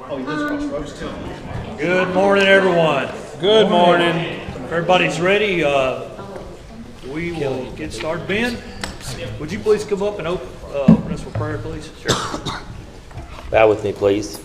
Oh, he lives across the road still. Good morning, everyone. Good morning. If everybody's ready, we will get started. Ben, would you please come up and open us with prayer, please? Sure. Bow with me, please.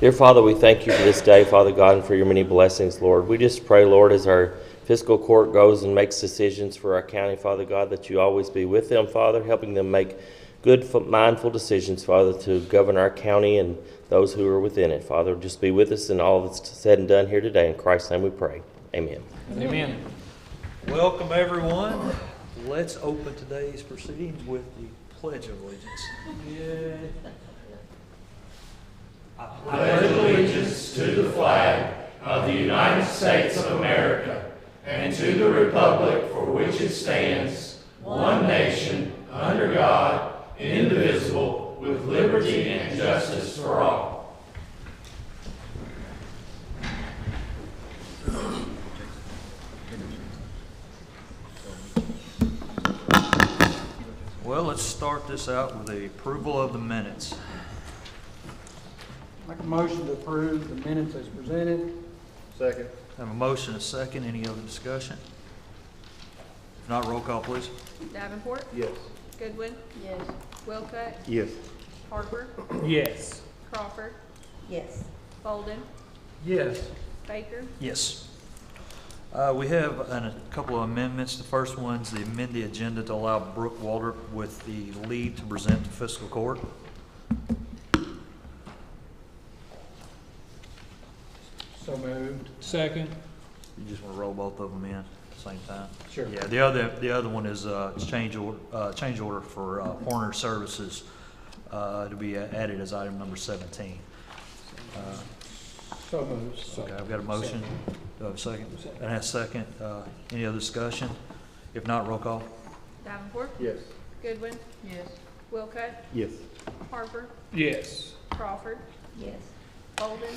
Dear Father, we thank you for this day, Father God, and for your many blessings, Lord. We just pray, Lord, as our fiscal court goes and makes decisions for our county, Father God, that you always be with them, Father, helping them make good, mindful decisions, Father, to govern our county and those who are within it, Father. Just be with us in all that's said and done here today. In Christ's name we pray. Amen. Amen. Welcome, everyone. Let's open today's proceedings with the Pledge of Allegiance. I pledge allegiance to the flag of the United States of America and to the republic for which it stands, one nation, under God, indivisible, with liberty and justice for all. Well, let's start this out with the approval of the minutes. Make a motion to approve the minutes as presented. Second. I have a motion, a second. Any other discussion? If not, roll call, please. Davenport, Yes. Goodwin, Yes. Wilcutt, Yes. Harper, Yes. Crawford, Yes. Bolden, Yes. Baker. Yes. We have a couple of amendments. The first one's the amend the agenda to allow Brooke Walter with the lead to present to fiscal court. So moved. Second. You just want to roll both of them in at the same time? Sure. Yeah, the other one is change order for Horner Services to be added as item number 17. So moved. Okay, I've got a motion. Do I have a second? And a second. Any other discussion? If not, roll call. Davenport, Yes. Goodwin, Yes. Wilcutt, Yes. Harper, Yes. Crawford, Yes. Bolden,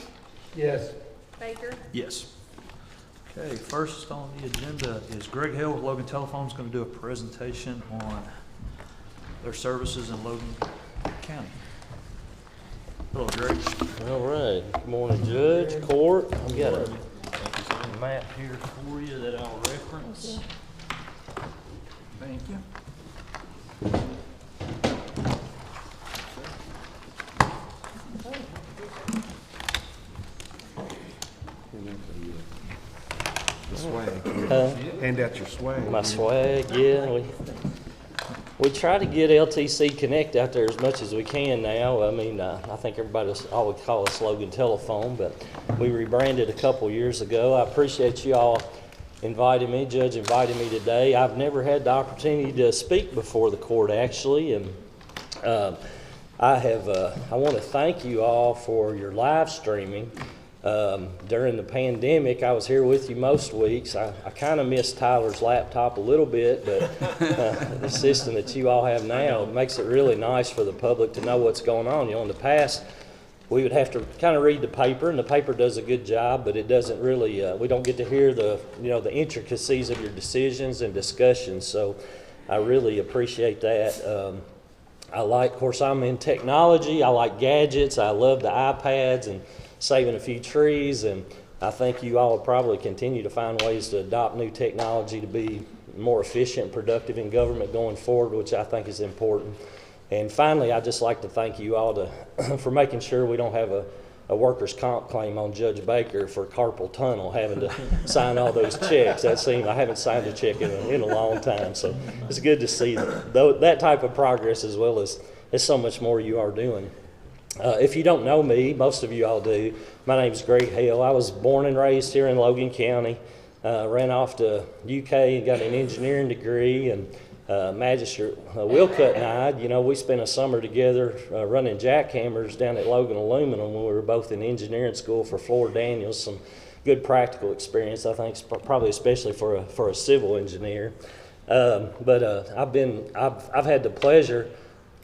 Yes. Baker. Yes. Okay, first on the agenda is Greg Hill with Logan Telephone's going to do a presentation on their services in Logan County. Hello, Greg. All right. Good morning, Judge, Court. I've got a Map here for you that I'll reference. Thank you. The swag. Hand out your swag. my swag, yeah. We try to get LTC Connect out there as much as we can now. I mean, I think everybody always call us Logan Telephone, but we rebranded a couple years ago. I appreciate you all inviting me. Judge invited me today. I've never had the opportunity to speak before the court, actually, and I want to thank you all for your live streaming. During the pandemic, I was here with you most weeks. I kind of missed Tyler's laptop a little bit, but the system that you all have now makes it really nice for the public to know what's going on. You know, in the past, we would have to kind of read the paper, and the paper does a good job, but it doesn't really, we don't get to hear the intricacies of your decisions and discussions, so I really appreciate that. Of course, I'm in technology. I like gadgets. I love the iPads and saving a few trees, and I think you all will probably continue to find ways to adopt new technology to be more efficient and productive in government going forward, which I think is important. And finally, I'd just like to thank you all for making sure we don't have a workers' comp claim on Judge Baker for carpal tunnel, having to sign all those checks. I haven't signed a check in a long time, so it's good to see that type of progress, as well as so much more you are doing. If you don't know me, most of you all do. My name's Greg Hill. I was born and raised here in Logan County. Ran off to UK and got an engineering degree, and Magistrate Wilcutt and I, we spent a summer together running jackhammers down at Logan Aluminum when we were both in engineering school for Floyd Daniels. Some good practical experience, I think, probably especially for a civil engineer. But I've had the pleasure.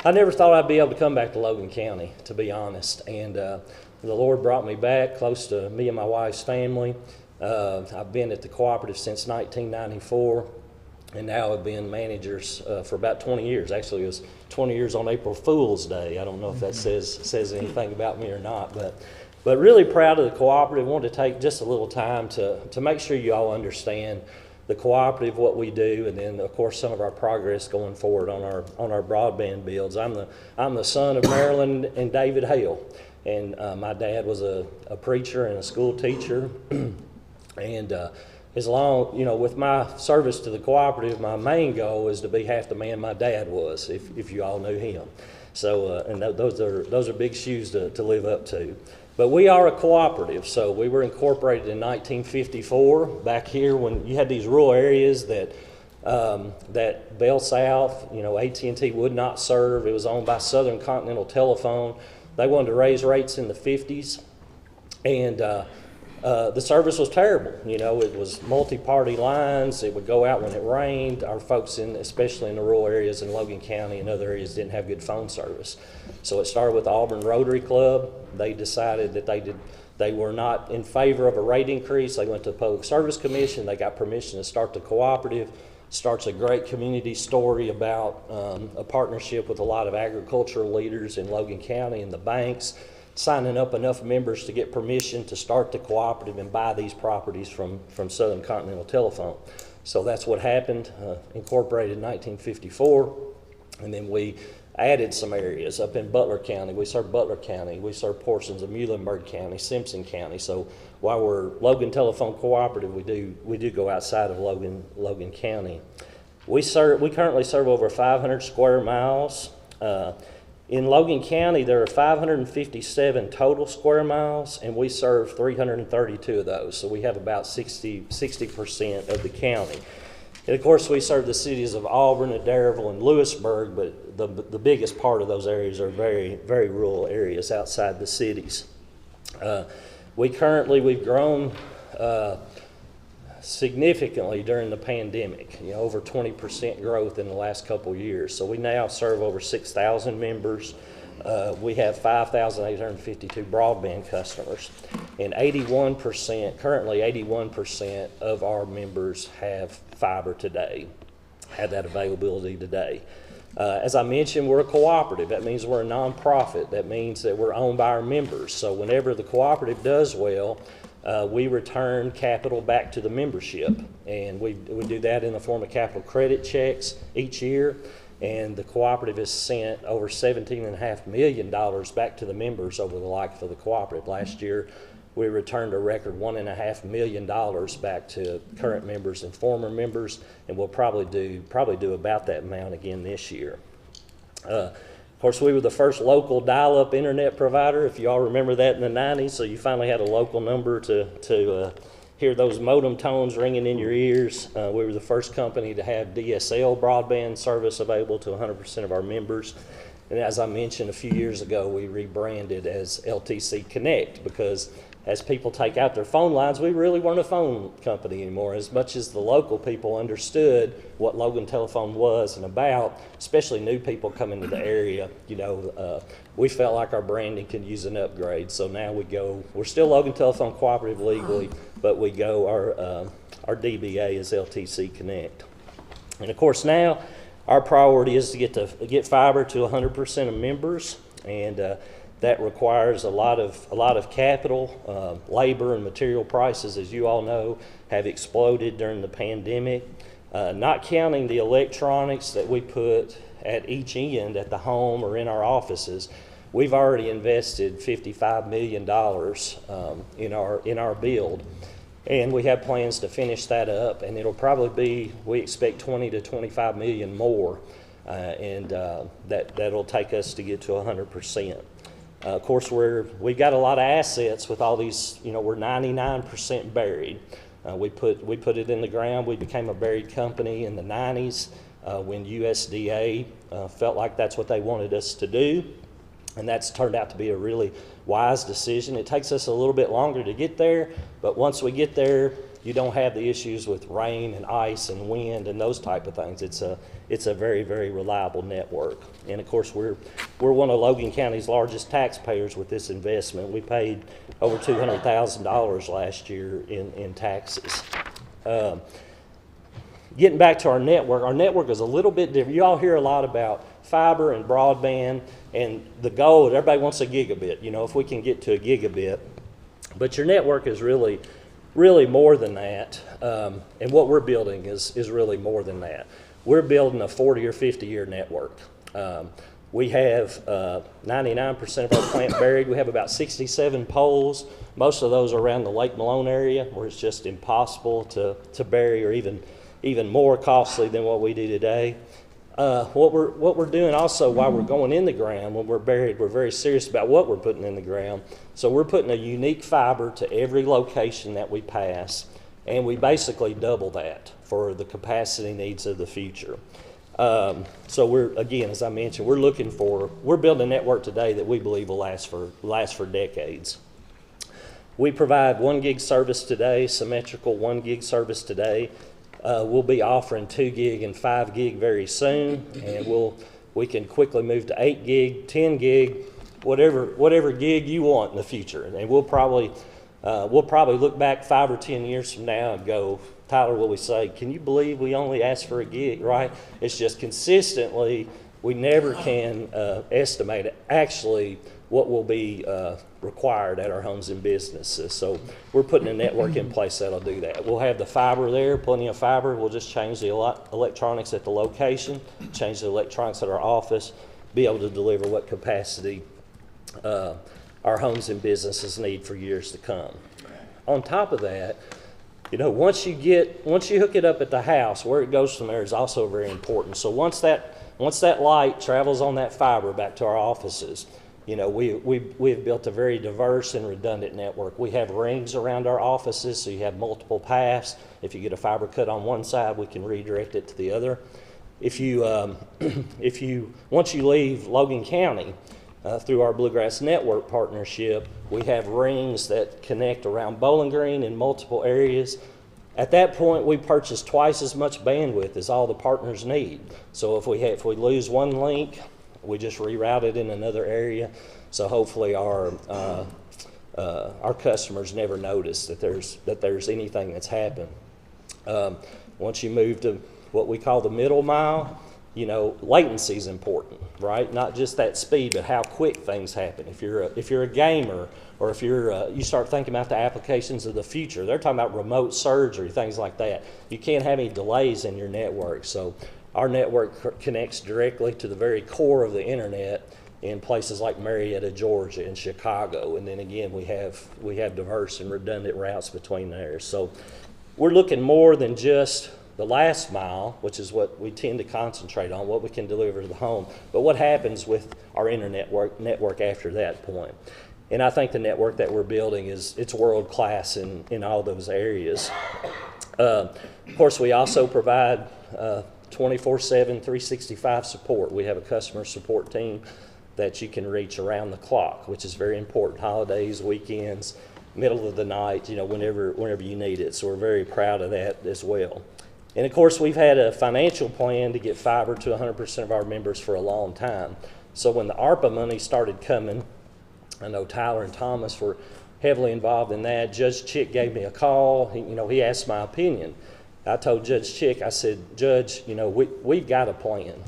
I never thought I'd be able to come back to Logan County, to be honest, and the Lord brought me back close to me and my wife's family. I've been at the cooperative since 1994, and now I've been managers for about 20 years. Actually, it was 20 years on April Fool's Day. I don't know if that says anything about me or not, but But really proud of the cooperative. Want to take just a little time to make sure you all understand the cooperative, what we do, and then of course some of our progress going forward on our broadband builds. I'm the son of Marilyn and David Hale, and my dad was a preacher and a school teacher, and as long, with my service to the cooperative, my main goal is to be half the man my dad was, if you all knew him. So, and those are big shoes to live up to. But we are a cooperative, so we were incorporated in 1954, back here when you had these rural areas that Bell South, AT&T would not serve. It was owned by Southern Continental Telephone. They wanted to raise rates in the 50s, and the service was terrible. It was multi-party lines. It would go out when it rained. Our folks, especially in the rural areas in Logan County and other areas, didn't have good phone service. So it started with the Auburn Rotary Club. They decided that they were not in favor of a rate increase. They went to the Public Service Commission. They got permission to start the cooperative. Starts a great community story about a partnership with a lot of agricultural leaders in Logan County and the banks, signing up enough members to get permission to start the cooperative and buy these properties from Southern Continental Telephone. So that's what happened, incorporated in 1954, and then we added some areas up in Butler County. We serve Butler County. We serve portions of Muhlenberg County, Simpson County. So while we're Logan Telephone Cooperative, we do go outside of Logan County. We currently serve over 500 square miles. In Logan County, there are 557 total square miles, and we serve 332 of those. So we have about 60% of the county. And of course, we serve the cities of Auburn, Adairville, and Lewisburg, but the biggest part of those areas are very, very rural areas outside the cities. We've grown significantly during the pandemic, over 20% growth in the last couple of years. So we now serve over 6,000 members. We have 5,852 broadband customers, and currently 81% of our members have fiber today, have that availability today. As I mentioned, we're a cooperative. That means we're a nonprofit. That means that we're owned by our members. So whenever the cooperative does well, we return capital back to the membership, and we do that in the form of capital credit checks each year. And the cooperative has sent over $17.5 million back to the members over the life of the cooperative. Last year, we returned a record $1.5 million back to current members and former members, and we'll probably do about that amount again this year. Of course, we were the first local dial-up internet provider, if you all remember that, in the 90s, so you finally had a local number to hear those modem tones ringing in your ears. We were the first company to have DSL broadband service available to 100% of our members. And as I mentioned a few years ago, we rebranded as LTC Connect, because as people take out their phone lines, we really weren't a phone company anymore. As much as the local people understood what Logan Telephone was and about, especially new people coming to the area, we felt like our branding could use an upgrade. So now we're still Logan Telephone Cooperative legally, but we go, our DBA is LTC Connect. And of course now, our priority is to get fiber to 100% of members, and that requires a lot of capital. Labor and material prices, as you all know, have exploded during the pandemic. Not counting the electronics that we put at each end at the home or in our offices, we've already invested $55 million in our build, and we have plans to finish that up. And it'll probably be, we expect 20 to 25 million more, and that'll take us to get to 100%. Of course, we've got a lot of assets with all these. We're 99% buried. We put it in the ground. We became a buried company in the 90s when USDA felt like that's what they wanted us to do, and that's turned out to be a really wise decision. It takes us a little bit longer to get there, but once we get there, you don't have the issues with rain and ice and wind and those type of things. It's a very, very reliable network. And of course, we're one of Logan County's largest taxpayers with this investment. We paid over $200,000 last year in taxes. Getting back to our network is a little bit different. You all hear a lot about fiber and broadband, and the goal, everybody wants a gigabit, you know, if we can get to a gigabit. But your network is really more than that, and what we're building is really more than that. We're building a 40 or 50-year network. We have 99% of our plant buried. We have about 67 poles. Most of those are around the Lake Malone area, where it's just impossible to bury, or even more costly than what we do today. What we're doing also while we're going in the ground, when we're buried, we're very serious about what we're putting in the ground. So we're putting a unique fiber to every location that we pass, and we basically double that for the capacity needs of the future. So we're, again, as I mentioned, we're building a network today that we believe will last for decades. We provide 1 gig service today, symmetrical 1 gig service today. We'll be offering 2 gig and 5 gig very soon, and we can quickly move to 8 gig, 10 gig, whatever gig you want in the future. And we'll probably look back 5 or 10 years from now and go, Tyler, will we say, can you believe we only asked for a gig, right? It's just consistently, we never can estimate actually what will be required at our homes and businesses. So we're putting a network in place that'll do that. We'll have the fiber there, plenty of fiber. We'll just change the electronics at the location, change the electronics at our office, be able to deliver what capacity our homes and businesses need for years to come. On top of that, you know, once you hook it up at the house, where it goes from there is also very important. So once that light travels on that fiber back to our offices, you know, we've built a very diverse and redundant network. We have rings around our offices, so you have multiple paths. If you get a fiber cut on one side, we can redirect it to the other. If you once you leave Logan County, through our Bluegrass Network partnership, we have rings that connect around Bowling Green in multiple areas. At that point, we purchase twice as much bandwidth as all the partners need. So if we lose one link, we just reroute it in another area. So hopefully our customers never notice that there's anything that's happened. Once you move to what we call the middle mile, you know, latency is important, right? Not just that speed, but how quick things happen. If you're a gamer, or if you start thinking about the applications of the future, they're talking about remote surgery, things like that. You can't have any delays in your network. So our network connects directly to the very core of the internet in places like Marietta, Georgia, and Chicago. And then again, we have diverse and redundant routes between there. So we're looking more than just the last mile, which is what we tend to concentrate on, what we can deliver to the home, but what happens with our internet network after that point. And I think the network that we're building it's world-class in all those areas. Of course, we also provide 24/7, 365 support. We have a customer support team that you can reach around the clock, which is very important. Holidays, weekends, middle of the night, you know, whenever you need it. So we're very proud of that as well. And of course, we've had a financial plan to get fiber to 100% of our members for a long time. So when the ARPA money started coming, I know Tyler and Thomas were heavily involved in that. Judge Chick gave me a call. He asked my opinion. I told Judge Chick, I said, Judge, you know, we've got a plan.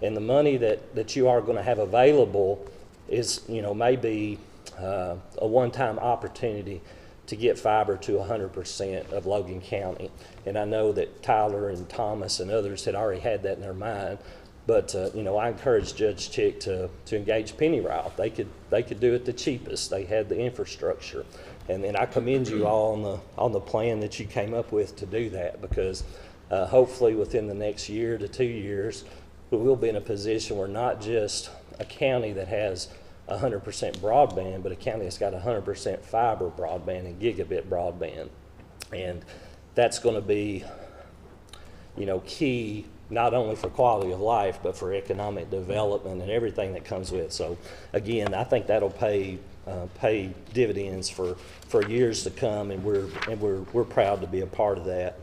And the money that you are going to have available is, you know, maybe a one-time opportunity to get fiber to 100% of Logan County. And I know that Tyler and Thomas and others had already had that in their mind. But, you know, I encouraged Judge Chick to engage Penny Route. They could do it the cheapest. They had the infrastructure. And then I commend you all on the plan that you came up with to do that, because hopefully within the next year to 2 years, we will be in a position where not just a county that has 100% broadband, but a county that's got 100% fiber broadband and gigabit broadband. And that's going to be, you know, key not only for quality of life, but for economic development and everything that comes with it. So again, I think that'll pay dividends for years to come, and we're proud to be a part of that.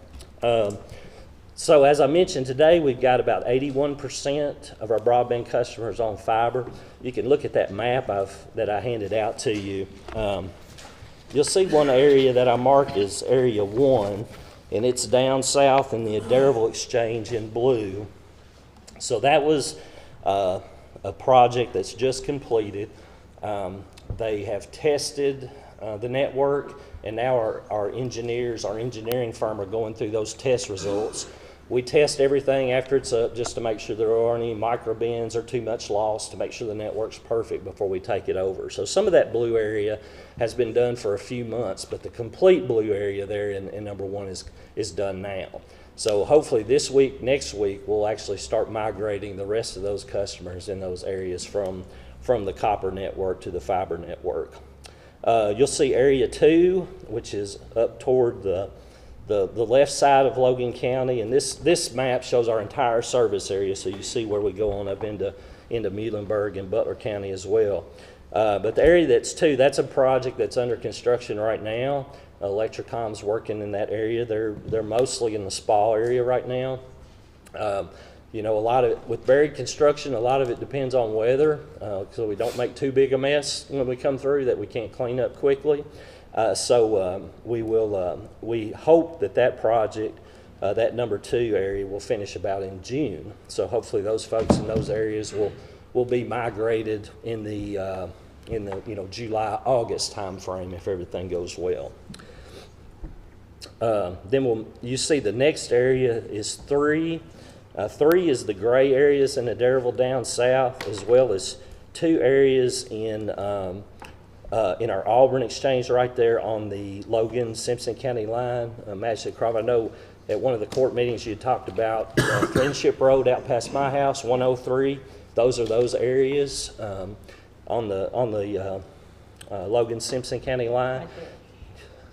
So as I mentioned today, we've got about 81% of our broadband customers on fiber. You can look at that map that I handed out to you. You'll see one area that I marked as Area 1, and it's down south in the Adderall Exchange in blue. So that was a project that's just completed. They have tested the network, and now our engineers, our engineering firm, are going through those test results. We test everything after it's up just to make sure there aren't any microbends or too much loss, to make sure the network's perfect before we take it over. So some of that blue area has been done for a few months, but the complete blue area there in number one is done now. So hopefully this week, next week, we'll actually start migrating the rest of those customers in those areas from the copper network to the fiber network. You'll see area 2, which is up toward the left side of Logan County, and this map shows our entire service area, so you see where we go on up into Muhlenberg and Butler County as well. But the area that's 2, that's a project that's under construction right now. Electricom's working in that area. They're mostly in the spa area right now. You know, a lot of it, with buried construction, a lot of it depends on weather, so we don't make too big a mess when we come through that we can't clean up quickly. We hope that project, that number 2 area, will finish about in June. So hopefully those folks in those areas will be migrated in the July, August time frame if everything goes well. Then you see the next area is 3. 3 is the gray areas in Adairville down south, as well as 2 areas in our Auburn exchange right there on the Logan-Simpson County line. Magic Crop, I know at one of the court meetings you talked about Friendship Road out past my house, 103. Those are those areas on the Logan-Simpson County line.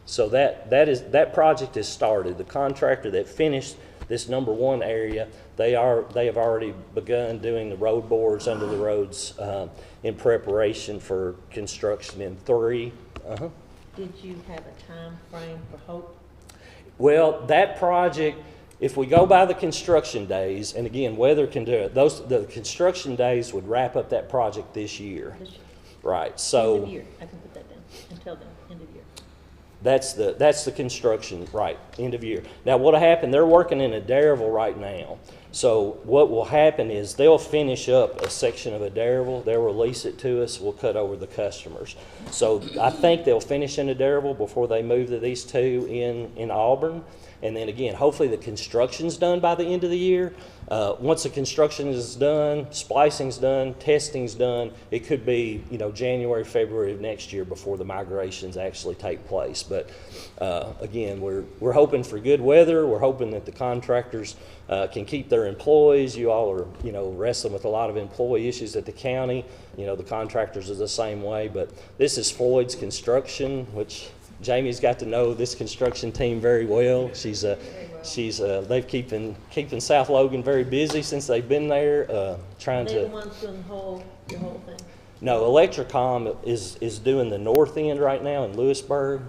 So that project is started. The contractor that finished this number 1 area, they have already begun doing the road bores under the roads in preparation for construction in 3. Did you have a time frame for hope? Well, that project, if we go by the construction days, and again, weather can do it, the construction days would wrap up that project this year. Right. So end of year. I can put that down until then, end of year. That's the construction, right, end of year. Now what'll happen, they're working in Adairville right now. So what will happen is they'll finish up a section of Adairville, they'll release it to us, we'll cut over the customers. So I think they'll finish in Adairville before they move to these 2 in Auburn. And then again, hopefully the construction's done by the end of the year. Once the construction is done, splicing's done, testing's done, it could be January, February of next year before the migrations actually take place. But again, we're hoping for good weather. We're hoping that the contractors can keep their employees. You all are wrestling with a lot of employee issues at the county. The contractors are the same way. But this is Floyd's Construction, which Jamie's got to know this construction team very well. They've keeping South Logan very busy since they've been there. They're the ones doing the whole thing. No, Electricom is doing the north end right now in Lewisburg.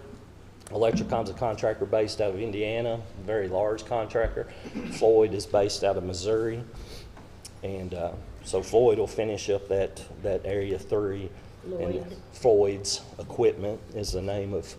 Electricom's a contractor based out of Indiana, a very large contractor. Floyd is based out of Missouri, and so Floyd will finish up that area 3. Lloyd. And Floyd's Equipment is the name of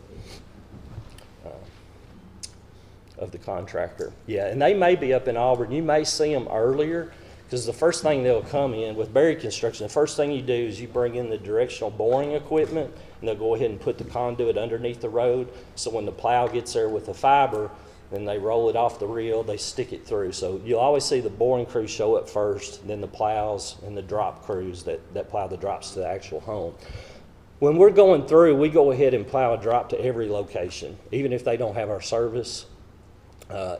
the contractor. Yeah, and they may be up in Auburn. You may see them earlier, because the first thing they'll come in with buried construction, the first thing you do is you bring in the directional boring equipment, and they'll go ahead and put the conduit underneath the road. So when the plow gets there with the fiber, then they roll it off the reel, they stick it through. So you'll always see the boring crews show up first, then the plows and the drop crews that plow the drops to the actual home. When we're going through, we go ahead and plow a drop to every location, even if they don't have our service.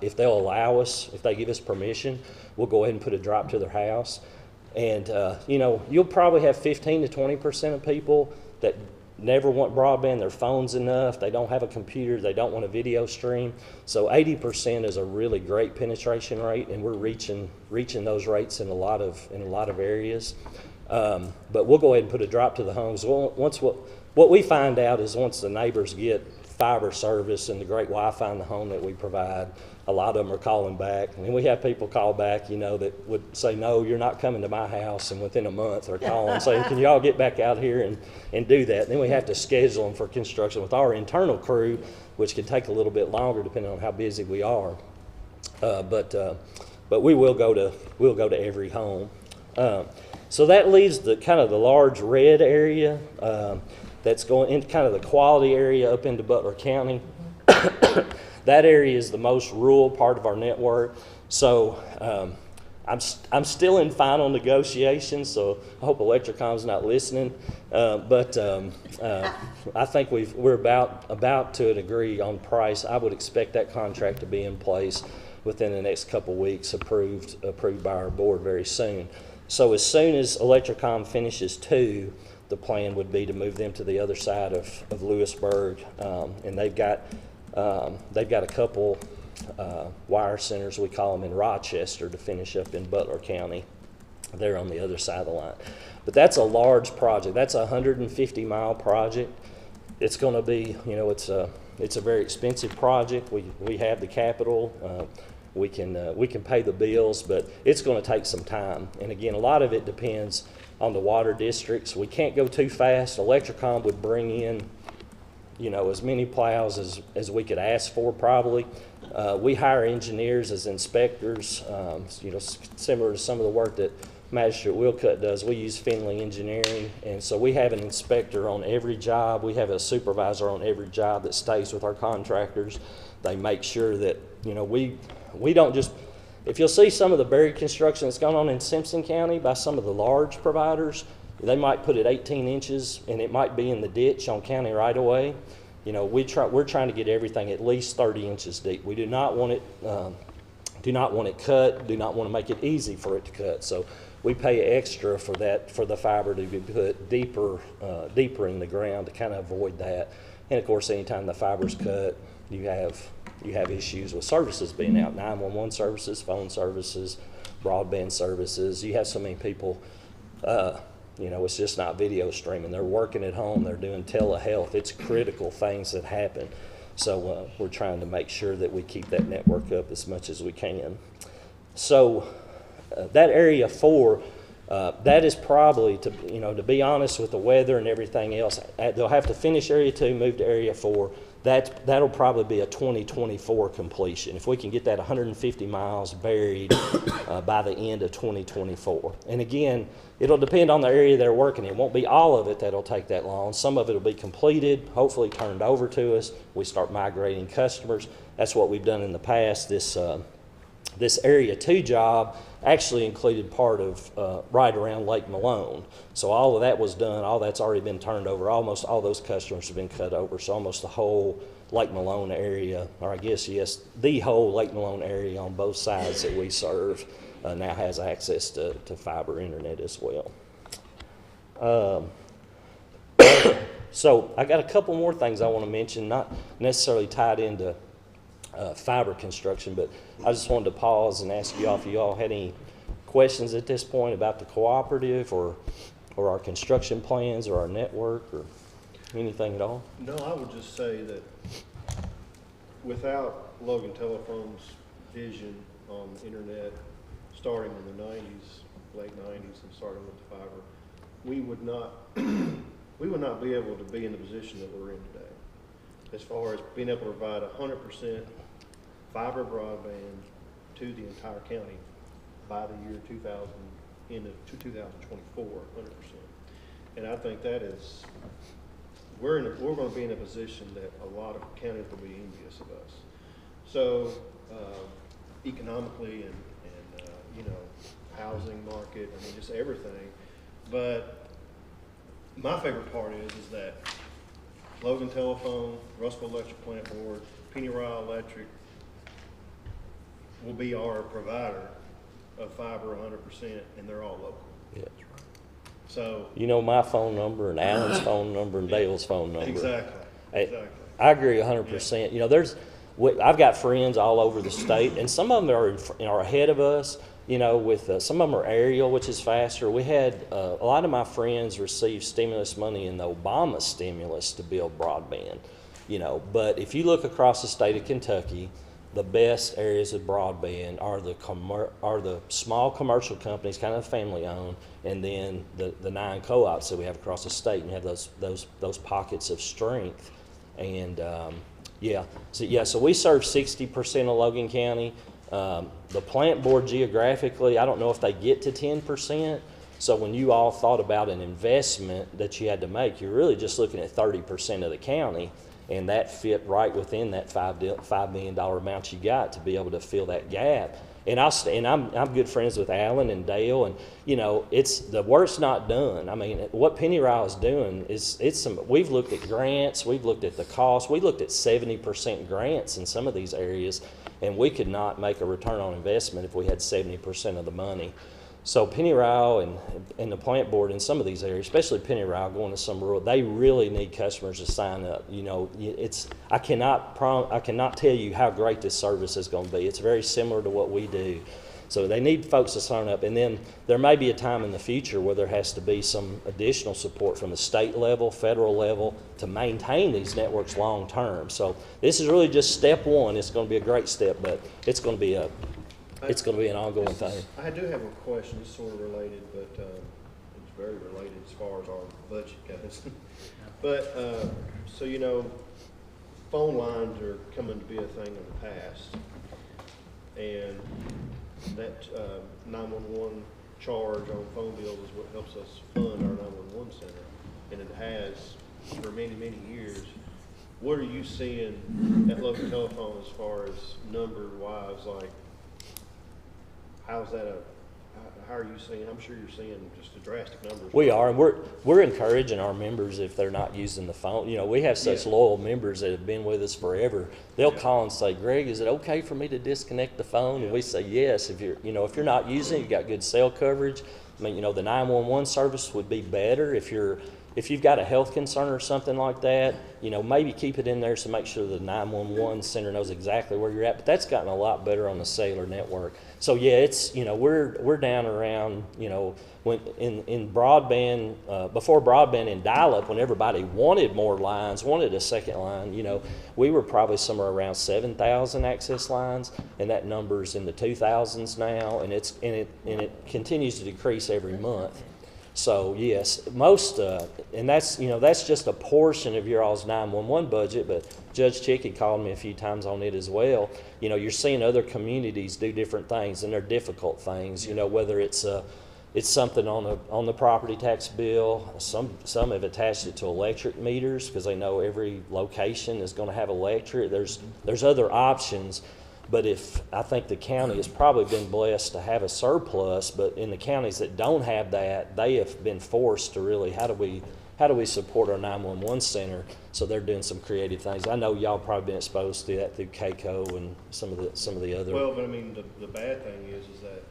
If they'll allow us, if they give us permission, we'll go ahead and put a drop to their house. And, you'll probably have 15 to 20% of people that never want broadband, their phone's enough, they don't have a computer, they don't want a video stream. So 80% is a really great penetration rate, and we're reaching those rates in a lot of areas. But we'll go ahead and put a drop to the homes. What we find out is once the neighbors get fiber service and the great Wi-Fi in the home that we provide, a lot of them are calling back. And we have people call back, that would say, no, you're not coming to my house. And within a month they're calling saying, can y'all get back out here and do that? And then we have to schedule them for construction with our internal crew, which can take a little bit longer depending on how busy we are. But we will go to every home. So that leaves the kind of the large red area that's going into kind of the quality area up into Butler County. That area is the most rural part of our network. So I'm still in final negotiations, so I hope Electricom's not listening. But I think we're about to agree on price. I would expect that contract to be in place within the next couple weeks, approved by our board very soon. So as soon as Electricom finishes 2, the plan would be to move them to the other side of Lewisburg, and they've got a couple wire centers, we call them, in Rochester to finish up in Butler County. They're on the other side of the line. But that's a large project. That's a 150-mile project. It's going to be, it's a very expensive project. We have the capital. We can pay the bills, but it's going to take some time. And again, a lot of it depends on the water districts. We can't go too fast. Electricom would bring in, as many plows as we could ask for probably. We hire engineers as inspectors, similar to some of the work that Magistrate Wilcutt does. We use Finley Engineering, and so we have an inspector on every job. We have a supervisor on every job that stays with our contractors. They make sure that, we don't just, if you'll see some of the buried construction that's going on in Simpson County by some of the large providers, they might put it 18 inches and it might be in the ditch on county right away. We're trying to get everything at least 30 inches deep. We do not want it cut, do not want to make it easy for it to cut. So we pay extra for that, for the fiber to be put deeper in the ground to kind of avoid that. And of course, anytime the fiber's cut, you have issues with services being out, 911 services, phone services, broadband services. You have so many people, it's just not video streaming. They're working at home, they're doing telehealth. It's critical things that happen. So we're trying to make sure that we keep that network up as much as we can. So that area 4, that is probably, to be honest with the weather and everything else, they'll have to finish area 2, move to area 4. That'll probably be a 2024 completion. If we can get that 150 miles buried by the end of 2024. And again, it'll depend on the area they're working in. It won't be all of it that'll take that long. Some of it will be completed, hopefully turned over to us. We start migrating customers. That's what we've done in the past. This area 2 job actually included part of right around Lake Malone. So all of that was done, all that's already been turned over. Almost all those customers have been cut over. So almost the whole Lake Malone area, or I guess, yes, the whole Lake Malone area on both sides that we serve now has access to fiber internet as well. So I got a couple more things I want to mention, not necessarily tied into fiber construction, but I just wanted to pause and ask you all if you all had any questions at this point about the cooperative or our construction plans or our network or anything at all. No, I would just say that without Logan Telephone's vision on the internet, starting in the 90s, late 90s, and starting with the fiber, we would not be able to be in the position that we're in today, as far as being able to provide 100% fiber broadband to the entire county by the year 2000, end of 2024, 100%. And I think that is, we're going to be in a position that a lot of counties will be envious of us. So economically and housing market, I mean, just everything. But my favorite part is that Logan Telephone, Russell Electric Plant Board, Penny Ryle Electric will be our provider of fiber 100%, and they're all local. Yeah. So my phone number and Alan's phone number and Dale's phone number. exactly. I agree 100%. I've got friends all over the state, and some of them are ahead of us. With some of them are aerial, which is faster. We had a lot of my friends receive stimulus money in the Obama stimulus to build broadband. But if you look across the state of Kentucky, the best areas of broadband are the small commercial companies, kind of family owned, and then the 9 co-ops that we have across the state, and you have those pockets of strength. And so we serve 60% of Logan County. The plant board geographically, I don't know if they get to 10%, So when you all thought about an investment that you had to make, you're really just looking at 30% of the county, and that fit right within that $5 million amount you got to be able to fill that gap. And I'm good friends with Alan and Dale, and it's the work's not done. I mean, what Penny Ryle is doing we've looked at grants, we've looked at the cost, we looked at 70% grants in some of these areas, and we could not make a return on investment if we had 70% of the money. So Penny Ryle and the plant board in some of these areas, especially Penny Ryle going to some rural, they really need customers to sign up. I cannot tell you how great this service is going to be. It's very similar to what we do. So they need folks to sign up. And then there may be a time in the future where there has to be some additional support from the state level, federal level to maintain these networks long term. So this is really just step one. It's going to be a great step, but it's going to be an ongoing thing. I do have a question, it's sort of related, but it's very related as far as our budget goes. But, so phone lines are coming to be a thing of the past. And that 911 charge on phone bills is what helps us fund our 911 center. And it has for many, many years. What are you seeing at Logan Telephone as far as number-wise, like, how are you seeing? I'm sure you're seeing just the drastic numbers. We are, and we're encouraging our members if they're not using the phone. We have such loyal members that have been with us forever. They'll call and say, "Greg, is it okay for me to disconnect the phone?" And we say, "Yes. If you're not using it, you've got good cell coverage. I mean, the 911 service would be better if you've got a health concern or something like that, maybe keep it in there to make sure the 911 center knows exactly where you're at." But that's gotten a lot better on the cellular network. So yeah, it's we're down around when in broadband before broadband and dial-up, when everybody wanted more lines, wanted a second line, we were probably somewhere around 7,000 access lines, and that number's in the 2,000s now, and it continues to decrease every month. So yes, most, and that's just a portion of your all's 911 budget, but Judge Chick had called me a few times on it as well. You're seeing other communities do different things, and they're difficult things, whether it's something on the property tax bill. Some have attached it to electric meters because they know every location is going to have electric. There's other options. But I think the county has probably been blessed to have a surplus, but in the counties that don't have that, they have been forced to really, how do we support our 911 center? So they're doing some creative things. I know y'all probably been exposed to that through KCO and some of the other. Well, but I mean, the bad thing is that,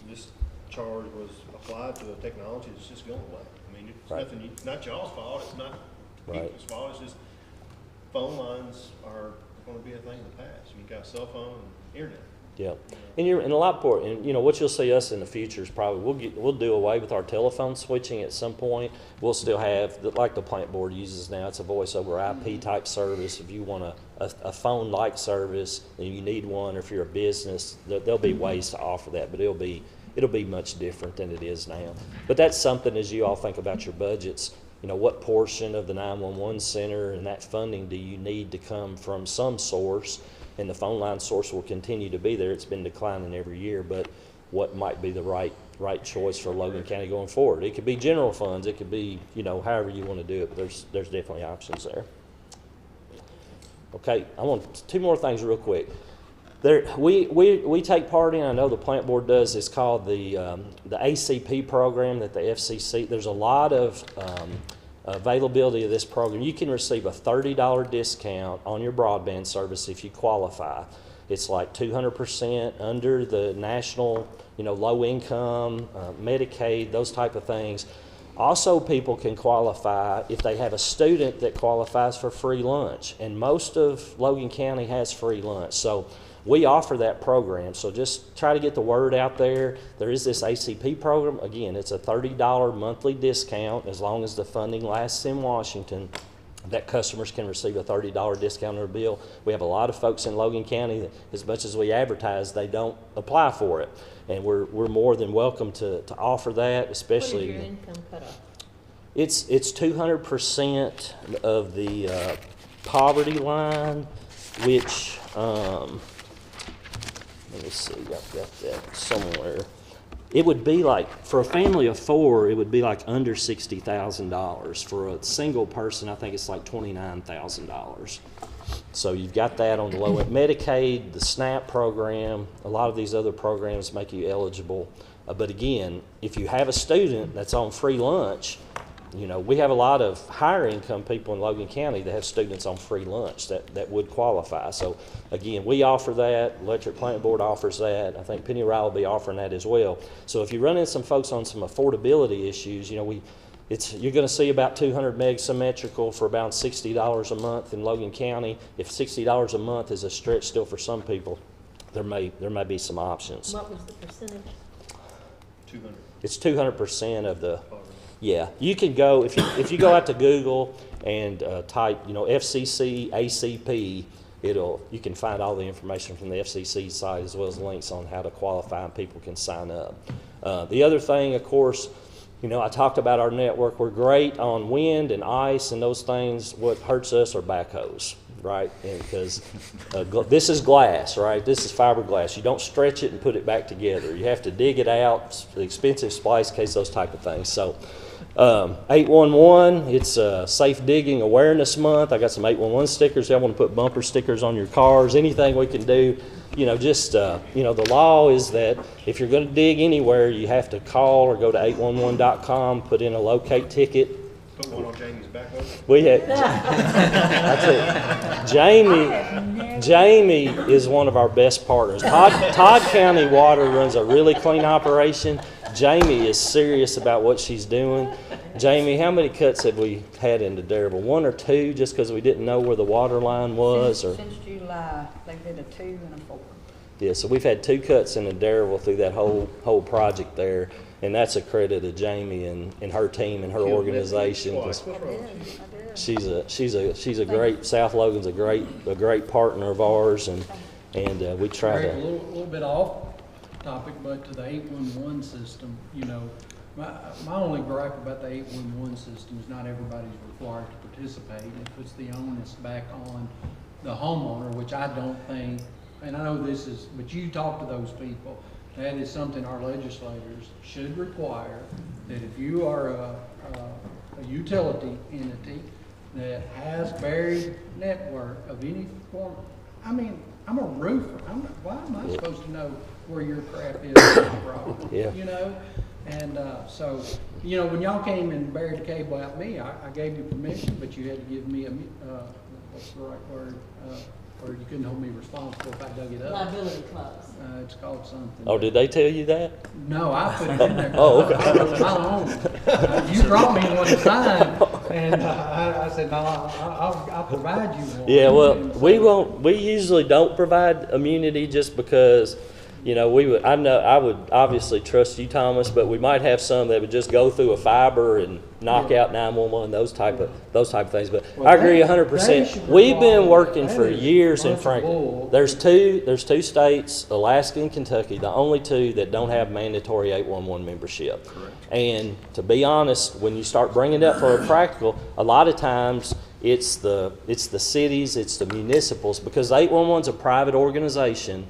this charge was applied to a technology that's just going away. I mean, it's nothing, not y'all's fault, it's not people's fault, it's just phone lines are going to be a thing of the past. You've got cell phone and internet. Yeah, and a lot more. And what you'll see us in the future is probably we'll do away with our telephone switching at some point. We'll still have like the plant board uses now. It's a voice over IP type service. If you want a phone like service and you need one, or if you're a business, there'll be ways to offer that. But it'll be much different than it is now. But that's something as you all think about your budgets. What portion of the 911 center and that funding do you need to come from some source? And the phone line source will continue to be there. It's been declining every year, but what might be the right choice for Logan County going forward? It could be general funds. It could be, however you want to do it, but there's definitely options there. Okay, I want two more things real quick. We take part in, I know the plant board does, it's called the ACP program that the FCC, there's a lot of availability of this program. You can receive a $30 discount on your broadband service if you qualify. It's like 200% under the national, low income, Medicaid, those type of things. Also, people can qualify if they have a student that qualifies for free lunch, and most of Logan County has free lunch. So we offer that program, so just try to get the word out there. There is this ACP program. Again, it's a $30 monthly discount as long as the funding lasts in Washington. That customers can receive a $30 discount on their bill. We have a lot of folks in Logan County that, as much as we advertise, they don't apply for it. And we're more than welcome to offer that, especially. What is your income cutoff? It's 200% of the poverty line, which let me see, I've got that somewhere. it would be like, for a family of 4, it would be like under $60,000. For a single person, I think it's like $29,000. So you've got that on the low end. Medicaid, the SNAP program, a lot of these other programs make you eligible. But again, if you have a student that's on free lunch, you know, we have a lot of higher income people in Logan County that have students on free lunch that would qualify. So again, we offer that, Electric Plant Board offers that, I think Penny Ryle will be offering that as well. So if you run into some folks on some affordability issues, you know, you're going to see about 200 meg symmetrical for about $60 a month in Logan County. If $60 a month is a stretch still for some people, there may be some options. What was the percentage? 200. It's 200% of the. Yeah, you can go if you go out to Google and type, you know, FCC ACP, you can find all the information from the FCC site as well as links on how to qualify and people can sign up. The other thing, of course, you know, I talked about our network. We're great on wind and ice and those things. What hurts us are backhoes, right? Because this is glass, right? This is fiberglass. You don't stretch it and put it back together. You have to dig it out, expensive splice case, those type of things. So 811, it's Safe Digging Awareness Month. I got some 811 stickers. I want to put bumper stickers on your cars. Anything we can do, you know, just, you know, the law is that if you're going to dig anywhere, you have to call or go to 811.com, put in a locate ticket. Put one on Jamie's back over. We had, that's it. Jamie is one of our best partners. Todd County Water runs a really clean operation. Jamie is serious about what she's doing. Jamie, how many cuts have we had into Darrell? 1 or 2 just because we didn't know where the water line was? Since July, they did a 2 and a 4. Yeah, so we've had 2 cuts into Darrell through that whole project there, and that's a credit to Jamie and her team and her organization. What's wrong? I did. She's a great, South Logan's a great partner of ours, and we try Greg, a to. little bit off topic, but to the 811 system, you know, my only gripe about the 811 system is not everybody's required to participate. It puts the onus back on the homeowner, which I don't think, and I know this is, but you talk to those people, that is something our legislators should require, that if you are a utility entity that has buried network of any form, I mean, I'm a roofer. Why am I supposed to know where your crap is on my property? Yeah. You know? And so, you know, when y'all came and buried the cable out me, I gave you permission, but you had to give me what's the right word? Or you couldn't hold me responsible if I dug it up. Liability clause. It's called something. Oh, did they tell you that? No, I put it in there. Oh, okay. I wrote my own. You brought me one to sign, and I said, no, I'll provide you one. Yeah, well, And so- we usually don't provide immunity just because, you know, I would obviously trust you, Thomas, but we might have some that would just go through a fiber and knock out 911, those type of things. But Well, I agree that 100%. should We've been require- working that for is years a in bunch of Franklin. bull. There's two states, Alaska and Kentucky, the only 2 that don't have mandatory 811 membership. Correct. And to be honest, when you start bringing it up for a practical, a lot of times it's the cities, it's the municipals, because 811's a private organization,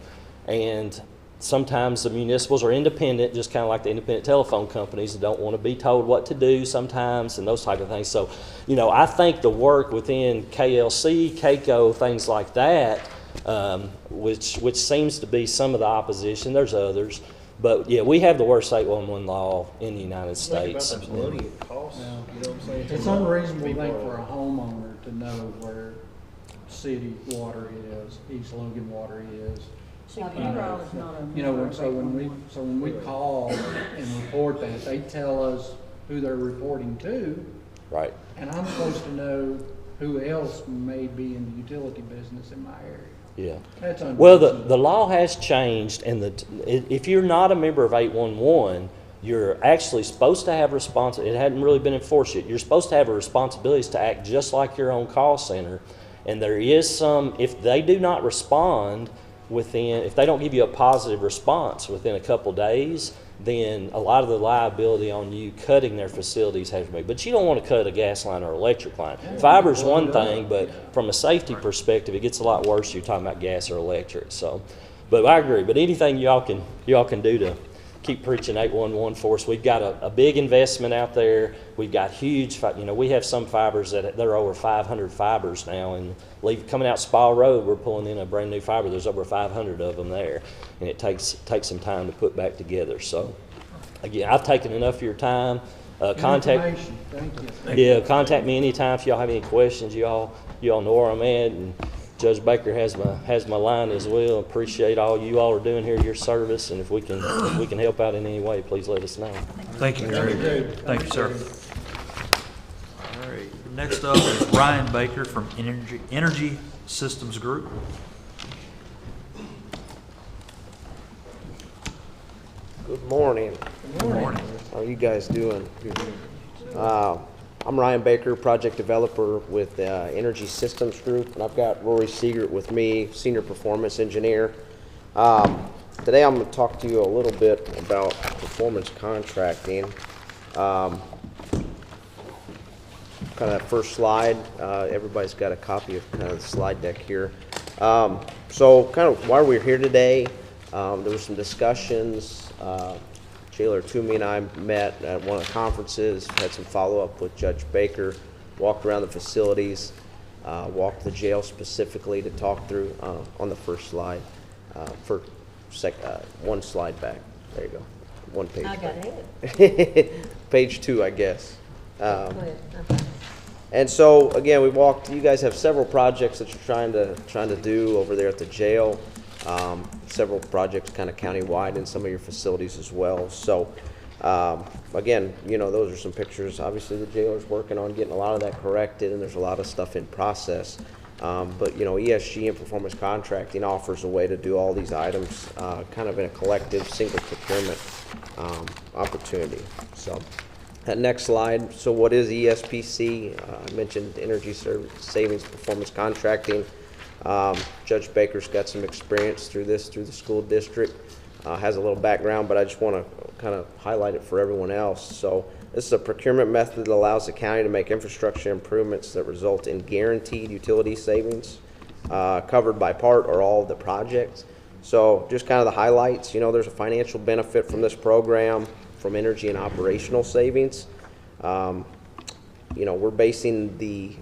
and sometimes the municipals are independent, just kind of like the independent telephone companies that don't want to be told what to do sometimes and those type of things. So, you know, I think the work within KLC, KCO, things like that, which seems to be some of the opposition. There's others. But, yeah, we have the worst 811 law in the United States. Think about the money it costs, you know what I'm saying? It's unreasonable, I think, for a homeowner to know where city water is, East Logan water is. See, payroll is not a. You know, when we call and report that, they tell us who they're reporting to, Right. and I'm supposed to know who else may be in the utility business in my area. Yeah. That's unreasonable. Well, the law has changed, and if you're not a member of 811, you're actually supposed to have it hadn't really been enforced yet. You're supposed to have a responsibility to act just like your own call center, and there is some, if they do not respond if they don't give you a positive response within a couple days, then a lot of the liability on you cutting their facilities has to be. But you don't want to cut a gas line or electric line. Fiber's one thing, but from a safety perspective, it gets a lot worse. You're talking about gas or electric. So, but I agree. But anything y'all can do keep preaching 811 for us. We've got a big investment out there. We've got huge, we have some fibers that they're over 500 fibers now, and coming out Spa Road, we're pulling in a brand new fiber. There's over 500 of them there, and it takes some time to put back together. So, again, I've taken enough of your time. Contact. Information. Thank you. Yeah, contact me anytime if y'all have any questions. Y'all know where I'm at, and Judge Baker has my line as well. Appreciate all you all are doing here, your service, and if we can help out in any way, please let us know. Thank you, Greg. Thank you, sir. All right, next up is Ryan Baker from Energy Systems Group. Good morning. Good morning. How are you guys doing? I'm Ryan Baker, project developer with Energy Systems Group, and I've got Rory Siegert with me, senior performance engineer. Today I'm going to talk to you a little bit about performance contracting. Kind of that first slide, everybody's got a copy of kind of the slide deck here. So kind of why we're here today, there were some discussions. Jailer Toomey and I met at one of the conferences, had some follow-up with Judge Baker, walked around the facilities, walked the jail specifically to talk through on the first slide. One slide back. There you go. One page I got back. it. Page 2, I guess. Go ahead. Okay. And so again, we walked. You guys have several projects that you're trying to do over there at the jail. Several projects kind of countywide in some of your facilities as well. So again, those are some pictures. Obviously, the jailer's working on getting a lot of that corrected, and there's a lot of stuff in process. But ESG and performance contracting offers a way to do all these items kind of in a collective single procurement opportunity. So that next slide. So what is ESPC? I mentioned energy savings performance contracting. Judge Baker's got some experience through the school district, has a little background, but I just want to kind of highlight it for everyone else. So this is a procurement method that allows the county to make infrastructure improvements that result in guaranteed utility savings covered by part or all of the projects. So just kind of the highlights, there's a financial benefit from this program from energy and operational savings. We're basing the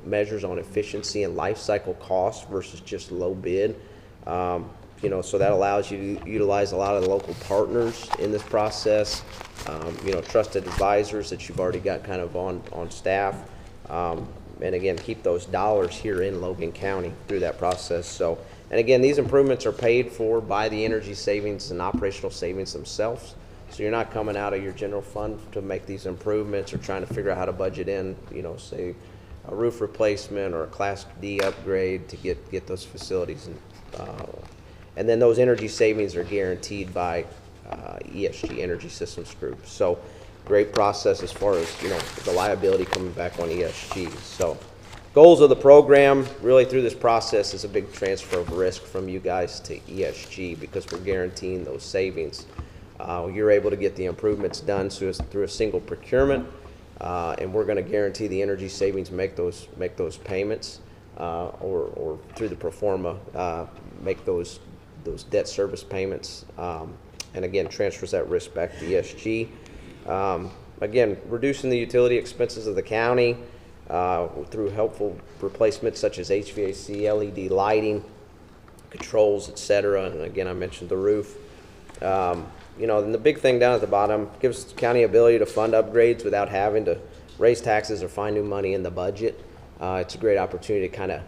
measures on efficiency and life cycle costs versus just low bid. So that allows you to utilize a lot of the local partners in this process, trusted advisors that you've already got kind of on staff. And again, keep those dollars here in Logan County through that process. So, and again, these improvements are paid for by the energy savings and operational savings themselves. So you're not coming out of your general fund to make these improvements or trying to figure out how to budget in, say a roof replacement or a Class D upgrade to get those facilities. And then those energy savings are guaranteed by ESG, Energy Systems Group. So great process as far as, the liability coming back on ESG. So goals of the program really through this process is a big transfer of risk from you guys to ESG because we're guaranteeing those savings. You're able to get the improvements done through a single procurement, and we're going to guarantee the energy savings make those payments, or through the pro forma make those debt service payments, and again transfers that risk back to ESG. Again, reducing the utility expenses of the county through helpful replacements such as HVAC, LED lighting, controls, etc. And again, I mentioned the roof. And the big thing down at the bottom gives the county ability to fund upgrades without having to raise taxes or find new money in the budget. It's a great opportunity to kind of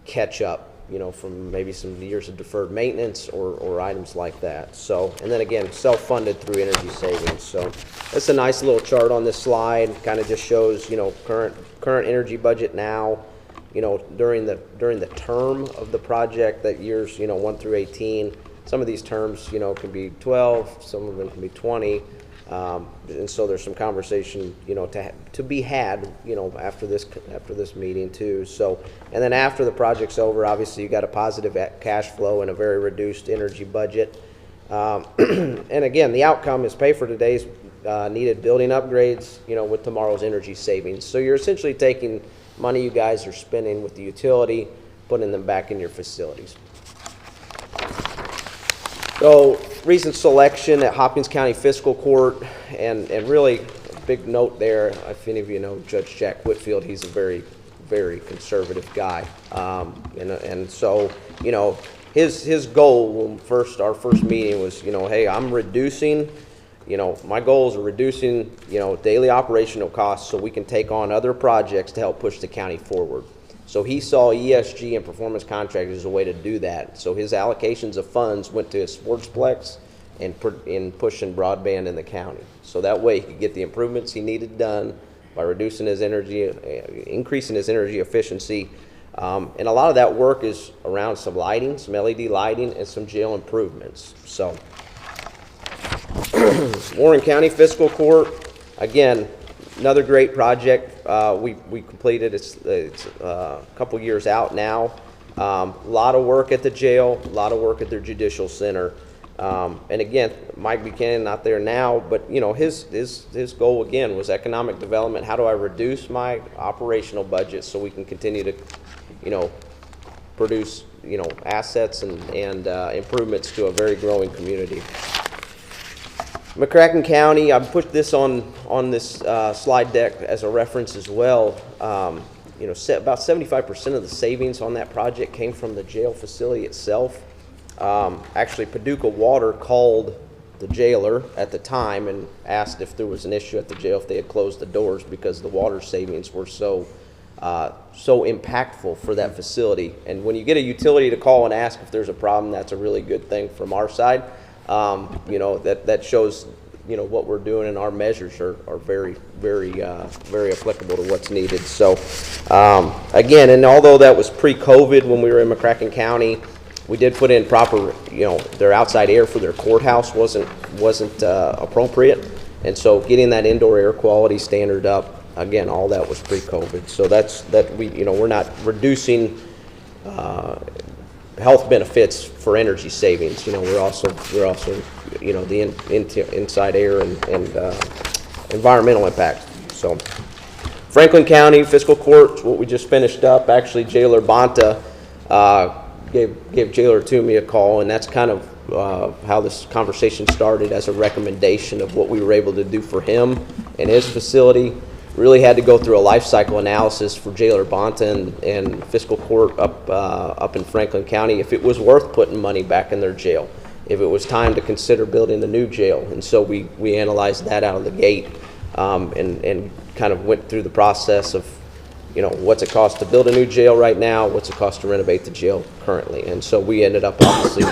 catch up, from maybe some years of deferred maintenance or items like that. So, and then again, self-funded through energy savings. So that's a nice little chart on this slide. Kind of just shows, current energy budget now, during the term of the project, that years, 1 through 18. Some of these terms, can be 12, some of them can be 20, and so there's some conversation, to be had, after this meeting too. So, and then after the project's over, obviously you got a positive cash flow and a very reduced energy budget. And again, the outcome is pay for today's needed building upgrades, with tomorrow's energy savings. So you're essentially taking money you guys are spending with the utility, putting them back in your facilities. So recent selection at Hopkins County Fiscal Court, and really a big note there, if any of you know Judge Jack Whitfield, he's a very, very conservative guy. And so, you know, his goal when our first meeting was, you know, hey, I'm reducing, you know, my goals are reducing, you know, daily operational costs so we can take on other projects to help push the county forward. So he saw ESG and performance contractors as a way to do that. So his allocations of funds went to his sportsplex and in pushing broadband in the county. So that way he could get the improvements he needed done by reducing his energy, increasing his energy efficiency. And a lot of that work is around some lighting, some LED lighting, and some jail improvements. So Warren County Fiscal Court, again, another great project. We completed, it's a couple years out now. A lot of work at the jail, a lot of work at their judicial center. And again, Mike Buchanan not there now, but you know, his goal again was economic development. How do I reduce my operational budget so we can continue to, you know, produce, you know, assets and improvements to a very growing community. McCracken County, I put this on this slide deck as a reference as well. You know, about 75% of the savings on that project came from the jail facility itself. Actually, Paducah Water called the jailer at the time and asked if there was an issue at the jail, if they had closed the doors, because the water savings were so impactful for that facility. And when you get a utility to call and ask if there's a problem, that's a really good thing from our side. You know, that shows, you know, what we're doing, and our measures are very, very, very applicable to what's needed. So, again, and although that was pre-COVID when we were in McCracken County, we did put in proper, you know, their outside air for their courthouse wasn't appropriate. And so getting that indoor air quality standard up, again, all that was pre-COVID. So you know, we're not reducing, health benefits for energy savings. You know, we're also, you know, the inside air and environmental impact. So, Franklin County Fiscal Court, what we just finished up. Actually, Jailer Bonta gave Jailer Toomey a call, and that's kind of how this conversation started, as a recommendation of what we were able to do for him and his facility. Really had to go through a life cycle analysis for Jailer Bonta and Fiscal Court up in Franklin County, if it was worth putting money back in their jail, if it was time to consider building a new jail. And so we analyzed that out of the gate, and kind of went through the process of, you know, what's it cost to build a new jail right now, what's it cost to renovate the jail currently. And so we ended up obviously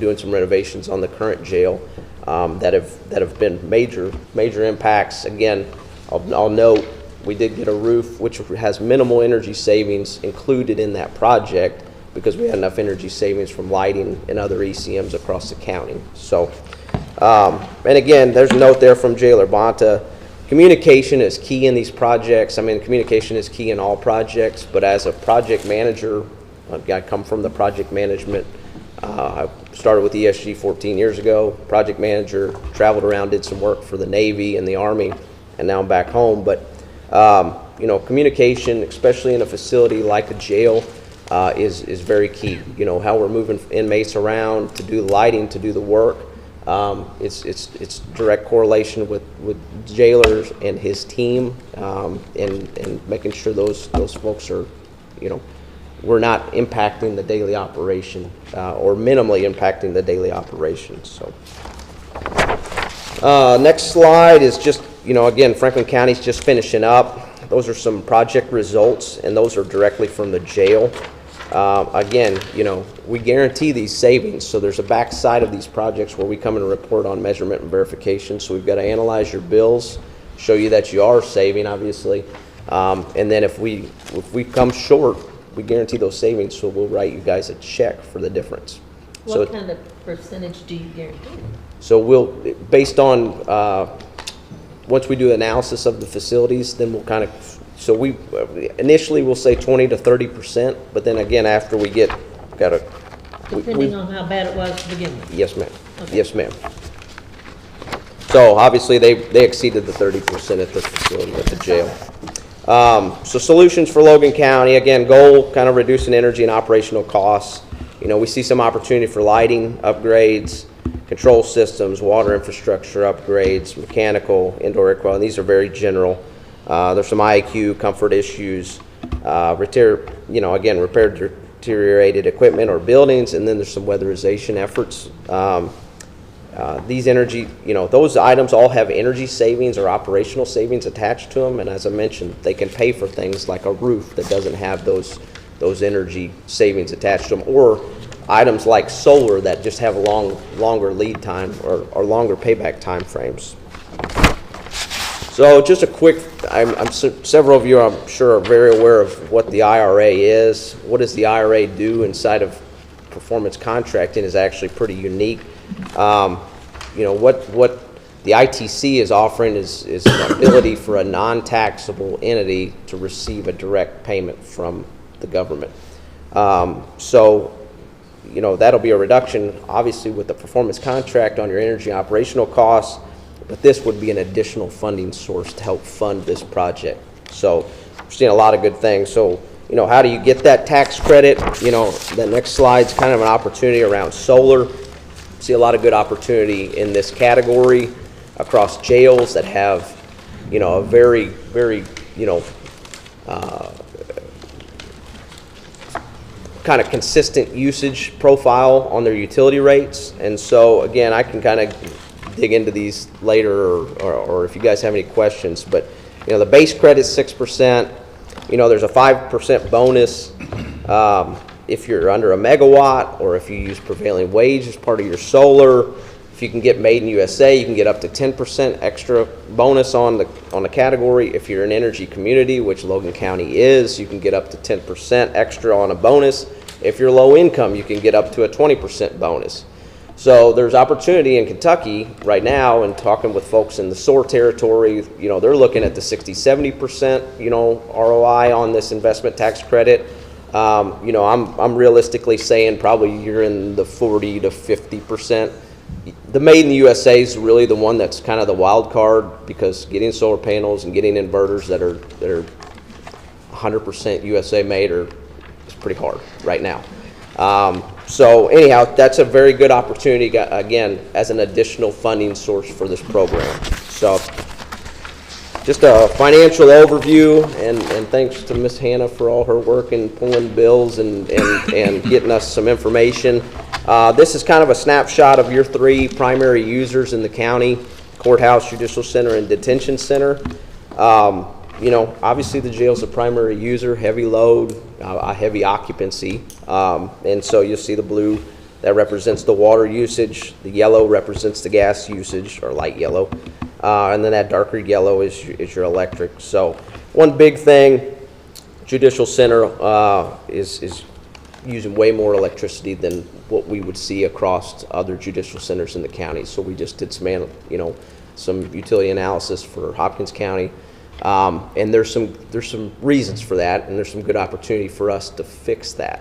doing some renovations on the current jail that have been major impacts. Again, I'll note, we did get a roof which has minimal energy savings included in that project, because we had enough energy savings from lighting and other ECMs across the county. So, and again, there's a note there from Jailer Bonta. Communication is key in these projects. I mean, communication is key in all projects, but as a project manager, I come from the project management. I started with ESG 14 years ago, project manager, traveled around, did some work for the Navy and the Army, and now I'm back home. But you know, communication, especially in a facility like a jail, is very key. You know, how we're moving inmates around to do the lighting, to do the work. It's direct correlation with jailers and his team, and making sure those folks are, you know, we're not impacting the daily operation, or minimally impacting the daily operation. So next slide is just, you know, again, Franklin County's just finishing up. Those are some project results, and those are directly from the jail. Again, you know, we guarantee these savings, so there's a back side of these projects where we come and report on measurement and verification. So we've got to analyze your bills, show you that you are saving, obviously, and then if we come short, we guarantee those savings, so we'll write you guys a check for the difference. What kind of percentage do you guarantee? So we'll, based on, once we do analysis of the facilities, then we'll kind of, so we initially we'll say 20 to 30%, but then again, after we get, Depending on how bad it was to begin with? Yes, ma'am. Okay. Yes, ma'am. So obviously they exceeded the 30% at the facility, at the jail. So solutions for Logan County, again, goal, kind of reducing energy and operational costs. You know, we see some opportunity for lighting upgrades, control systems, water infrastructure upgrades, mechanical, indoor air quality. These are very general. There's some IAQ, comfort issues, repair deteriorated equipment or buildings, and then there's some weatherization efforts. These energy, those items all have energy savings or operational savings attached to them, and as I mentioned, they can pay for things like a roof that doesn't have those energy savings attached to them, or items like solar that just have longer lead time or longer payback time frames. So just a quick, several of you I'm sure are very aware of what the IRA is. What does the IRA do inside of performance contracting is actually pretty unique. What the ITC is offering is an ability for a non-taxable entity to receive a direct payment from the government. That'll be a reduction, obviously, with the performance contract on your energy operational costs, but this would be an additional funding source to help fund this project. So we're seeing a lot of good things. So, how do you get that tax credit? The next slide's kind of an opportunity around solar. See a lot of good opportunity in this category across jails that have, a very, very, kind of consistent usage profile on their utility rates. And so again, I can kind of dig into these later or if you guys have any questions, but the base credit is 6%. There's a 5% bonus if you're under a megawatt, or if you use prevailing wage as part of your solar. If you can get made in USA, you can get up to 10% extra bonus on the category. If you're an energy community, which Logan County is, you can get up to 10% extra on a bonus. If you're low income, you can get up to a 20% bonus. So there's opportunity in Kentucky right now, and talking with folks in the SOAR territory, they're looking at the 60-70%, ROI on this investment tax credit. I'm realistically saying probably you're in the 40 to 50%. The made in the USA is really the one that's kind of the wild card, because getting solar panels and getting inverters that are 100% USA made is pretty hard right now. So anyhow, that's a very good opportunity, again, as an additional funding source for this program. So just a financial overview, and thanks to Ms. Hannah for all her work in pulling bills and getting us some information. This is kind of a snapshot of your 3 primary users in the county: courthouse, judicial center, and detention center. Obviously the jail's a primary user, heavy load, heavy occupancy. And so you'll see the blue, that represents the water usage. The yellow represents the gas usage, or light yellow. And then that darker yellow is your electric. So one big thing, judicial center is using way more electricity than what we would see across other judicial centers in the county. So we just did some utility analysis for Hopkins County. And there's some reasons for that, and there's some good opportunity for us to fix that.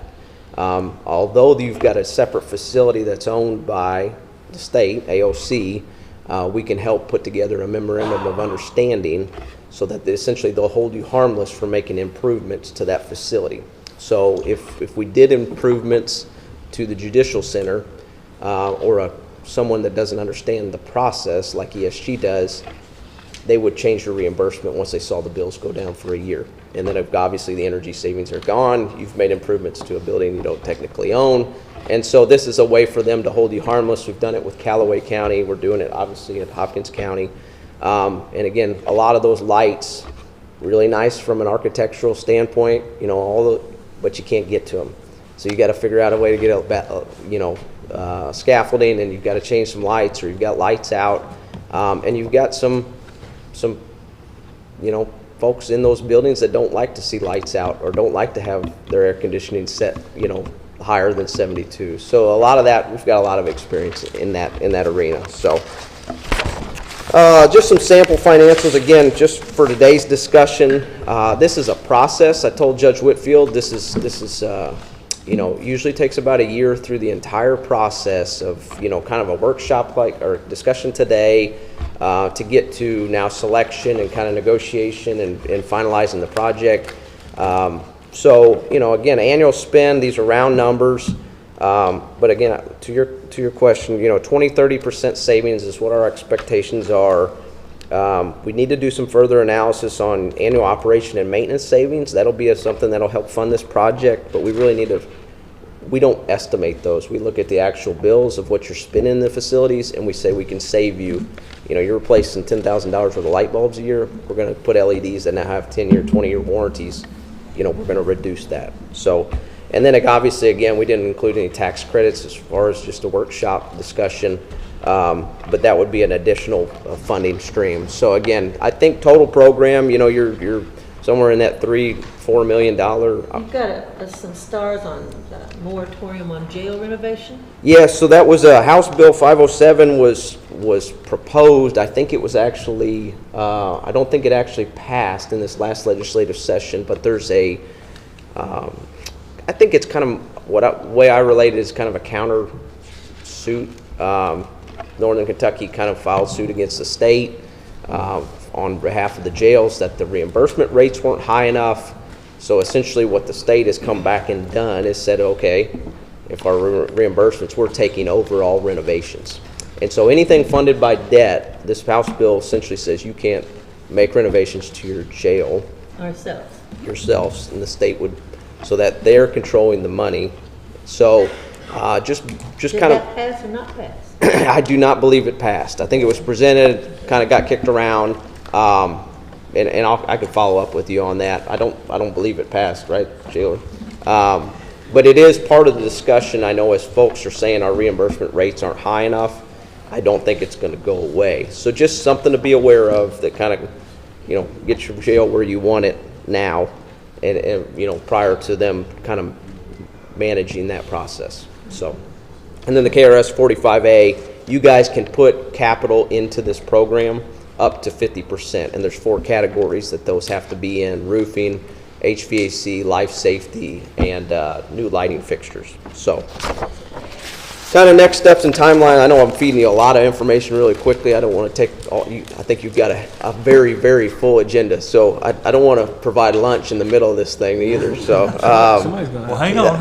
Although you've got a separate facility that's owned by the state, AOC, we can help put together a memorandum of understanding so that essentially they'll hold you harmless for making improvements to that facility. So if we did improvements to the judicial center, or someone that doesn't understand the process like ESG does, they would change the reimbursement once they saw the bills go down for a year. And then if obviously the energy savings are gone, you've made improvements to a building you don't technically own. And so this is a way for them to hold you harmless. We've done it with Callaway County. We're doing it obviously at Hopkins County. And again, a lot of those lights, really nice from an architectural standpoint, but you can't get to them. So you got to figure out a way to get scaffolding, and you've got to change some lights, or you've got lights out, and you've got some folks in those buildings that don't like to see lights out, or don't like to have their air conditioning set higher than 72. So a lot of that, we've got a lot of experience in that arena. So just some sample financials again, just for today's discussion. This is a process. I told Judge Whitfield this is usually takes about a year through the entire process of kind of a workshop or discussion today, to get to now selection and kind of negotiation and finalizing the project. So again, annual spend, these are round numbers. But again, to your question, 20-30% savings is what our expectations are. We need to do some further analysis on annual operation and maintenance savings. That'll be something that'll help fund this project, but we really need to, we don't estimate those. We look at the actual bills of what you're spending in the facilities, and we say we can save you. You're replacing $10,000 worth of light bulbs a year. We're going to put LEDs that now have 10-year, 20-year warranties. We're going to reduce that. So, and then obviously, again, we didn't include any tax credits as far as just a workshop discussion, but that would be an additional funding stream. So again, I think total program, you're somewhere in that $3-4 million. You've got some stars on the moratorium on jail renovation? Yes, so that was House Bill 507 was proposed. I think it was actually, I don't think it actually passed in this last legislative session, but there's I think it's kind of way I relate it is kind of a counter suit. Northern Kentucky kind of filed suit against the state on behalf of the jails that the reimbursement rates weren't high enough. So essentially what the state has come back and done is said, okay, if our reimbursements, we're taking over all renovations. And so anything funded by debt, this House bill essentially says you can't make renovations to your jail yourselves, and the state would, so that they're controlling the money. So just Did kind of. that pass or not pass? I do not believe it passed. I think it was presented, kind of got kicked around, and I could follow up with you on that. I don't believe it passed, right, Jailer? But it is part of the discussion. I know as folks are saying our reimbursement rates aren't high enough, I don't think it's going to go away. So just something to be aware of that kind of, get your jail where you want it now, and prior to them kind of managing that process. So. And then the KRS 45A, you guys can put capital into this program up to 50%. And there's 4 categories that those have to be in: roofing, HVAC, life safety, and new lighting fixtures. So kind of next steps and timeline. I know I'm feeding you a lot of information really quickly. I don't want to take all you. I think you've got a very, very full agenda. So I don't want to provide lunch in the middle of this thing either. So Well, hang on.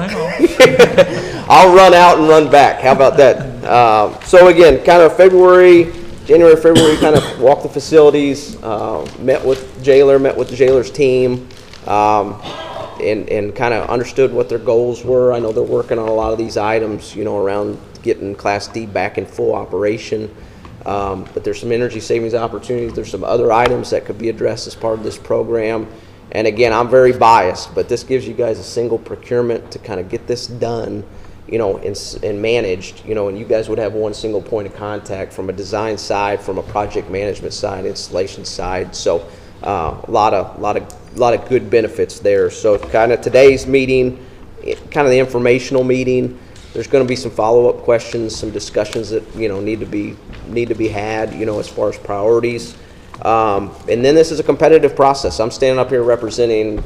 I'll run out and run back. How about that? So again, kind of January, February, kind of walked the facilities, met with the jailer's team, and kind of understood what their goals were. I know they're working on a lot of these items, around getting Class D back in full operation. But there's some energy savings opportunities. There's some other items that could be addressed as part of this program. And again, I'm very biased, but this gives you guys a single procurement to kind of get this done, and managed, and you guys would have one single point of contact from a design side, from a project management side, installation side. So a lot of good benefits there. So kind of today's meeting, kind of the informational meeting. There's going to be some follow-up questions, some discussions that need to be had, as far as priorities. And then this is a competitive process. I'm standing up here representing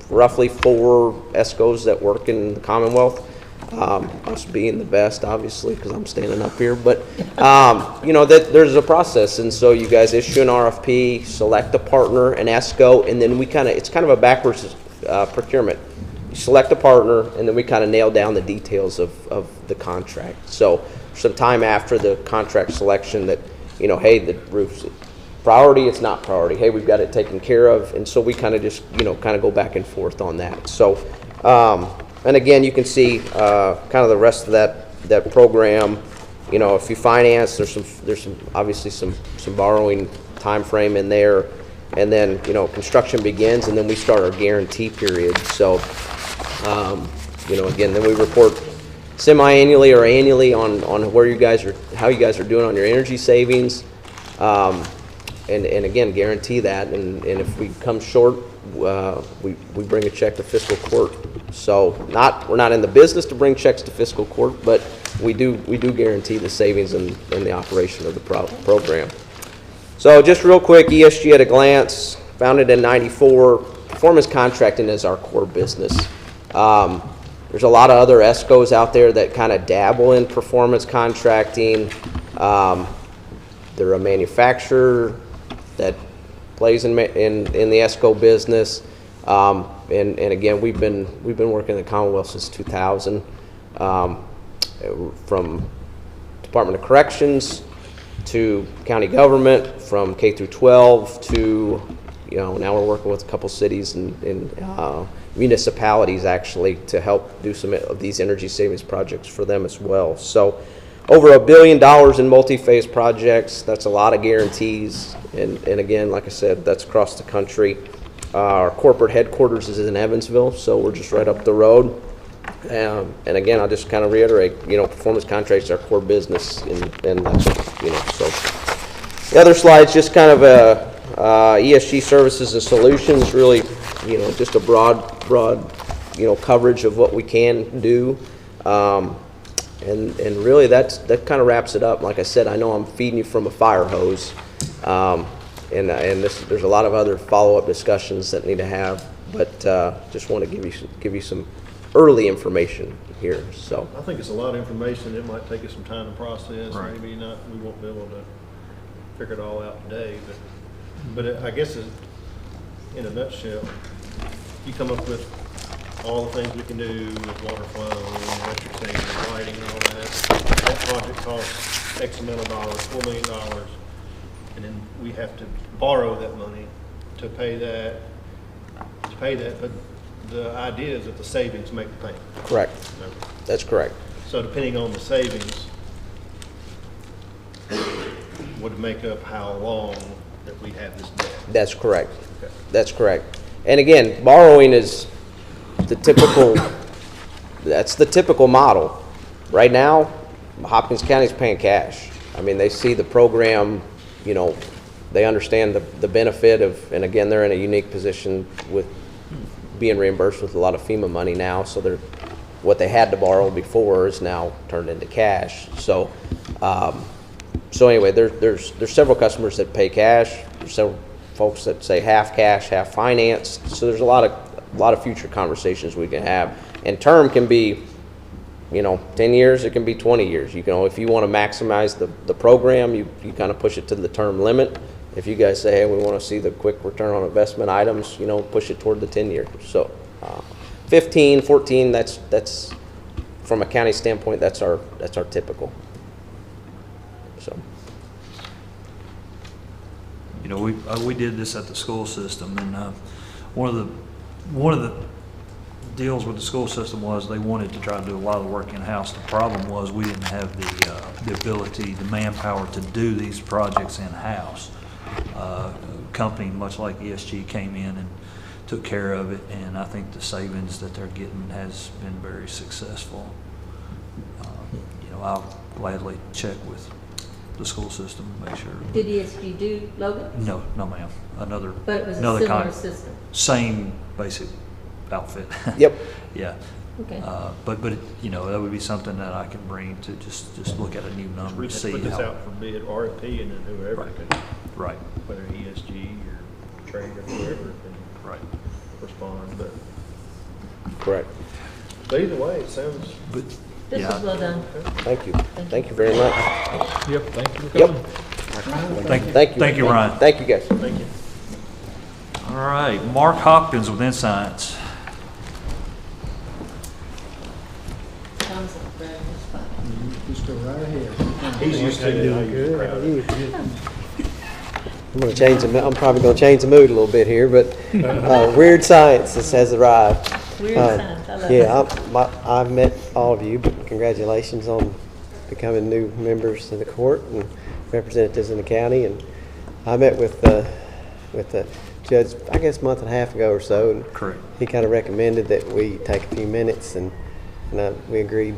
roughly 4 ESCOs that work in the Commonwealth. Us being the best, obviously, because I'm standing up here. But that there's a process, and so you guys issue an RFP, select a partner, an ESCO, and then it's kind of a backwards procurement. You select a partner, and then we kind of nail down the details of the contract. So some time after the contract selection, that hey, the roof's priority, it's not priority. Hey, we've got it taken care of, and so we kind of just kind of go back and forth on that. So. And again, you can see kind of the rest of that program. If you finance, there's some obviously some borrowing time frame in there, and then construction begins, and then we start our guarantee period. So again, then we report semi-annually or annually on how you guys are doing on your energy savings, and again guarantee that. And if we come short, we bring a check to fiscal court. So we're not in the business to bring checks to fiscal court, but we do guarantee the savings and the operation of the program. So just real quick, ESG at a glance. Founded in '94. Performance contracting is our core business. There's a lot of other ESCOs out there that kind of dabble in performance contracting. They're a manufacturer that plays in the ESCO business, and again we've been working in the Commonwealth since 2000. from Department of Corrections to county government, from K through 12 to, now we're working with a couple cities and municipalities actually to help do some of these energy savings projects for them as well. So over $1 billion in multi-phase projects. That's a lot of guarantees. And again, like I said, that's across the country. Our corporate headquarters is in Evansville, so we're just right up the road. And again, I'll just kind of reiterate, performance contracts are our core business, and that's, so. The other slide's just kind of ESG services and solutions, really, just a broad, coverage of what we can do. And really that kind of wraps it up. Like I said, I know I'm feeding you from a fire hose. And there's a lot of other follow-up discussions that need to have, but just want to give you some early information here. So I think it's a lot of information. It might take us some time to process. Right. Maybe not. We won't be able to figure it all out today. But I guess in a nutshell, you come up with all the things we can do with water flow, electric saving, lighting, and all that. That project costs X amount of dollars, $4 million, and then we have to borrow that money to pay that. But the idea is that the savings make the payment. correct. That's correct. So depending on the savings, would make up how long that we have this debt. That's correct. Okay. That's correct. And again, borrowing is the typical. That's the typical model. Right now, Hopkins County is paying cash. I mean, they see the program. They understand the benefit of, and again, they're in a unique position with being reimbursed with a lot of FEMA money now. So what they had to borrow before is now turned into cash. So, anyway, there's several customers that pay cash. There's several folks that say half cash, half finance. So there's a lot of future conversations we can have. And term can be, 10 years. It can be 20 years. If you want to maximize the program, you kind of push it to the term limit. If you guys say, hey, we want to see the quick return on investment items, push it toward the 10 years. So 15, 14, that's from a county standpoint, that's our typical. So. We did this at the school system, and one of the deals with the school system was they wanted to try to do a lot of the work in-house. The problem was we didn't have the ability, the manpower to do these projects in-house. A company much like ESG came in and took care of it, and I think the savings that they're getting has been very successful. I'll gladly check with the school system, make sure. Did ESG do Logan? No, ma'am. Another But it was a another similar kind, system. same basic outfit. Yep. Yeah. Okay. But that would be something that I can bring to just look at a new number We and just see put this how. out for bid, RFP, and then whoever Right. can, Right. whether ESG or Trade or whoever can Right. respond. Correct. But either way, it sounds. But This yeah. was well done. Thank you. Thank you very much. Yep, thank you for Yep. coming. Thank you. Thank you, Ryan. Thank you, guys. Thank you. All right, Mark Hopkins with Insights. Thumbs up, Brad, that's fine. Just go right ahead. He's used to it. I use the crowd. I'm probably going to change the mood a little bit here, but Weird Science has arrived. Weird science, I love it. Yeah, I've met all of you, but congratulations on becoming new members of the court and representatives in the county. And I met with the judge, I guess, a month and a half ago or so. And Correct. he kind of recommended that we take a few minutes, and we agreed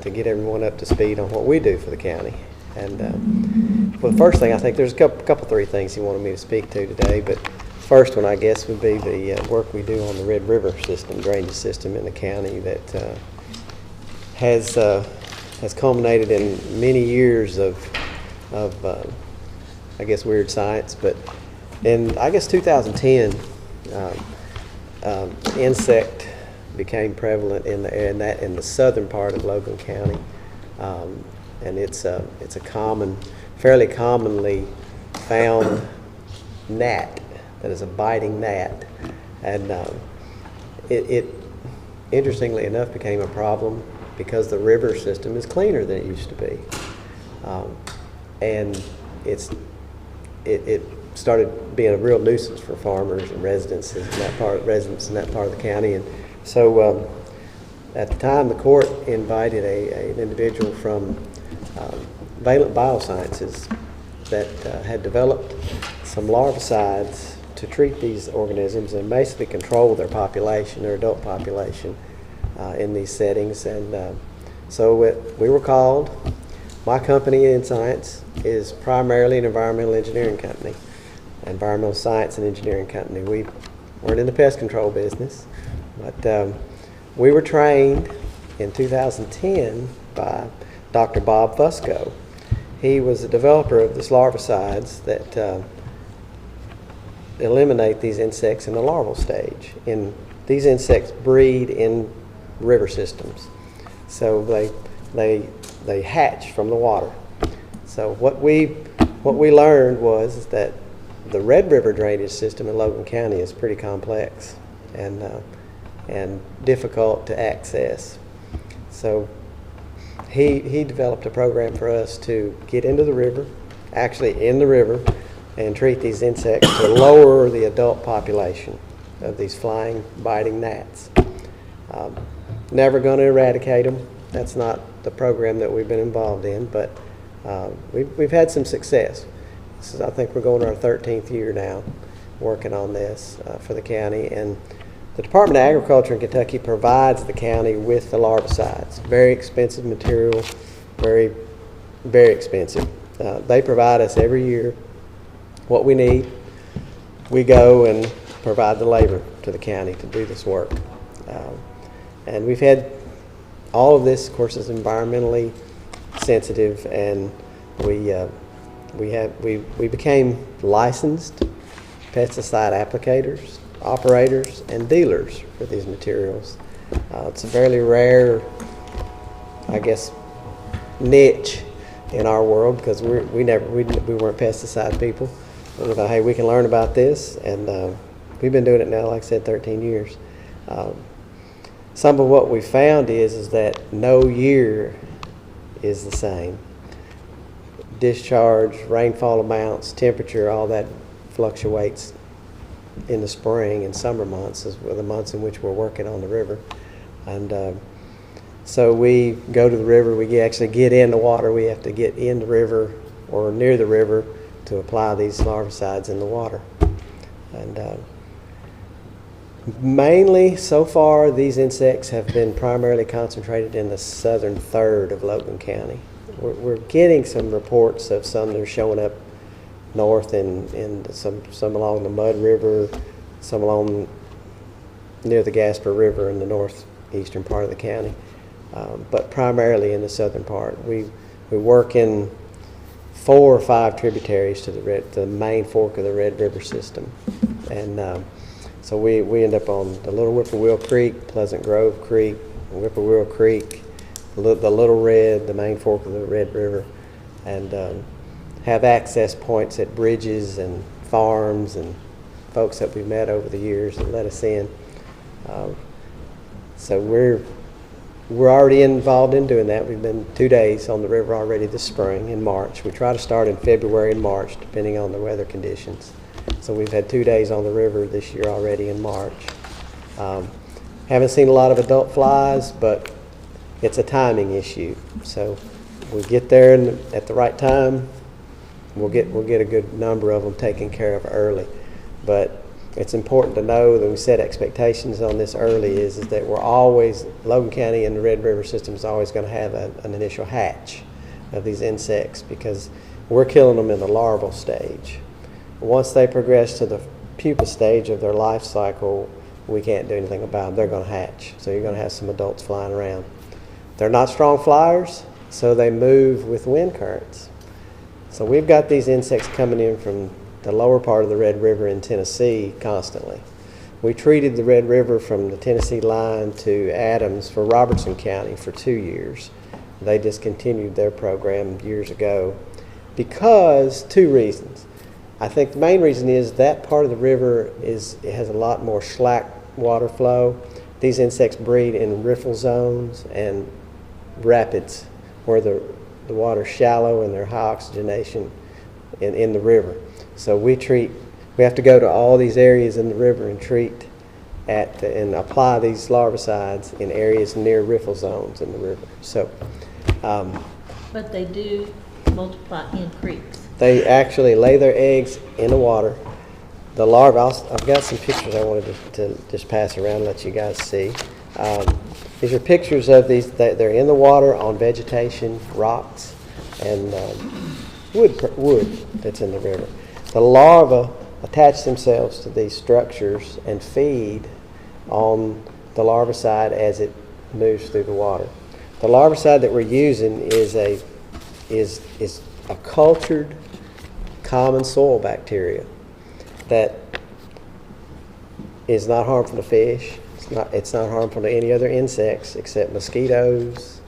to get everyone up to speed on what we do for the county. And well, the first thing, I think there's a couple, three things he wanted me to speak to today, but first one, I guess, would be the work we do on the Red River system, drainage system in the county that has culminated in many years of I guess, weird science. But in, I guess, 2010, insect became prevalent in the southern part of Logan County. And it's a fairly commonly found gnat that is a biting gnat, and it interestingly enough became a problem because the river system is cleaner than it used to be. And it started being a real nuisance for farmers and residents in that part of the county. And so at the time, the court invited an individual from Valent Biosciences that had developed some larvicides to treat these organisms and basically control their population, their adult population, in these settings. And so we were called. My company in science is primarily an environmental engineering company, environmental science and engineering company. We weren't in the pest control business, but we were trained in 2010 by Dr. Bob Fiscal. He was the developer of these larvicides that eliminate these insects in the larval stage. And these insects breed in river systems, so they hatch from the water. So what we learned was that the Red River drainage system in Logan County is pretty complex and difficult to access. So he developed a program for us to get into the river, actually in the river, and treat these insects to lower the adult population of these flying, biting gnats. Never going to eradicate them. That's not the program that we've been involved in, but we've had some success. I think we're going our 13th year now working on this for the county. And the Department of Agriculture in Kentucky provides the county with the larvicides. Very expensive material, very, very expensive. They provide us every year what we need. We go and provide the labor to the county to do this work. And we've had all of this, of course, is environmentally sensitive, and we became licensed pesticide applicators, operators, and dealers for these materials. It's a fairly rare, I guess, niche in our world, because we weren't pesticide people. And we thought, hey, we can learn about this, and we've been doing it now, like I said, 13 years. Some of what we found is that no year is the same. Discharge, rainfall amounts, temperature, all that fluctuates in the spring and summer months, as were the months in which we're working on the river. And so we go to the river, we actually get in the water, we have to get in the river or near the river to apply these larvicides in the water. And mainly, so far, these insects have been primarily concentrated in the southern third of Logan County. We're getting some reports of some that are showing up north in some along the Mud River, some along near the Gasper River in the northeastern part of the county, but primarily in the southern part. We work in 4 or 5 tributaries to the main fork of the Red River system, and so we end up on the Little Whippoorwill Creek, Pleasant Grove Creek, Whippoorwill Creek, the Little Red, the main fork of the Red River, and have access points at bridges and farms and folks that we've met over the years that let us in. So we're already involved in doing that. We've been 2 days on the river already this spring in March. We try to start in February and March, depending on the weather conditions. So we've had 2 days on the river this year already in March. Haven't seen a lot of adult flies, but it's a timing issue. So we get there at the right time, we'll get a good number of them taken care of early. But it's important to know that we set expectations on this early is that we're always, Logan County and the Red River system is always going to have an initial hatch of these insects, because we're killing them in the larval stage. Once they progress to the pupa stage of their life cycle, we can't do anything about them. They're going to hatch. So you're going to have some adults flying around. They're not strong flyers, so they move with wind currents. So we've got these insects coming in from the lower part of the Red River in Tennessee constantly. We treated the Red River from the Tennessee line to Adams for Robertson County for 2 years. They discontinued their program years ago because 2 reasons. I think the main reason is that part of the river it has a lot more slack water flow. These insects breed in riffle zones, and rapids where the water's shallow and there's high oxygenation in the river. So we have to go to all these areas in the river and treat and apply these larvicides in areas near riffle zones in the river. So, But they do multiply in creeks. they actually lay their eggs in the water. The larvae, I've got some pictures I wanted to just pass around and let you guys see. These are pictures of these. They're in the water on vegetation, rocks, and wood that's in the river. The larvae attach themselves to these structures and feed on the larvicide as it moves through the water. The larvicide that we're using is a cultured common soil bacteria that is not harmful to fish. It's not harmful to any other insects except mosquitoes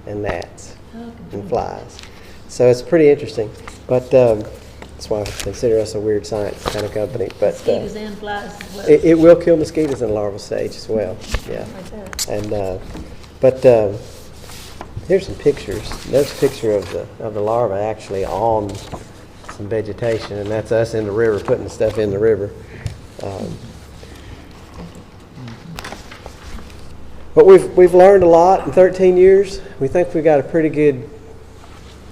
and gnats and flies. So it's pretty interesting. But that's why I consider us a weird science kind of company. But Mosquitoes and flies as well. it will kill mosquitoes in the larval stage as well. Yeah. Like that. And here's some pictures. There's a picture of the larva actually on some vegetation, and that's us in the river putting the stuff in the river. But we've learned a lot in 13 years. We think we got a pretty good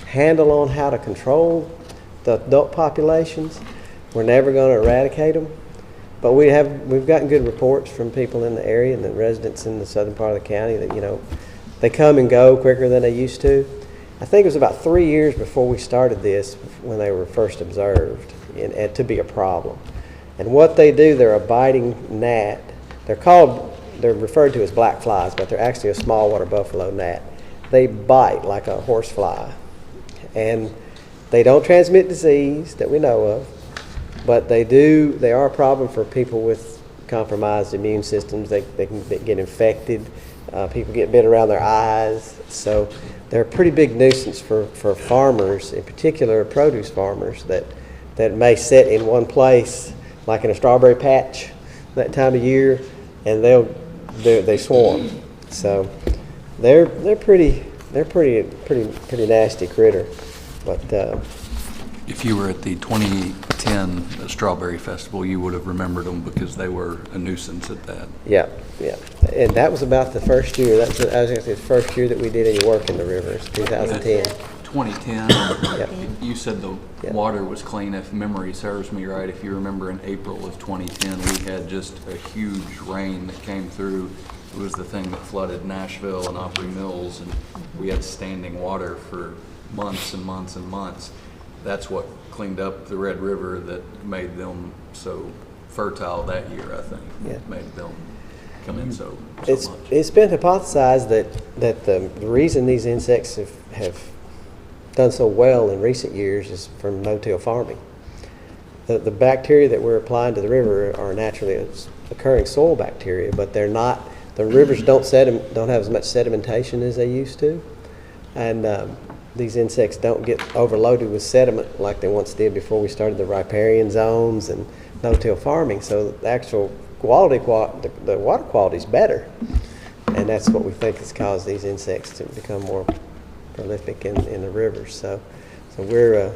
handle on how to control the adult populations. We're never going to eradicate them, but we've gotten good reports from people in the area and the residents in the southern part of the county that they come and go quicker than they used to. I think it was about 3 years before we started this when they were first observed and to be a problem. And what they do, they're a biting gnat. They're referred to as black flies, but they're actually a small water buffalo gnat. They bite like a horse fly. And they don't transmit disease that we know of, but they are a problem for people with compromised immune systems. They can get infected. People get bit around their eyes. So they're a pretty big nuisance for farmers, in particular produce farmers that may sit in one place, like in a strawberry patch that time of year, and they swarm. So they're pretty nasty critter. But if you were at the 2010 Strawberry Festival, you would have remembered them because they were a nuisance at that. Yeah. And that was about the first year. That was actually the first year that we did any work in the rivers, 2010. 2010, Yep. you said the water was clean. If memory serves me right, if you remember in April of 2010, we had just a huge rain that came through. It was the thing that flooded Nashville and Opry Mills, and we had standing water for months and months and months. That's what cleaned up the Red River that made them so fertile that year, I think. Yeah. Made them come in so much. It's been hypothesized that the reason these insects have done so well in recent years is from no-till farming. The bacteria that we're applying to the river are naturally occurring soil bacteria, but they're not. The rivers don't have as much sedimentation as they used to, and these insects don't get overloaded with sediment like they once did before we started the riparian zones and no-till farming. So the actual the water quality is better, and that's what we think has caused these insects to become more prolific in the rivers. So we're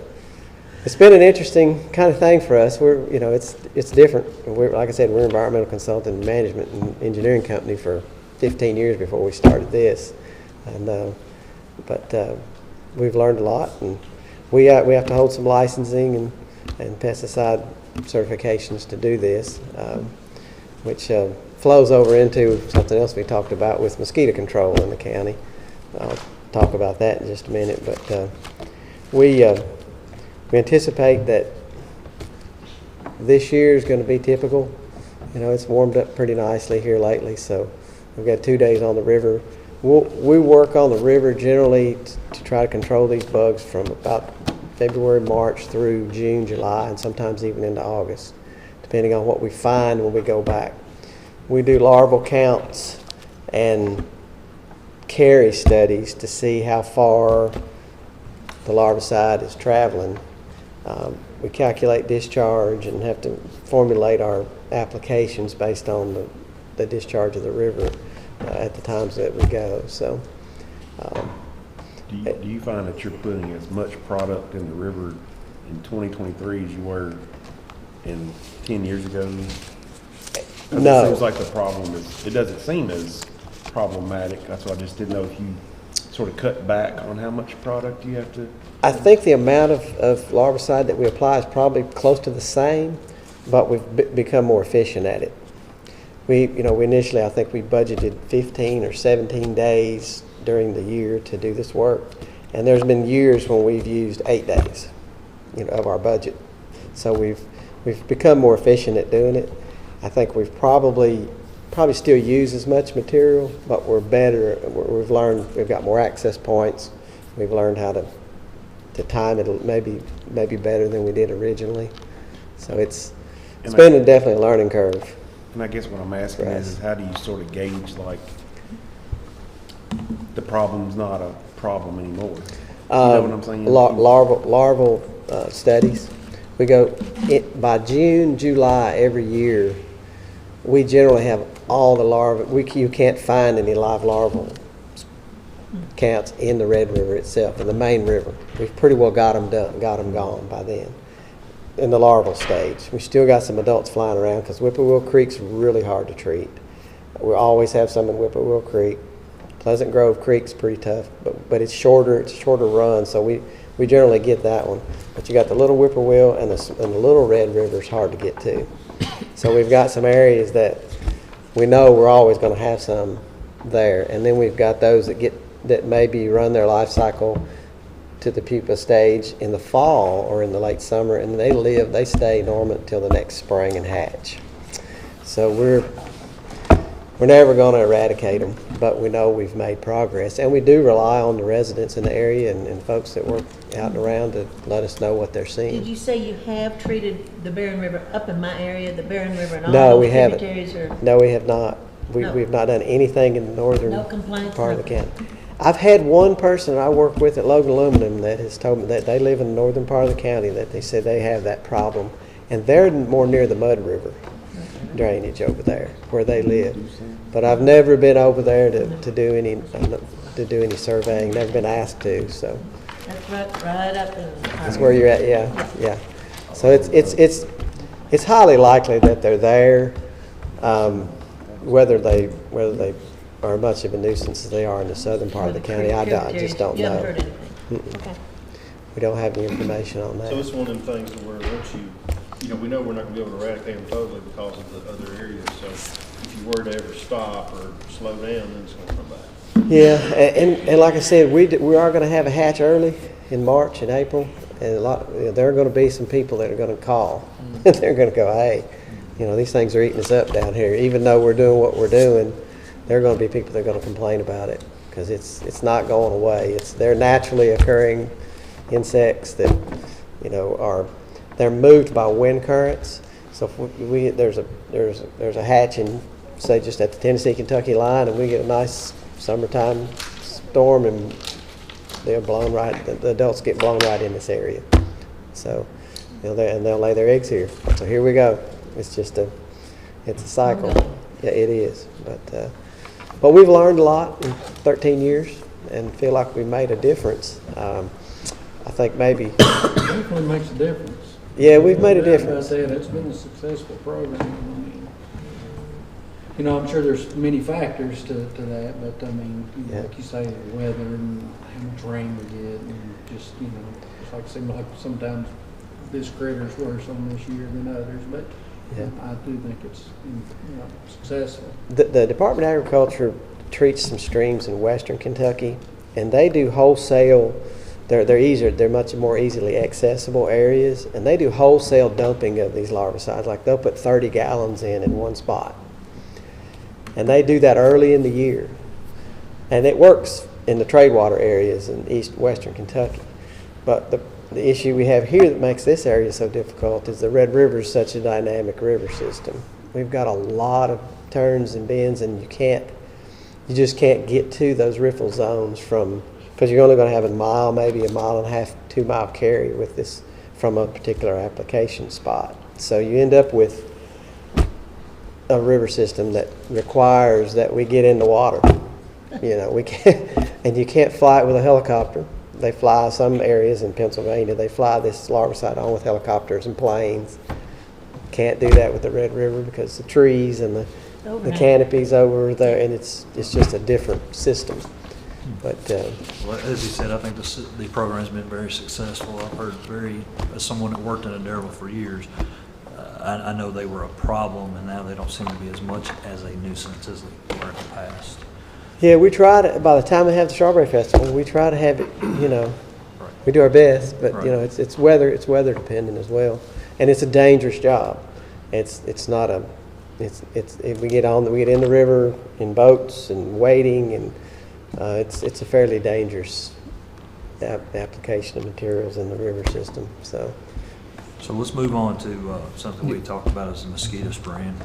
it's been an interesting kind of thing for us. It's different. Like I said, we're an environmental consultant, management, and engineering company for 15 years before we started this, and but we've learned a lot, and we have to hold some licensing and pesticide certifications to do this, which flows over into something else we talked about with mosquito control in the county. I'll talk about that in just a minute, but we anticipate that this year is going to be typical. It's warmed up pretty nicely here lately, so we've got 2 days on the river. We work on the river generally to try to control these bugs from about February, March through June, July, and sometimes even into August, depending on what we find when we go back. We do larval counts and carry studies to see how far the larvicide is traveling. We calculate discharge and have to formulate our applications based on the discharge of the river at the times that we go. So Do you find that you're putting as much product in the river in 2023 as you were in 10 years ago? 'Cause No. It seems like the problem is, it doesn't seem as problematic. That's why I just didn't know if you sort of cut back on how much product you have to. I think the amount of larvicide that we apply is probably close to the same, but we've become more efficient at it. We initially, I think we budgeted 15 or 17 days during the year to do this work. And there's been years when we've used 8 days, of our budget. So we've become more efficient at doing it. I think we've probably still use as much material, but we're better. We've learned, we've got more access points. We've learned how to time it maybe better than we did originally. So it's been definitely a learning curve. And I guess what I'm asking is how do you sort of gauge, like, the problem's not a problem anymore? You know what I'm saying? Larval studies. We go by June, July every year. We generally have all the larvae. You can't find any live larval counts in the Red River itself, in the main river. We've pretty well got them gone by then. In the larval stage, we still got some adults flying around because Whippoorwill Creek's really hard to treat. We always have some in Whippoorwill Creek. Pleasant Grove Creek's pretty tough, but it's shorter. It's a shorter run, so we generally get that one. But you got the little Whippoorwill and the little Red River's hard to get to. So we've got some areas that we know we're always going to have some there, and then we've got those that maybe run their life cycle to the pupa stage in the fall or in the late summer, and they stay dormant until the next spring and hatch. So we're never going to eradicate them, but we know we've made progress, and we do rely on the residents in the area and folks that work out and around to let us know what they're seeing. Did you say you have treated the Barren River up in my area, the Barren River and all No, those we haven't. tributaries? No, we have not. No. We've not done anything in the northern No complaints, part of the nothing? county. I've had one person I work with at Logan Aluminum that has told me that they live in the northern part of the county, that they said they have that problem, and they're more near the Mud River drainage over there where they live. But I've never been over there to do any surveying. Never been asked to. So That's right up in. that's where you're at. Yeah. So it's highly likely that they're there. Whether they are much of a nuisance as they are in the southern part of the county, I just don't You haven't know. heard anything? Okay. We don't have any information on that. So it's one of them things where once we know we're not going to be able to eradicate them totally because of the other areas. So if you were to ever stop or slow down, then it's going to come back. Yeah, and like I said, we are going to have a hatch early in March and April, and there are going to be some people that are going to call. They're going to go, hey, these things are eating us up down here. Even though we're doing what we're doing, there are going to be people that are going to complain about it because it's not going away. They're naturally occurring insects that they're moved by wind currents. So if there's a hatch in, say, just at the Tennessee-Kentucky line, and we get a nice summertime storm, and the adults get blown right in this area. So they'll lay their eggs here. So here we go. It's a cycle. Yeah, it is. But we've learned a lot in 13 years and feel like we made a difference. I think maybe. It definitely makes a difference. Yeah, we've made a difference. It's been a successful program. I'm sure there's many factors to that, but like you say, the weather and how much rain we get, and just it's like it seems like sometimes this critter's worse on this year than others, but I do think it's successful. The Department of Agriculture treats some streams in western Kentucky, and they do wholesale. They're much more easily accessible areas, and they do wholesale dumping of these larvicides. Like they'll put 30 gallons in one spot, and they do that early in the year, and it works in the trade water areas in western Kentucky. But the issue we have here that makes this area so difficult is the Red River is such a dynamic river system. We've got a lot of turns and bends, and you just can't get to those riffle zones because you're only going to have maybe a mile and a half, 2 mile carry with this from a particular application spot. So you end up with a river system that requires that we get in the water You know, we can't, and you can't fly it with a helicopter. They fly some areas in Pennsylvania, they fly this larvicide on with helicopters and planes. Can't do that with the Red River because the trees and the canopies over there, and it's just a different system. But Well, as you said, I think the program's been very successful. I've heard as someone that worked in a dairy for years, I know they were a problem, and now they don't seem to be as much as a nuisance as they were in the past. yeah, we try to, by the time we have the Strawberry Festival, we try to have it, you know, we do our best, but you know, it's weather dependent as well. And it's a dangerous job. It's not a, we get in the river in boats and wading, and it's a fairly dangerous application of materials in the river system. So let's move on to something we talked about as the mosquito spraying.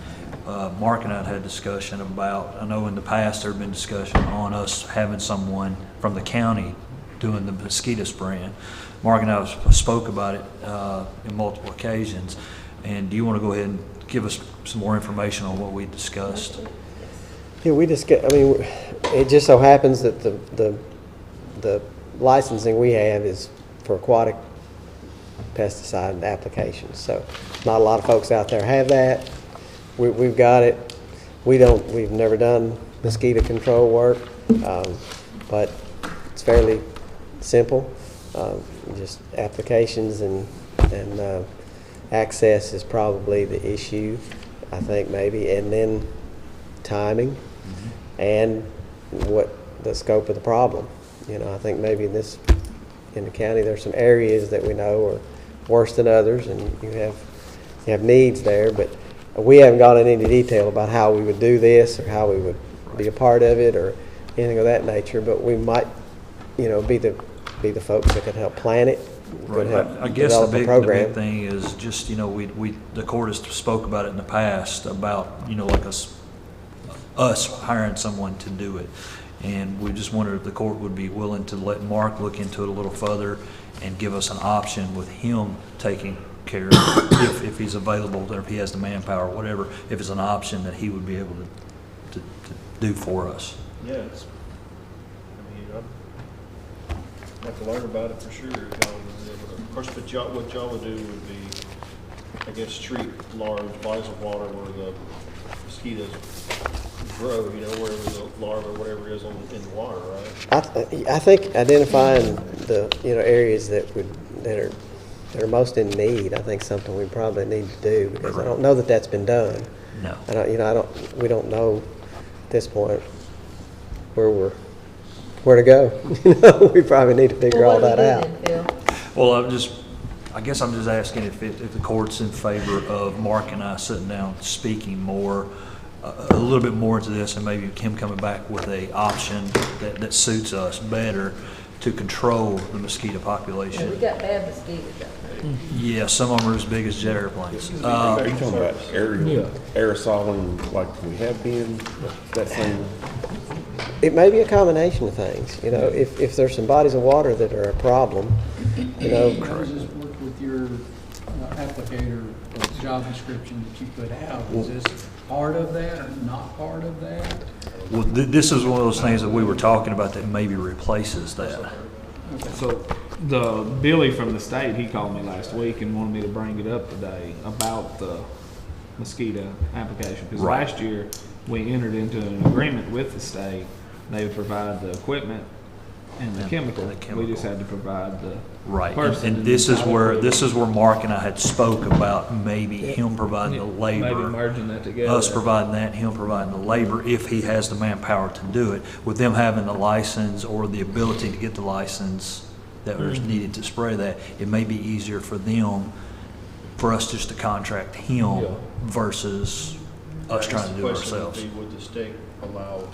Mark and I had discussion about, I know in the past there had been discussion on us having someone from the county doing the mosquito spraying. Mark and I spoke about it in multiple occasions. And do you want to go ahead and give us some more information on what we discussed? yeah, we discussed. I mean, it just so happens that the licensing we have is for aquatic pesticide applications. So not a lot of folks out there have that. We've got it. We've never done mosquito control work, but it's fairly simple. Just applications and access is probably the issue, I think, maybe, and then timing and what the scope of the problem. You know, I think maybe in the county there's some areas that we know are worse than others, and you have needs there, but we haven't gone into any detail about how we would do this or how we would be a part of it or anything of that nature. But we might, you know, be the folks that could help plan it. Right. I guess the big thing is just, you know, the court has spoke about it in the past about, you know, like us hiring someone to do it. And we just wondered if the court would be willing to let Mark look into it a little further and give us an option with him taking care of it, if he's available, or if he has the manpower, or whatever, if it's an option that he would be able to do for us. Yeah, I'd have to learn about it for sure. Of course, but what y'all would do would be, I guess, treat large bodies of water where the mosquitoes grow, you know, wherever the larva or whatever is in the water, right? I think identifying the, you know, areas that are most in need, I think something we probably need to do, because I don't know that that's been done. No. We don't know at this point where to go. You know, we probably need to figure all that out. Well, I guess I'm just asking if the court's in favor of Mark and I sitting down speaking more, a little bit more into this, and maybe him coming back with a option that suits us better to control the mosquito population. Yeah, we got bad mosquitoes out there. Yeah, some of them are as big as jet airplanes. Are you talking about aerosoling like we have been, that same? It may be a combination of things. You know, if there's some bodies of water that are a problem, you know. How does this work with your applicator job description that you put out? Is this part of that or not part of that? Well, this is one of those things that we were talking about that maybe replaces that. Okay. So the Billy from the state, he called me last week and wanted me to bring it up today about the mosquito application. Because last year we entered into an agreement with the state. They would provide the equipment and the chemical. We just had to provide the person. And this is where Mark and I had spoke about maybe him providing the labor, maybe merging that together, us providing that, him providing the labor if he has the manpower to do it. With them having the license or the ability to get the license that was needed to spray that, it may be easier for us just to contract him versus us trying to do it ourselves. Would the state allow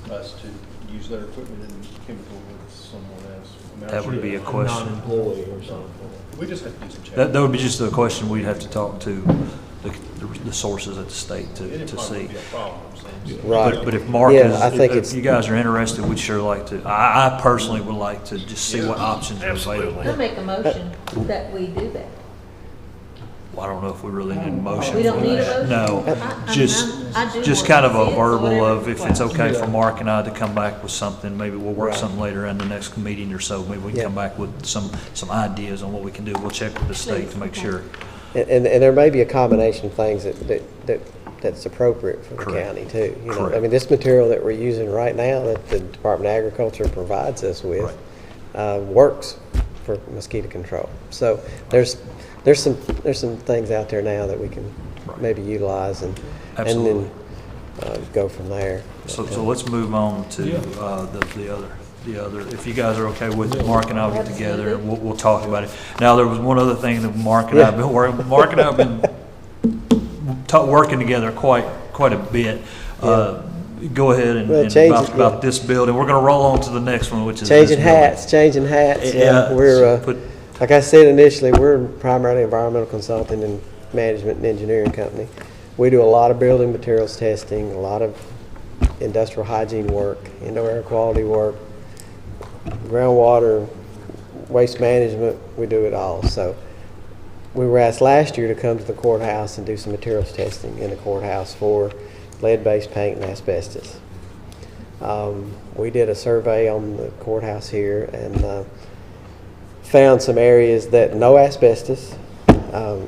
us to use their equipment and chemical with someone else? That would be a question. Non-employee or something. We just have to do some checking. That would be just a question we'd have to talk to the sources at the state to see. Right. But if Mark if you guys are interested, we'd sure like to. I personally would like to just see what options are available. I'll make a motion that we do that. Well, I don't know if we really need a motion We don't for need a that. motion? No, just, I do just want kind to of a see it, so verbal whatever of if it's request. okay for Mark and I to come back with something, maybe we'll work Right. something later in the next meeting or so. Maybe we can Yeah. come back with some ideas on what we can do. We'll check with the state to make Please, sure. And there may be a combination of things that's appropriate for the Correct. county too. You know, Correct. I mean, this material that we're using right now that the Department of Agriculture provides us with works for mosquito control. So there's some things out there now that we can maybe utilize and Absolutely. then go from there. So let's move on to the other. If you guys are okay with it, Mark and I will get together and we'll talk about it. Now, there was one other thing that Mark and I have been working. Mark and I have been working together quite a bit. Go ahead and about this building. We're going to roll on to the next one, which is Changing this building. hats. Yeah. We're Put- like I said initially, we're primarily environmental consulting and management and engineering company. We do a lot of building materials testing, a lot of industrial hygiene work, indoor air quality work, groundwater, waste management. We do it all. So we were asked last year to come to the courthouse and do some materials testing in the courthouse for lead-based paint and asbestos. We did a survey on the courthouse here and found some areas that no asbestos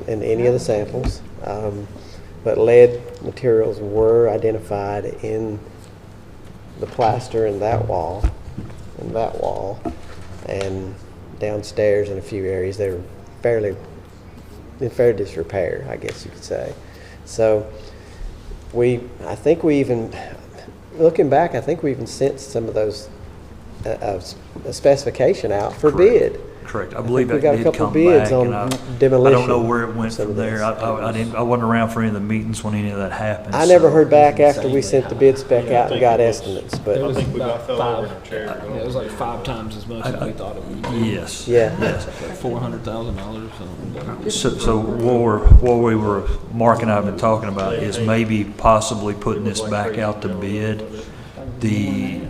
in any of the samples, but lead materials were identified in the plaster in that wall, and downstairs in a few areas. They were in fair disrepair, I guess you could say. So I think we even sent some of those a specification out for bid. Correct. I I believe think that we got a did couple come bids back, on and I demolition. don't know where it went some from of there. this. I wasn't around for any of the meetings when any of that happened. I never so- heard back after we sent the bid spec out and got estimates, It but was think we about about fell over in five. our chair. Yeah, it was like 5 times as much as we thought it would be. Yes. yeah. Yes. Like $400,000 or something. So what we were, Mark and I have been talking about is maybe possibly putting this back out to bid. The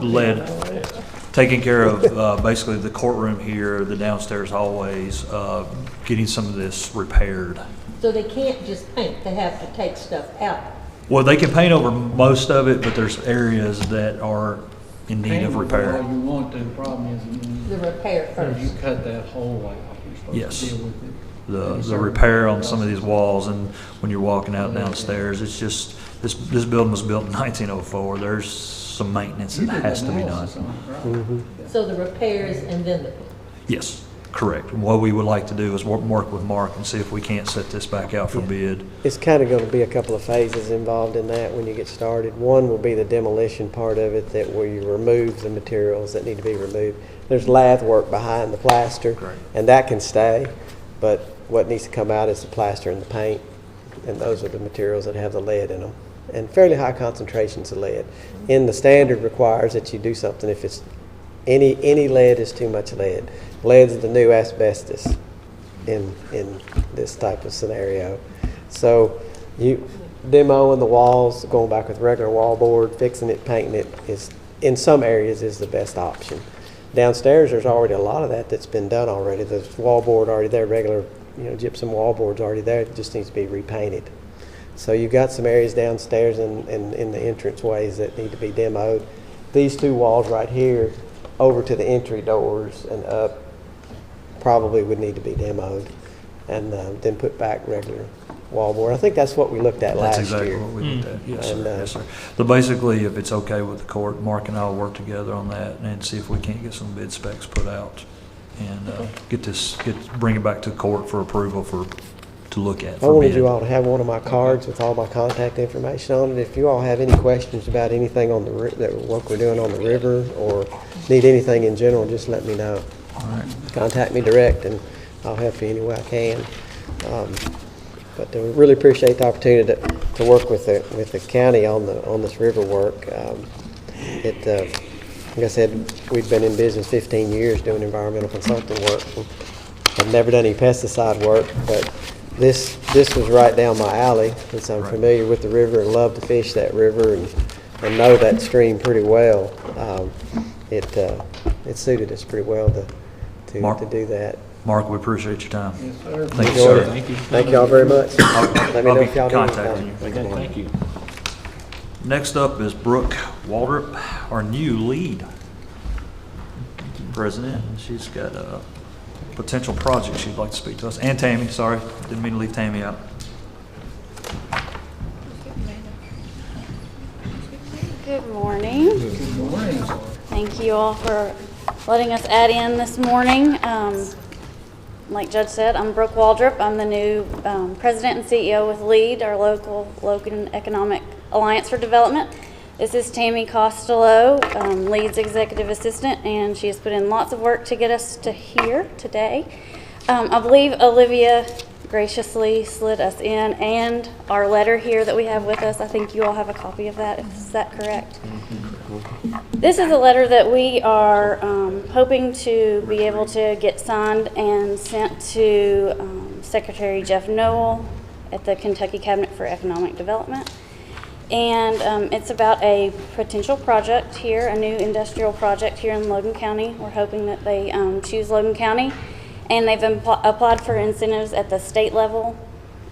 lead, taking care of basically the courtroom here, the downstairs hallways, getting some of this repaired. So they can't just paint, they have to take stuff out. Well, they can paint over most of it, but there's areas that are in need Paint of all repair. you want to, the problem is The repair you first. cut that hole out, you're Yes. supposed to deal with it. The repair on some of these walls, and when you're walking out downstairs, it's just, this building was built in 1904. There's some maintenance You that did has to be done. analysis on it, right? So the repairs and then the, Yes, correct. And what we would like to do is work with Mark and see if we can't set this back out for bid. It's kind of going to be a couple of phases involved in that when you get started. One will be the demolition part of it, that where you remove the materials that need to be removed. There's lath work behind the plaster, Correct. and that can stay, but what needs to come out is the plaster and the paint, and those are the materials that have the lead in them, and fairly high concentrations of lead. And the standard requires that you do something if it's any lead is too much lead. Lead's the new asbestos in this type of scenario. So you demoing the walls, going back with regular wall board, fixing it, painting it is in some areas is the best option. Downstairs, there's already a lot of that's been done already. The wall board already there, regular gypsum wall board's already there. It just needs to be repainted. So you've got some areas downstairs and in the entrance ways that need to be demoed. These two walls right here over to the entry doors and up probably would need to be demoed and then put back regular wall board. I think that's what we looked at That's last exactly year. what we looked at. Yes, And, sir. Yes, sir. So basically, if it's okay with the court, Mark and I will work together on that and see if we can't get some bid specs put out and bring it back to court for approval to look at I for wanted bid. you all to have one of my cards with all my contact information on it. If you all have any questions about anything on the work we're doing on the river or need anything in general, just let me know. All right. Contact me direct, and I'll help you any way I can. But we really appreciate the opportunity to work with the county on this river work. Like I said, we've been in business 15 years doing environmental consulting work. I've never done any pesticide work, but this was right down my alley, since I'm familiar with the river and love to fish that river and know that stream pretty well. It suited us pretty well to Mark? do that. Mark, we appreciate your time. Yes, sir. Thank you, Enjoy sir. it. Thank you. Thank y'all very much. Let me I'll know be if y'all need contacting you. anything. Okay, thank you. Next up is Brooke Waldrop, our new lead president. She's got a potential project she'd like to speak to us. And Tammy, sorry, didn't mean to leave Tammy out. Good morning. Good morning. Thank you all for letting us add in this morning. Like Judge said, I'm Brooke Waldrop. I'm the new president and CEO with LEAD, our local Logan Economic Alliance for Development. This is Tammy Costello, LEAD's executive assistant, and she has put in lots of work to get us to here today. I believe Olivia graciously slid us in, and our letter here that we have with us, I think you all have a copy of that. Is that correct? This is a letter that we are hoping to be able to get signed and sent to Secretary Jeff Noel at the Kentucky Cabinet for Economic Development. And it's about a potential project here, a new industrial project here in Logan County. We're hoping that they choose Logan County. And they've applied for incentives at the state level,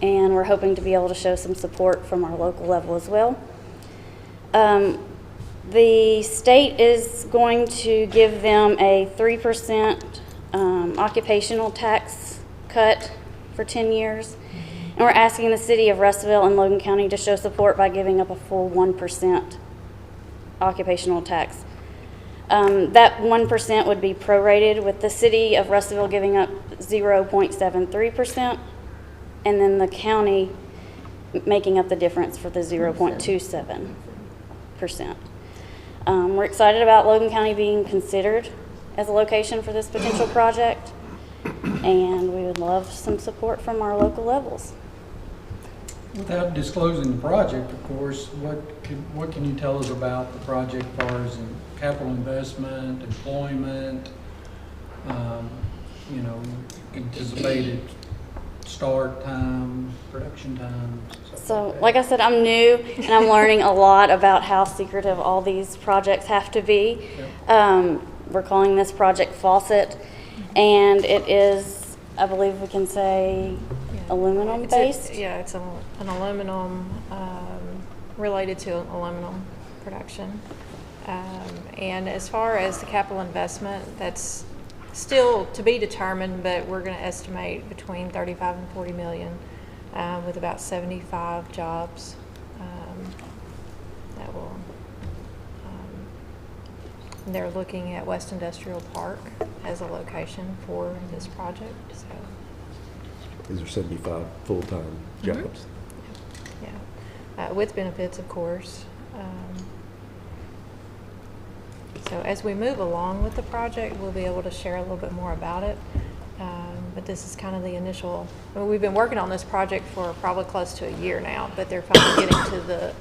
and we're hoping to be able to show some support from our local level as well. The state is going to give them a 3% occupational tax cut for 10 years. And we're asking the city of Russellville and Logan County to show support by giving up a full 1% occupational tax. That 1% would be prorated, with the city of Russellville giving up 0.73%, and then the county making up the difference for the 0.27%. We're excited about Logan County being considered as a location for this potential project, and we would love some support from our local levels. Without disclosing the project, of course, what can you tell us about the project as far as in capital investment, employment, anticipated start time, production time? So, like I said, I'm new, and I'm learning a lot about how secretive all these projects have to be. We're calling this Project Faucet, and it is, I believe we can say, aluminum based. It's an aluminum, related to aluminum production. And as far as the capital investment, that's still to be determined, but we're going to estimate between 35 and 40 million, with about 75 jobs that will. They're looking at West Industrial Park as a location for this project. So. These are 75 full-time jobs. Yeah, with benefits, of course. So as we move along with the project, we'll be able to share a little bit more about it. But this is kind of the initial. We've been working on this project for probably close to a year now, but they're finally getting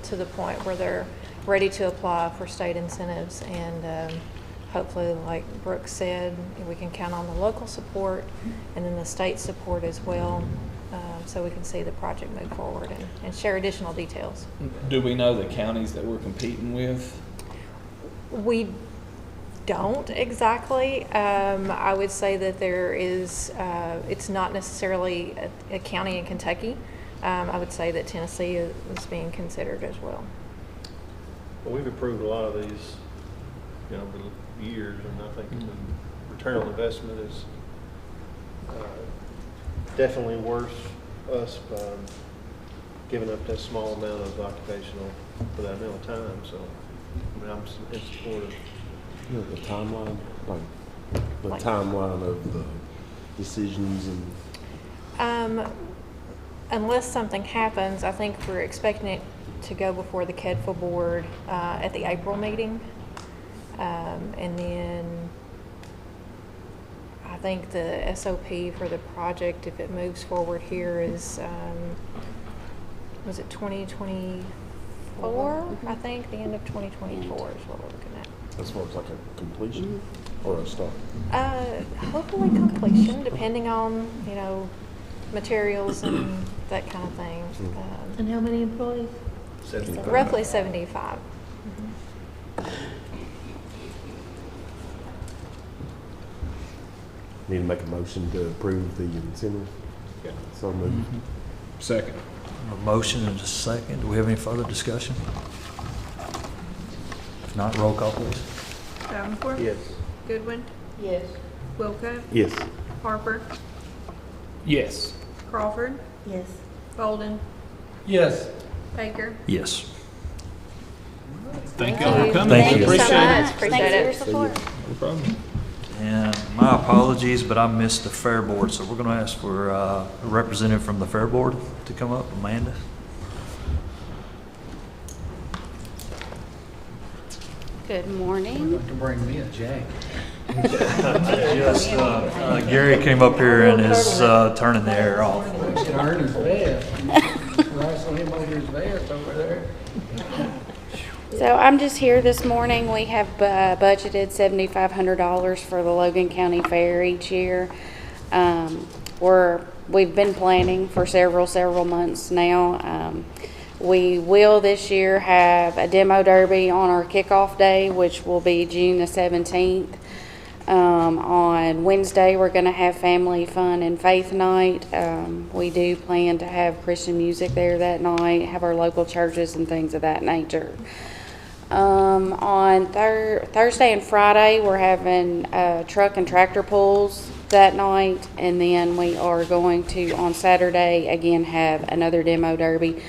to the point where they're ready to apply for state incentives, and hopefully, like Brooke said, we can count on the local support and then the state support as well, so we can see the project move forward and share additional details. Do we know the counties that we're competing with? We don't exactly. I would say that there is, it's not necessarily a county in Kentucky. I would say that Tennessee is being considered as well. Well, we've approved a lot of these, over the years, and I think the return on investment is definitely worth us giving up that small amount of occupational for that amount of time. So, I'm in support of. The timeline, the timeline of the decisions and. Unless something happens, I think we're expecting it to go before the KEDFA board at the April meeting. And then I think the SOP for the project, if it moves forward here, is, was it 2024? I think the end of 2024 is what we're looking at. As far as like a completion or a start? Hopefully completion, depending on, materials and that kind of thing. And how many employees? 75. Roughly 75. Need to make a motion to approve the incentive? Yeah. So moved. Second. A motion and a second. Do we have any further discussion? If not, roll call, please. Davenport, Yes. Goodwin, Yes. Wilco, Yes. Harper, Yes. Crawford, Yes. Bolden, Yes. Baker. Yes. Thank y'all for coming. Thank you so Appreciate much. it. Appreciate Thanks for it. your support. No problem. And my apologies, but I missed the Fair Board, so we're going to ask for a representative from the Fair Board to come up, Amanda. Good morning. To bring me a jacket. Just, Gary came up here and is turning the air off. We should earn his vest. Wrestle him over his vest over there. So I'm just here this morning. We have budgeted $7,500 for the Logan County Fair each year. We've been planning for several months now. We will this year have a demo derby on our kickoff day, which will be June the 17th. On Wednesday, we're going to have family fun and faith night. We do plan to have Christian music there that night, have our local churches and things of that nature. On Thursday and Friday, we're having truck and tractor pulls that night, and then we are going to, on Saturday, again have another demo derby.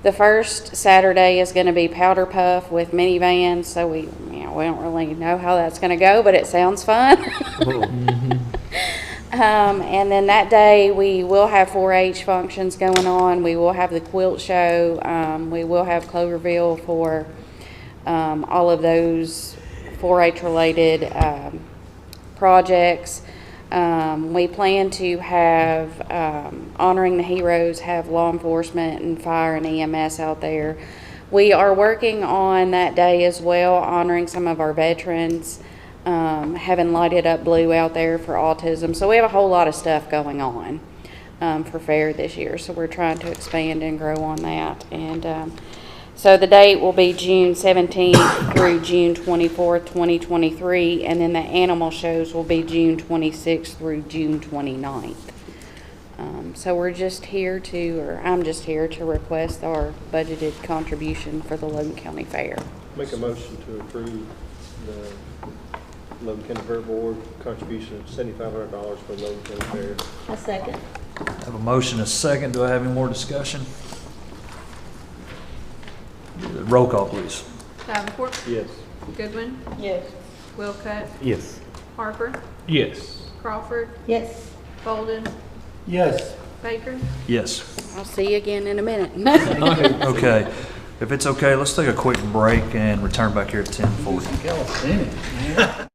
The first Saturday is going to be Powder Puff with minivans, so we don't really know how that's going to go, but it sounds fun. And then that day we will have 4-H functions going on. We will have the quilt show. We will have Cloverville for all of those 4-H related projects. We plan to have honoring the heroes, have law enforcement and fire and EMS out there. We are working on that day as well, honoring some of our veterans, having lighted up blue out there for autism. So we have a whole lot of stuff going on for fair this year. So we're trying to expand and grow on that. And so the date will be June 17th through June 24th, 2023, and then the animal shows will be June 26th through June 29th. So we're just here I'm just here to request our budgeted contribution for the Logan County Fair. Make a motion to approve the Logan County Fair Board contribution of $7,500 for the Logan County Fair. A second. I have a motion and a second. Do I have any more discussion? Roll call, please. Davenport, Yes. Goodwin, Yes. Wilco, Yes. Harper, Yes. Crawford, Yes. Bolden, Yes. Baker. Yes. I'll see you again in a minute. Okay. If it's okay, let's take a quick break and return back here at 10:40. Calisthenics, man.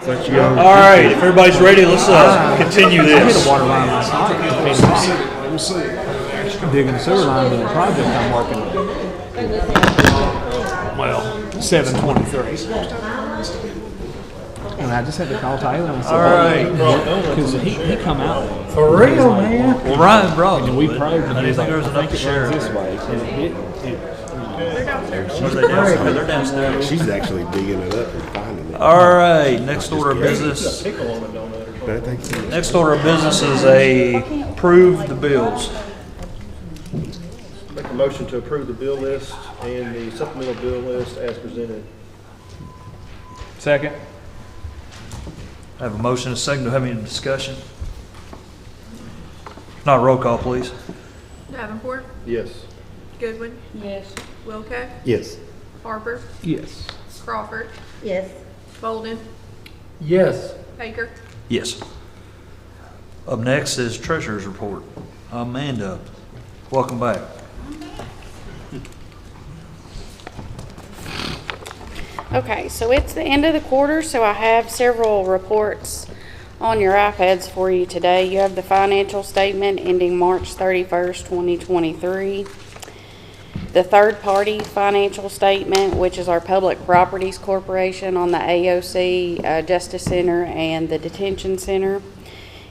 All right, if everybody's ready, let's continue I hit this. a water line last night. We'll see. Digging the sewer line to the project I'm working on. Well, 723. And I just had to call Taylor and say, All right. because he come out. For real, man. Well, Ryan brought And me. we probed and I he was didn't think like, there was I enough think to it runs share. this way. And They're downstairs. She's actually digging it up and finding it. All right, next order of business. Pickle on it, don't matter. But I think so. Next order of business is approve the bills. Make a motion to approve the bill list and the supplemental bill list as presented. Second. I have a motion and a second. Do we have any discussion? If not, roll call, please. Davenport, Yes. Goodwin, Yes. Wilco, Yes. Harper, Yes. Crawford, Yes. Bolden, Yes. Baker. Yes. Up next is treasurer's report. Amanda, welcome back. Okay, so it's the end of the quarter, so I have several reports on your iPads for you today. You have the financial statement ending March 31st, 2023. The third-party financial statement, which is our Public Properties Corporation on the AOC, Justice Center, and the Detention Center,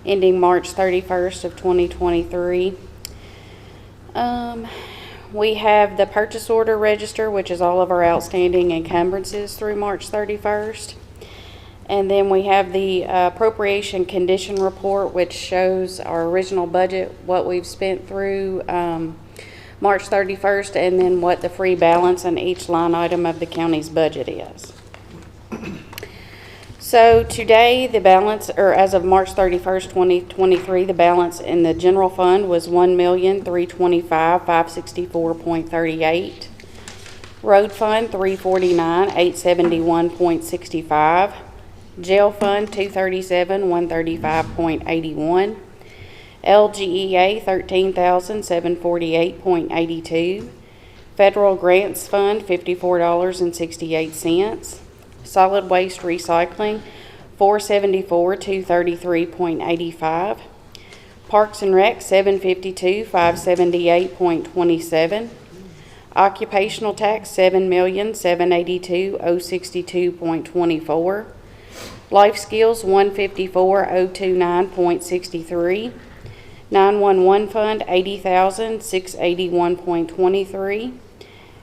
ending March 31st of 2023. We have the purchase order register, which is all of our outstanding encumbrances through March 31st. And then we have the appropriation condition report, which shows our original budget, what we've spent through March 31st, and then what the free balance in each line item of the county's budget is. So today, the balance, or as of March 31st, 2023, the balance in the general fund was $1,325,564.38. Road fund, $349,871.65. Jail fund, $237,135.81. LGEA, $13,748.82. Federal grants fund, $54.68. Solid waste recycling, $474,233.85. Parks and Rec, $752,578.27. Occupational tax, $7,782,062.24. Life skills, $154,029.63. 911 fund, $80,681.23.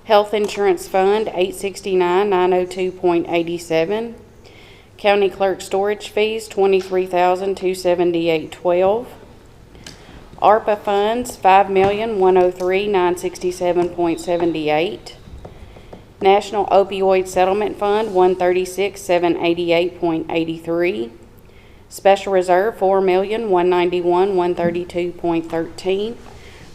Health insurance fund, $869,902.87. County clerk storage fees, $23,278.12. ARPA funds, $5,103,967.78. National Opioid Settlement Fund, $136,788.83. Special Reserve, $4,191,132.13.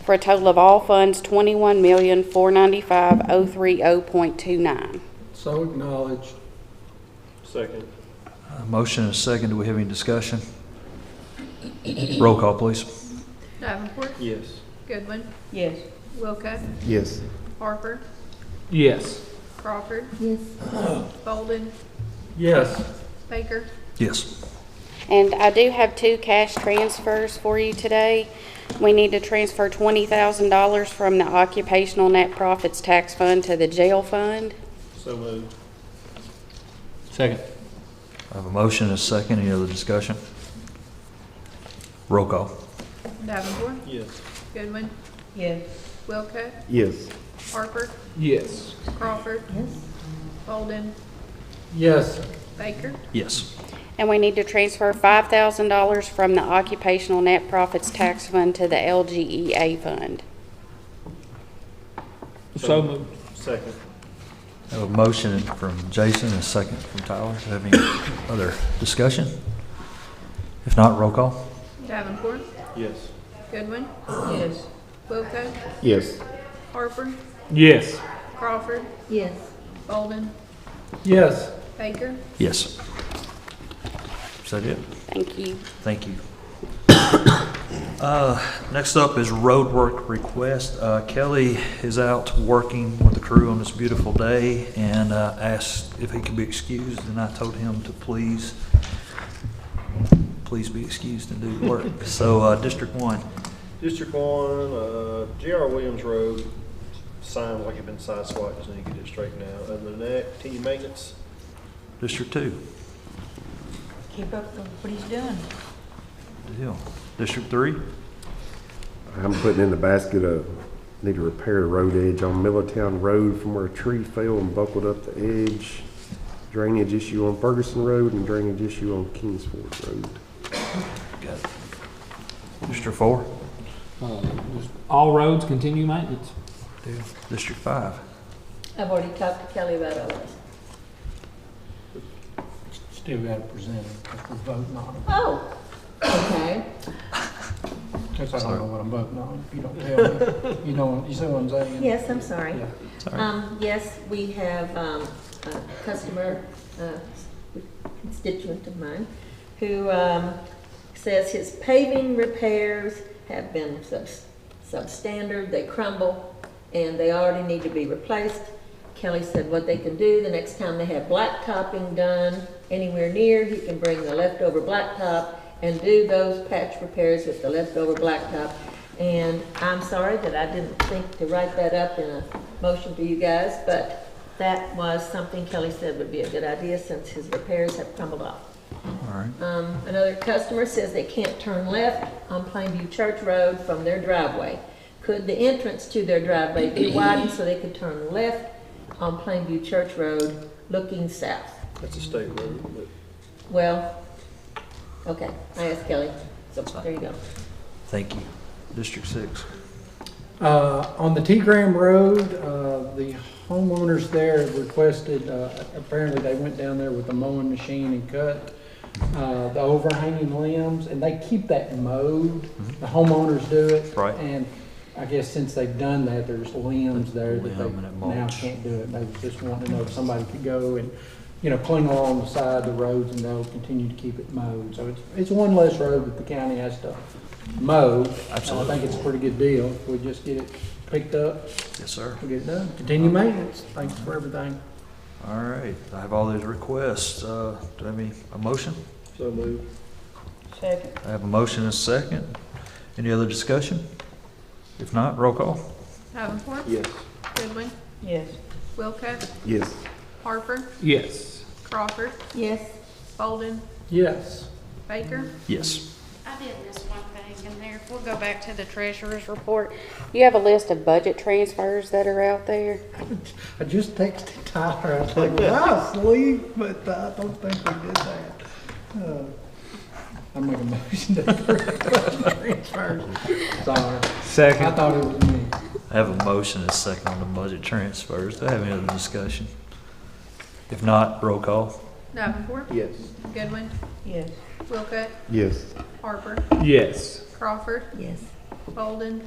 For a total of all funds, $21,495,030.29. So acknowledged. Second. Motion and a second. Do we have any discussion? Roll call, please. Davenport, Yes. Goodwin, Yes. Wilco, Yes. Harper, Yes. Crawford, Yes. Bolden, Yes. Baker. Yes. And I do have two cash transfers for you today. We need to transfer $20,000 from the Occupational Net Profits Tax Fund to the jail fund. So moved. Second. I have a motion and a second. Any other discussion? Roll call. Davenport, Yes. Goodwin, Yes. Wilco, Yes. Harper, Yes. Crawford, Yes. Bolden, Yes. Baker. Yes. And we need to transfer $5,000 from the Occupational Net Profits Tax Fund to the LGEA fund. So moved. Second. I have a motion from Jason and a second from Tyler. Do you have any other discussion? If not, roll call. Davenport, Yes. Goodwin, Yes. Wilco, Yes. Harper, Yes. Crawford, Yes. Bolden, Yes. Baker. Yes. Is that it? Thank you. Thank you. Next up is road work request. Kelly is out working with the crew on this beautiful day and asked if he could be excused, and I told him to please be excused and do the work. So, District 1. District 1, J.R. Williams Road, sign like it's been sideswiped, just need to get it straightened out. Other than that, continue maintenance. District 2. Keep up with what he's doing. Deal. District 3. I'm putting in the basket of, need to repair the road edge on Millertown Road from where a tree fell and buckled up the edge. Drainage issue on Ferguson Road and drainage issue on Kingsford Road. Got it. District 4. Just all roads continue maintenance. Deal. District 5. I've already talked to Kelly about all this. Still gotta present it, because we're voting on it. Oh, okay. Guess I don't know what I'm voting on, if you don't tell me. You see what I'm saying? Yes, I'm sorry. Yeah. Yes, we have a customer, constituent of mine, who says his paving repairs have been substandard, they crumble, and they already need to be replaced. Kelly said what they can do, the next time they have blacktopping done anywhere near, he can bring the leftover blacktop and do those patch repairs with the leftover blacktop. And I'm sorry that I didn't think to write that up in a motion for you guys, but that was something Kelly said would be a good idea since his repairs have crumbled off. All right. Another customer says they can't turn left on Plainview Church Road from their driveway. Could the entrance to their driveway be widened so they could turn left on Plainview Church Road looking south? That's a state road, but Well, okay, I asked Kelly, so there you go. Thank you. District 6. On the T. Graham Road, the homeowners there requested, apparently they went down there with a mowing machine and cut the overhanging limbs, and they keep that mowed. The homeowners do it. Right. And I guess since they've done that, there's limbs there that they Limb and it now mulch. can't do it. They just want to know if somebody could go and, clean along the side of the roads, and they'll continue to keep it mowed. So it's one less road that the county has to mow. Absolutely. I think it's a pretty good deal. If we just get it picked up, Yes, sir. we'll get it done. Continue maintenance. Thanks for everything. All right. I have all these requests. Do I have a motion? so moved. Second. I have a motion and a second. Any other discussion? If not, roll call. Davenport, Yes. Goodwin, Yes. Wilco, Yes. Harper, Yes. Crawford, Yes. Bolden, Yes. Baker. Yes. I did miss one thing in there. If we'll go back to the treasurer's report, you have a list of budget transfers that are out there. I just texted Tyler. I was like, wow, sleep, but I don't think we did that. I make a motion to approve the transfers. Sorry. I Second. thought it was me. I have a motion and a second on the budget transfers. Do I have any other discussion? If not, roll call. Davenport, Yes. Goodwin, Yes. Wilco, Yes. Harper, Yes. Crawford, Yes. Bolden,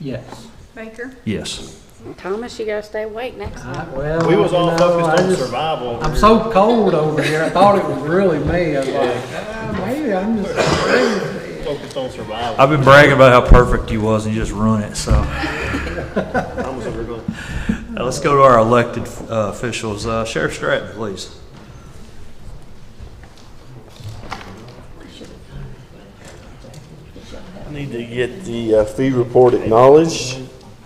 Yes. Baker. Yes. Thomas, you gotta stay awake next time. Well, We was all focused I on just- survival. over I'm here. so cold over here. I thought it was really me. I was like, maybe I'm just crazy. Focused on survival. I've been bragging about how perfect you was and you just ruined it, so. I was over going, Now let's go to our elected officials. Sheriff Stratton, please. I need to get the fee report acknowledged.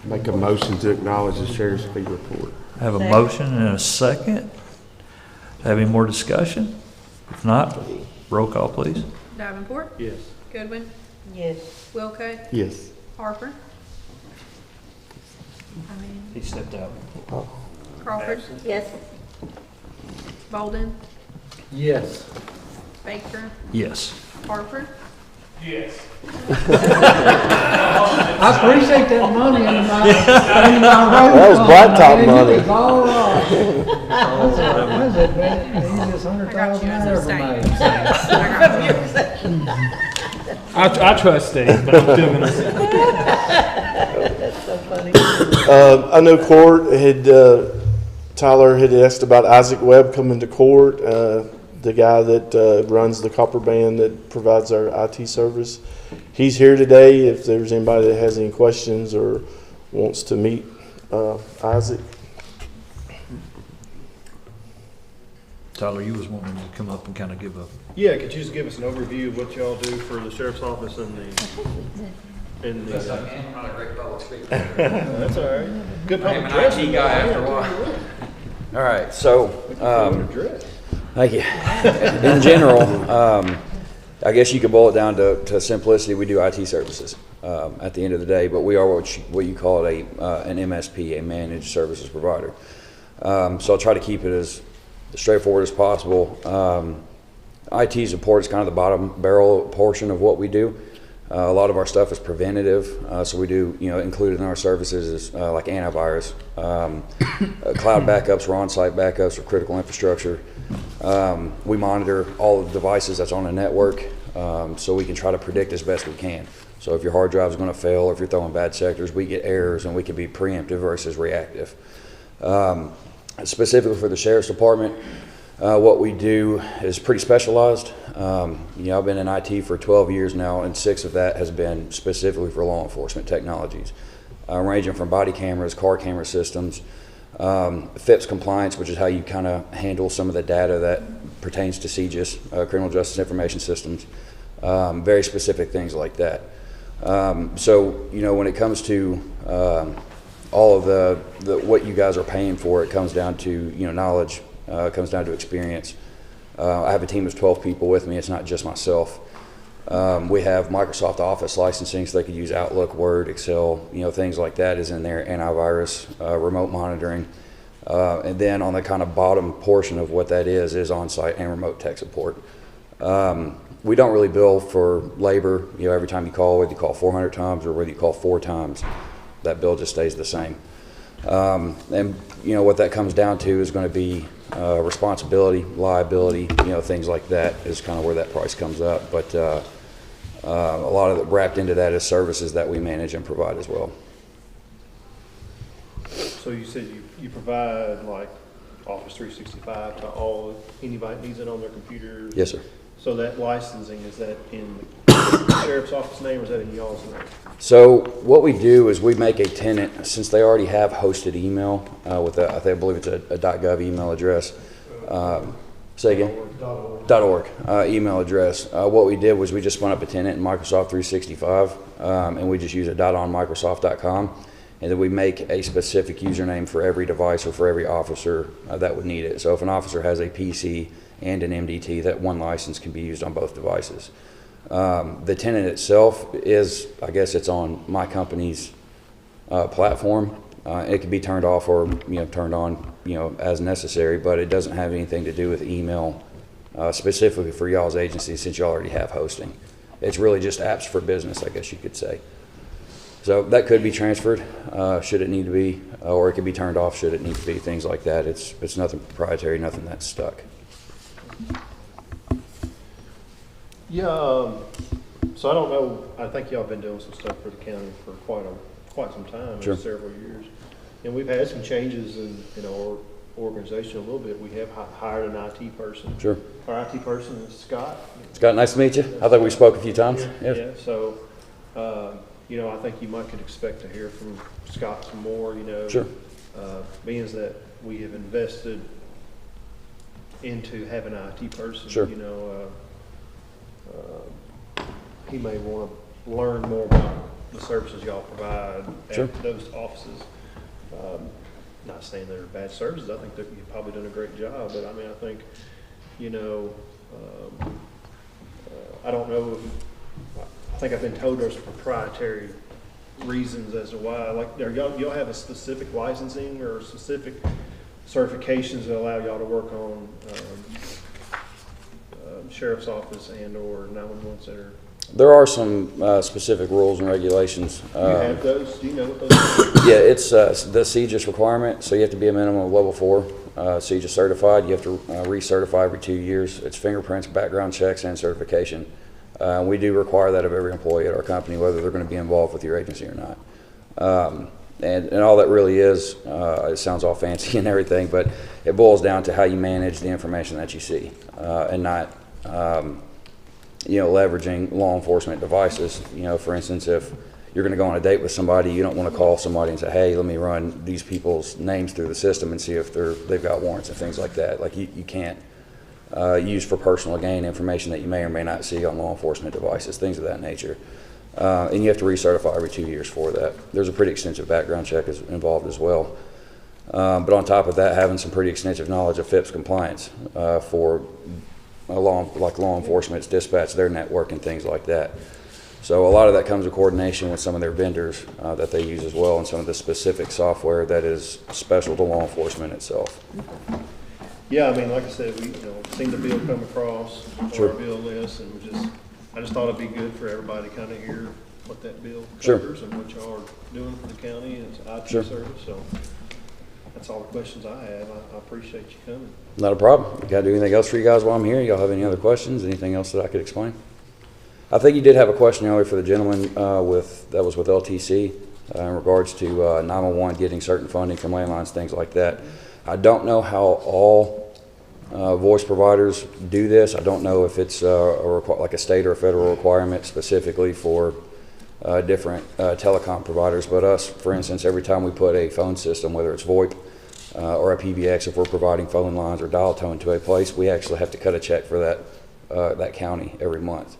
Make a motion to acknowledge the sheriff's fee report. I have a motion and a second. Have any more discussion? If not, roll call, please. Davenport, yes. Goodwin, Yes. Wilco, Yes. Harper, He stepped out. Crawford, Yes. Bolden, Yes. Baker, Yes. Harper. Yes. I appreciate that money in my road. That was blacktop Man, money. It was all right. What is it, man? Easiest $100,000 I ever made. I trust Steve, but I'm still gonna say. That's so funny. I know court had, Tyler had asked about Isaac Webb coming to court, the guy that runs the copper band that provides our IT service. he's here today if there's anybody that has any questions or wants to meet Isaac. Tyler, you was wanting to come up and kind of give a... Yeah, could you just give us an overview of what y'all do for the sheriff's office and the... I'm not a great public speaker. That's all right. Good I'm public an address. IT guy after a while. All right, so, thank you. In general, I guess you could boil it down to simplicity. We do IT services at the end of the day, but we are what you call it an MSP, a managed services provider. So I'll try to keep it as straightforward as possible. IT support is kind of the bottom barrel portion of what we do. A lot of our stuff is preventative, so we do, included in our services is like antivirus, cloud backups or on-site backups for critical infrastructure. We monitor all the devices that's on a network, so we can try to predict as best we can. So if your hard drive is going to fail, or if you're throwing bad sectors, we get errors and we can be preemptive versus reactive. Specifically for the Sheriff's Department, what we do is pretty specialized. I've been in IT for 12 years now, and 6 of that has been specifically for law enforcement technologies, ranging from body cameras, car camera systems, FIPS compliance, which is how you kind of handle some of the data that pertains to CJIS, criminal justice information systems, very specific things like that. So when it comes to all of the what you guys are paying for, it comes down to knowledge. It comes down to experience. I have a team of 12 people with me. It's not just myself. We have Microsoft Office licensing, so they could use Outlook, Word, Excel, things like that is in there, antivirus, remote monitoring. And then on the kind of bottom portion of what that is on-site and remote tech support. We don't really bill for labor. Every time you call, whether you call 400 times or whether you call 4 times, that bill just stays the same. And what that comes down to is going to be responsibility, liability, things like that is kind of where that price comes up. But a lot of it wrapped into that is services that we manage and provide as well. So you said you provide like Office 365 to anybody that needs it on their computer? Yes, sir. So that licensing, is that in the sheriff's office name or is that in y'all's name? So what we do is we make a tenant, since they already have hosted email with I believe it's a .gov email address. Say again? .org email address. What we did was we just spun up a tenant in Microsoft 365, and we just use a .onmicrosoft.com, and then we make a specific username for every device or for every officer that would need it. So if an officer has a PC and an MDT, that one license can be used on both devices. The tenant itself is, I guess it's on my company's platform. It can be turned off or turned on as necessary, but it doesn't have anything to do with email specifically for y'all's agency, since y'all already have hosting. It's really just apps for business, I guess you could say. So that could be transferred should it need to be, or it could be turned off should it need to be, things like that. It's nothing proprietary, nothing that's stuck. Yeah, so I don't know, I think y'all been doing some stuff for the county for quite some time, Sure. several years. And we've had some changes in our organization a little bit. We have hired an IT person. Sure. Our IT person is Scott. Scott, nice to meet you. I think we spoke a few times. Yeah, Yes. yeah, so, I think you could expect to hear from Scott some more, Sure. being that we have invested into having an IT person. Sure. He may want to learn more about the services y'all provide Sure. at those offices. Not saying they're bad services. I think that you've probably done a great job, but I think, I don't know I think I've been told there's proprietary reasons as to why. Like, y'all have a specific licensing or specific certifications that allow y'all to work on sheriff's office and or 911 center? There are some specific rules and regulations. Do you have those? Do you know what those are? Yeah, it's the CJIS requirement, so you have to be a minimum of level 4 CJIS certified. You have to recertify every 2 years. It's fingerprints, background checks, and certification. We do require that of every employee at our company, whether they're going to be involved with your agency or not. And all that really is, it sounds all fancy and everything, but it boils down to how you manage the information that you see, and not leveraging law enforcement devices. For instance, if you're going to go on a date with somebody, you don't want to call somebody and say, hey, let me run these people's names through the system and see if they've got warrants and things like that. Like you can't use for personal gain information that you may or may not see on law enforcement devices, things of that nature. And you have to recertify every 2 years for that. There's a pretty extensive background check involved as well. But on top of that, having some pretty extensive knowledge of FIPS compliance for law enforcement's dispatch, their network, and things like that. So a lot of that comes with coordination with some of their vendors that they use as well, and some of the specific software that is special to law enforcement itself. Yeah, I mean, like I said, we seen the bill come across on Sure. our bill list, and I just thought it'd be good for everybody to kind of hear what that bill Sure. covers and what y'all are doing for the county and its IT Sure. service. So that's all the questions I have. I appreciate you coming. Not a problem. You got to do anything else for you guys while I'm here? Y'all have any other questions? Anything else that I could explain? I think you did have a question earlier for the gentleman that was with LTC in regards to 911 getting certain funding from landlines, things like that. I don't know how all voice providers do this. I don't know if it's like a state or a federal requirement specifically for different telecom providers. But us, for instance, every time we put a phone system, whether it's VoIP or a PBX, if we're providing phone lines or dial tone to a place, we actually have to cut a check for that county every month.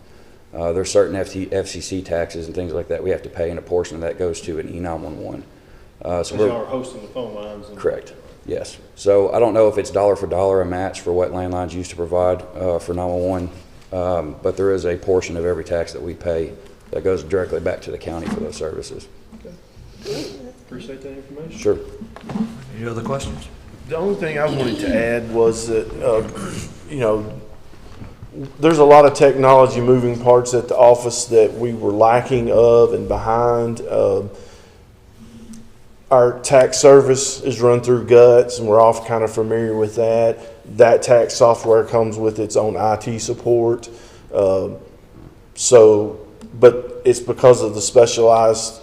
There's certain FCC taxes and things like that we have to pay, and a portion of that goes to an E911. So y'all are hosting the phone lines. Correct. Yes. So I don't know if it's dollar for dollar a match for what landlines used to provide for 911, but there is a portion of every tax that we pay that goes directly back to the county for those services. Okay. Appreciate that information. Sure. Any other questions? The only thing I wanted to add was that, there's a lot of technology moving parts at the office that we were lacking of and behind. Our tax service is run through Guts, and we're all kind of familiar with that. That tax software comes with its own IT support. But it's because of the specialized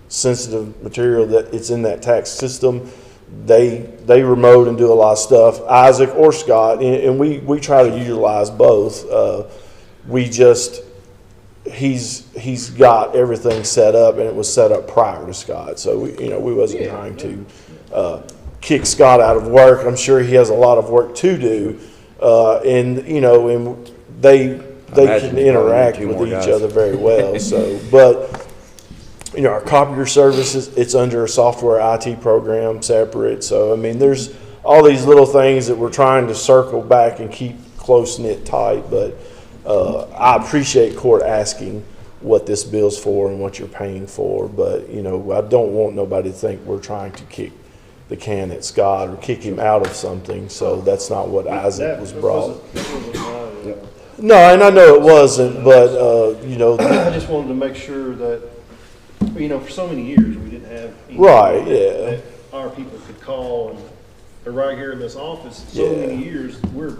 sensitive material that it's in that tax system. They remote and do a lot of stuff. Isaac or Scott, and we try to utilize both. He's got everything set up, and it was set up prior to Scott. So we wasn't trying to kick Scott out of work. I'm sure he has a lot of work to do, and they can interact with each other very well. So, but our copier services, it's under a software IT program separate. So, I mean, there's all these little things that we're trying to circle back and keep close-knit tight. But I appreciate court asking what this bill's for and what you're paying for. But, I don't want nobody to think we're trying to kick the can at Scott or kick him out of something. So that's not what Isaac was brought. No, and I know it wasn't, but, I just wanted to make sure that, for so many years, we didn't have right, that our people could call, and they're right here in this office. So many years, we're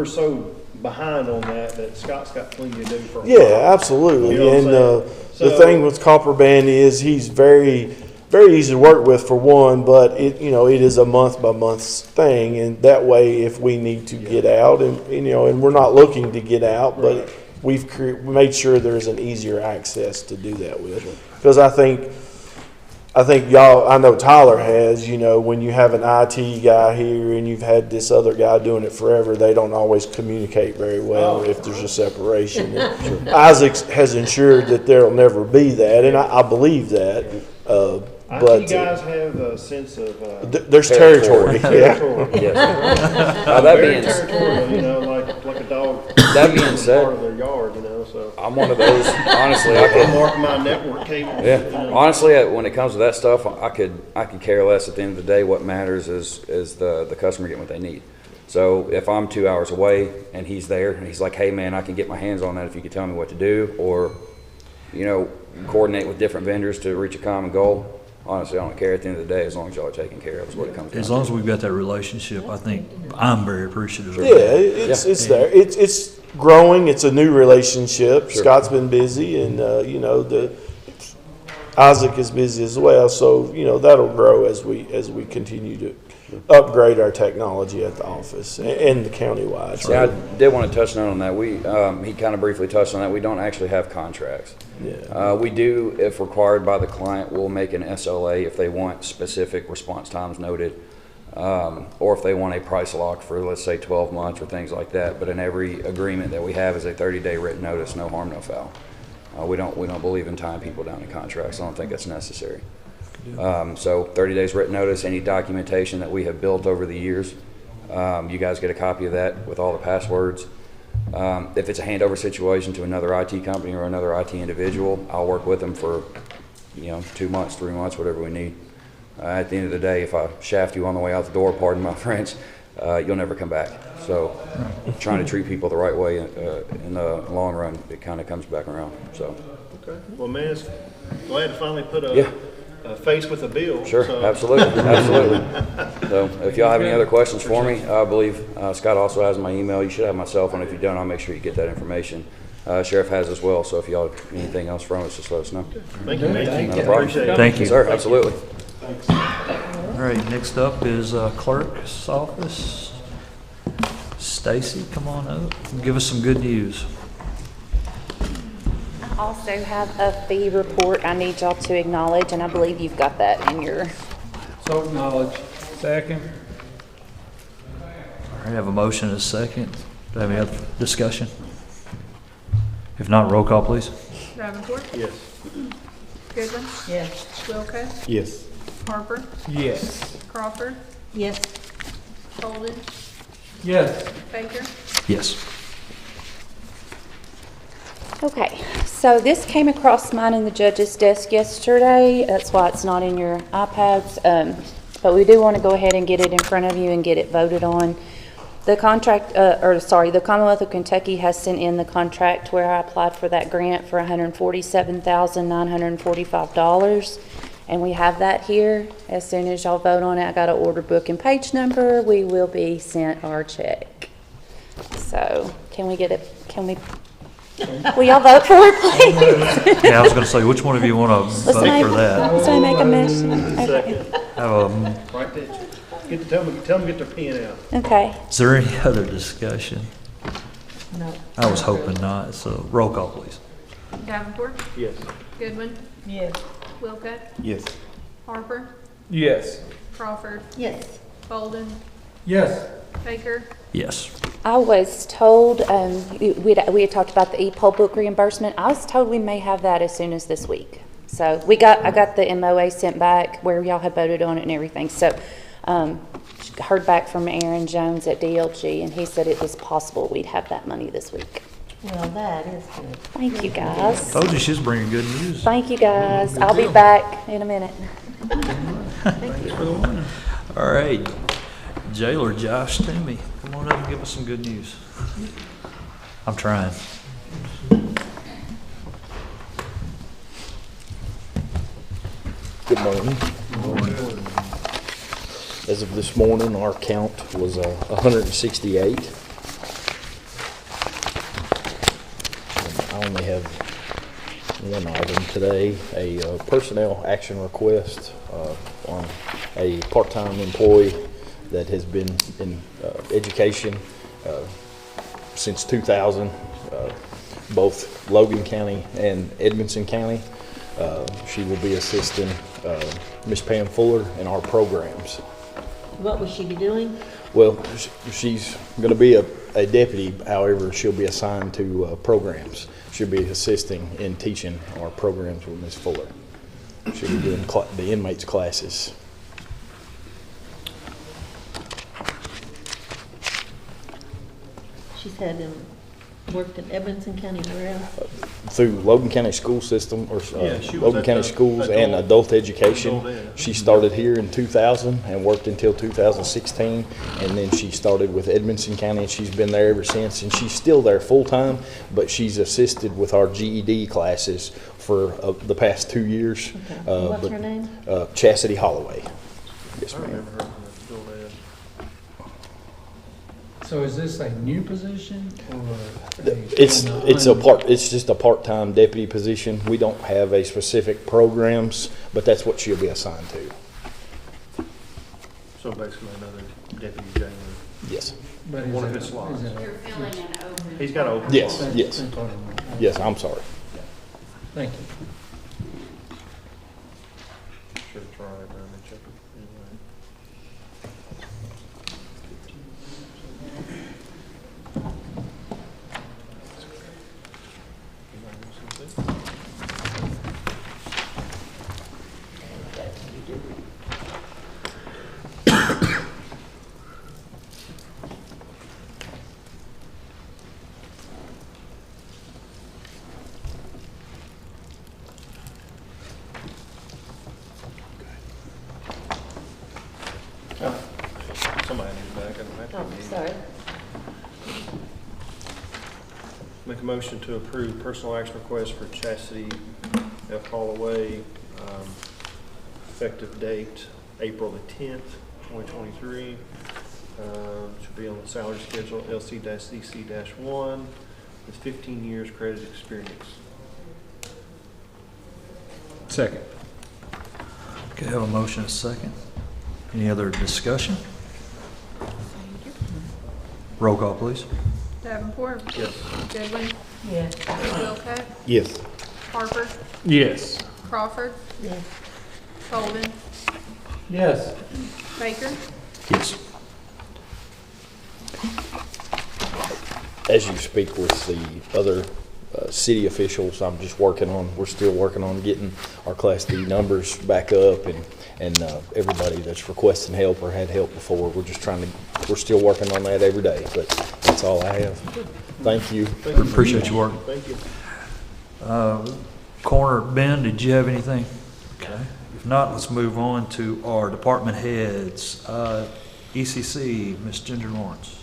so behind on that Scott's got plenty to do for a while. Absolutely. You know the thing with Copperband is he's very, very easy to work with for one, but it is a month by month thing, and that way if we need to get out and we're not looking to get out, but we've made sure there's an easier access to do that with. Because I think y'all, I know Tyler has, when you have an IT guy here and you've had this other guy doing it forever, they don't always communicate very well if there's a separation. Isaac has ensured that there'll never be that, and I believe that. But you guys have a sense of there's territory. That being territorial, like a dog. That being said, part of their yard, so I'm one of those. Honestly, I could mark my network cable. Yeah, honestly, when it comes to that stuff, I could care less. At the end of the day, what matters is the customer getting what they need. So if I'm 2 hours away and he's there and he's like, "Hey man, I can get my hands on that if you could tell me what to do," or coordinate with different vendors to reach a common goal. Honestly, I don't care at the end of the day as long as y'all are taking care of is what it comes down to. As long as we've got that relationship, I think I'm very appreciative of that. It's there. It's growing. It's a new relationship. Sure. Scott's been busy, and Isaac is busy as well. So that'll grow as we continue upgrade our technology at the office and the countywide. See, I did want to touch on that. He kind of briefly touched on that. We don't actually have contracts. Yeah. We do, if required by the client, we'll make an SLA if they want specific response times noted, or if they want a price lock for, let's say, 12 months or things like that. But in every agreement that we have is a 30-day written notice, no harm, no foul. We don't believe in tying people down in contracts. I don't think that's necessary. So 30 days written notice, any documentation that we have built over the years, you guys get a copy of that with all the passwords. If it's a handover situation to another IT company or another IT individual, I'll work with them for 2 months, 3 months, whatever we need. At the end of the day, if I shaft you on the way out the door, pardon my French, you'll never come back. So trying to treat people the right way in the long run, it kind of comes back around. So. Okay. Well, man, it's glad to finally put Yeah. a face with a bill. Sure, so. absolutely, absolutely. So if y'all have any other questions for me, I believe Scott also has my email. You should have my cell phone. If you don't, I'll make sure you get that information. Sheriff has as well, so if y'all have anything else from us, just let us know. Thank you, man. Not a problem. Appreciate it. Thank you. Sir, absolutely. All right, next up is clerk's office. Stacy, come on up and give us some good news. I also have a fee report I need y'all to acknowledge, and I believe you've got that in your... So acknowledge. Second. All right, I have a motion and a second. Do I have any other discussion? If not, roll call, please. Davenport, Yes. Goodwin, Yes. Wilco, Yes. Harper, Yes. Crawford, Yes. Holden, Yes. Baker. Yes. Okay, so this came across mine in the judge's desk yesterday. That's why it's not in your iPads. But we do want to go ahead and get it in front of you and get it voted on. The contract, the Commonwealth of Kentucky has sent in the contract where I applied for that grant for $147,945. And we have that here. As soon as y'all vote on it, I got an order book and page number. We will be sent our check. So can we get it? Will y'all vote for it, please? Yeah, I was going to say, which one of you want to vote for that? Let's make a motion. Okay. Right there. Tell them to get their pen out. Okay. Is there any other discussion? No. I was hoping not, so roll call, please. Davenport, Yes. Goodwin, Yes. Wilco, Yes. Harper, Yes. Crawford, Yes. Holden, Yes. Baker. Yes. I was told, we had talked about the e-poll book reimbursement. I was told we may have that as soon as this week. So I got the MOA sent back where y'all had voted on it and everything. So heard back from Aaron Jones at DLG, and he said it was possible we'd have that money this week. Well, that is good. Thank you, guys. Told you she's bringing good news. Thank you, guys. I'll be back in a minute. All right. Jailer Josh Toomey, come on up and give us some good news. I'm trying. Good morning. As of this morning, our count was 168. I only have one item today, a personnel action request on a part-time employee that has been in education since 2000, both Logan County and Edmonson County. She will be assisting Miss Pam Fuller in our programs. What will she be doing? Well, she's going to be a deputy. However, she'll be assigned to programs. She'll be assisting in teaching our programs with Miss Fuller. She'll be doing the inmates' classes. She's had worked in Edmonson County, where else? Through Logan County School System, or Yeah, she was Logan at County the Schools and Adult Education. Adult Ed. She started here in 2000 and worked until 2016, and then she started with Edmonson County, and she's been there ever since. And she's still there full-time, but she's assisted with our GED classes for the past 2 years. Okay. What's her name? Chastity Holloway. Yes, I ma'am. remember her from the Adult Ed. So is this a new position or? It's just a part-time deputy position. We don't have a specific programs, but that's what she'll be assigned to. So basically deputy jailer. Yes. But is One of it- his slots. is it- You're filling an open. He's got to open. Yes, slot. yes. That's what I'm- Yes, I'm sorry. Thank you. Sure, try it, man, and check it. Anyway. Somebody needs back. Oh, sorry. Make a motion to approve personal action request for Chastity F. Holloway, effective date April the 10th, 2023. Should be on the salary schedule LC-CC-1 with 15 years credit experience. Second. Okay, have a motion and a second. Any other discussion? Roll call, please. Davenport, Yes. Goodwin, Yes. Wilcott, Yes. Harper, Yes. Crawford, Yes. Colvin, Yes. Baker. Yes. As you speak with the other city officials, we're still working on getting our Class D numbers back up, and everybody that's requesting help or had help before, we're still working on that every day, but that's all I have. Thank you. Appreciate your work. Thank you. Coroner Ben, did you have anything? Okay. If not, let's move on to our department heads. ECC, Ms. Ginger Lawrence.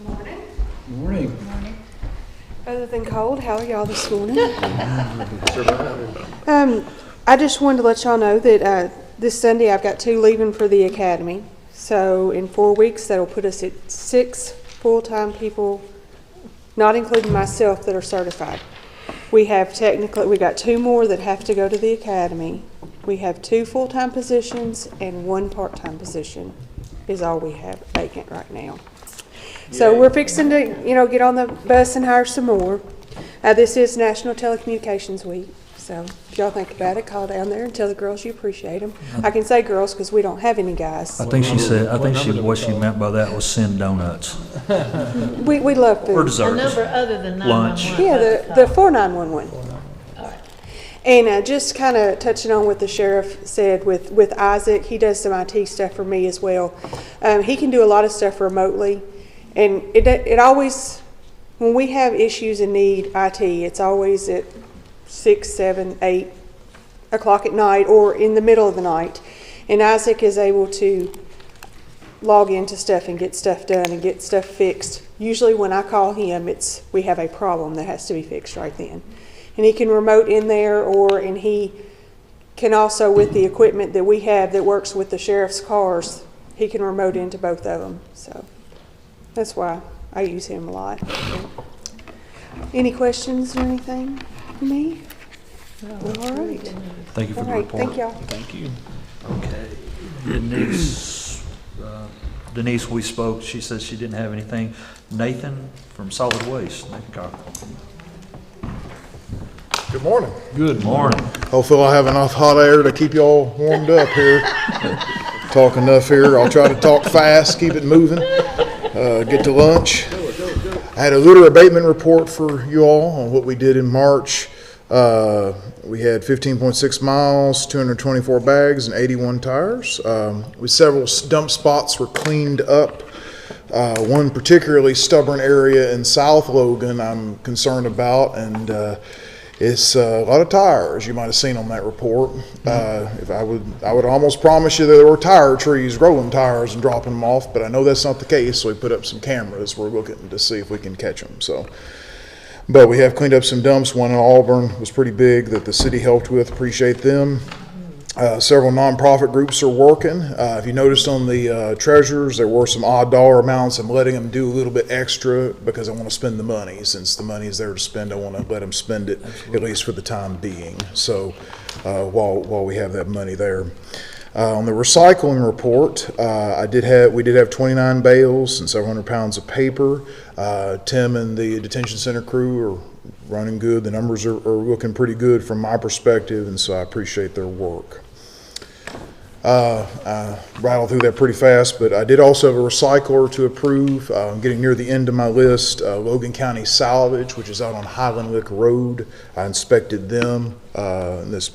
Morning. Morning. Other than cold, how are y'all this morning? I just wanted to let y'all know that this Sunday I've got 2 leaving for the academy. So in 4 weeks, that'll put us at 6 full-time people, not including myself, that are certified. We got 2 more that have to go to the academy. We have 2 full-time positions and 1 part-time position is all we have vacant right now. So we're fixing to, get on the bus and hire some more. This is National Telecommunications Week, so if y'all think about it, call down there and tell the girls you appreciate them. I can say girls because we don't have any guys. I think what she meant by that was send donuts. We love food. Or A desserts. number other than Lunch. 911. Yeah, the 4911. And just kind of touching on what the sheriff said with Isaac, he does some IT stuff for me as well. He can do a lot of stuff remotely. And it always, when we have issues and need IT, it's always at 6, 7, 8 o'clock at night or in the middle of the night. And Isaac is able to log into stuff and get stuff done and get stuff fixed. Usually when I call him, we have a problem that has to be fixed right then. And he can remote in there, and he can also, with the equipment that we have that works with the sheriff's cars, he can remote into both of them. So that's why I use him a lot. Any questions or anything for me? All right. Thank you for the All right, report. thank y'all. Thank you. Okay. Denise, we spoke. She said she didn't have anything. Nathan from Solid Waste. Nathan Cocker. Good morning. Good morning. Hopefully I have enough hot air to keep you all warmed up here. Talk enough here. I'll try to talk fast, keep it moving, get to lunch. I had a litter abatement report for you all on what we did in March. We had 15.6 miles, 224 bags, and 81 tires. With several dump spots were cleaned up. One particularly stubborn area in South Logan I'm concerned about, and it's a lot of tires you might have seen on that report. If I would almost promise you that there were tire trees growing tires and dropping them off, but I know that's not the case, so we put up some cameras. We're looking to see if we can catch them. But we have cleaned up some dumps. One in Auburn was pretty big that the city helped with. Appreciate them. Several nonprofit groups are working. If you noticed on the treasures, there were some odd dollar amounts. I'm letting them do a little bit extra because I want to spend the money. Since the money is there to spend, I want to let them spend it, at least for the time being. So while we have that money there. On the recycling report, we did have 29 bales and several hundred pounds of paper. Tim and the detention center crew are running good. The numbers are looking pretty good from my perspective, and so I appreciate their work. I rattled through that pretty fast, but I did also have a recycler to approve. I'm getting near the end of my list. Logan County Salvage, which is out on Highland Lick Road. I inspected them in this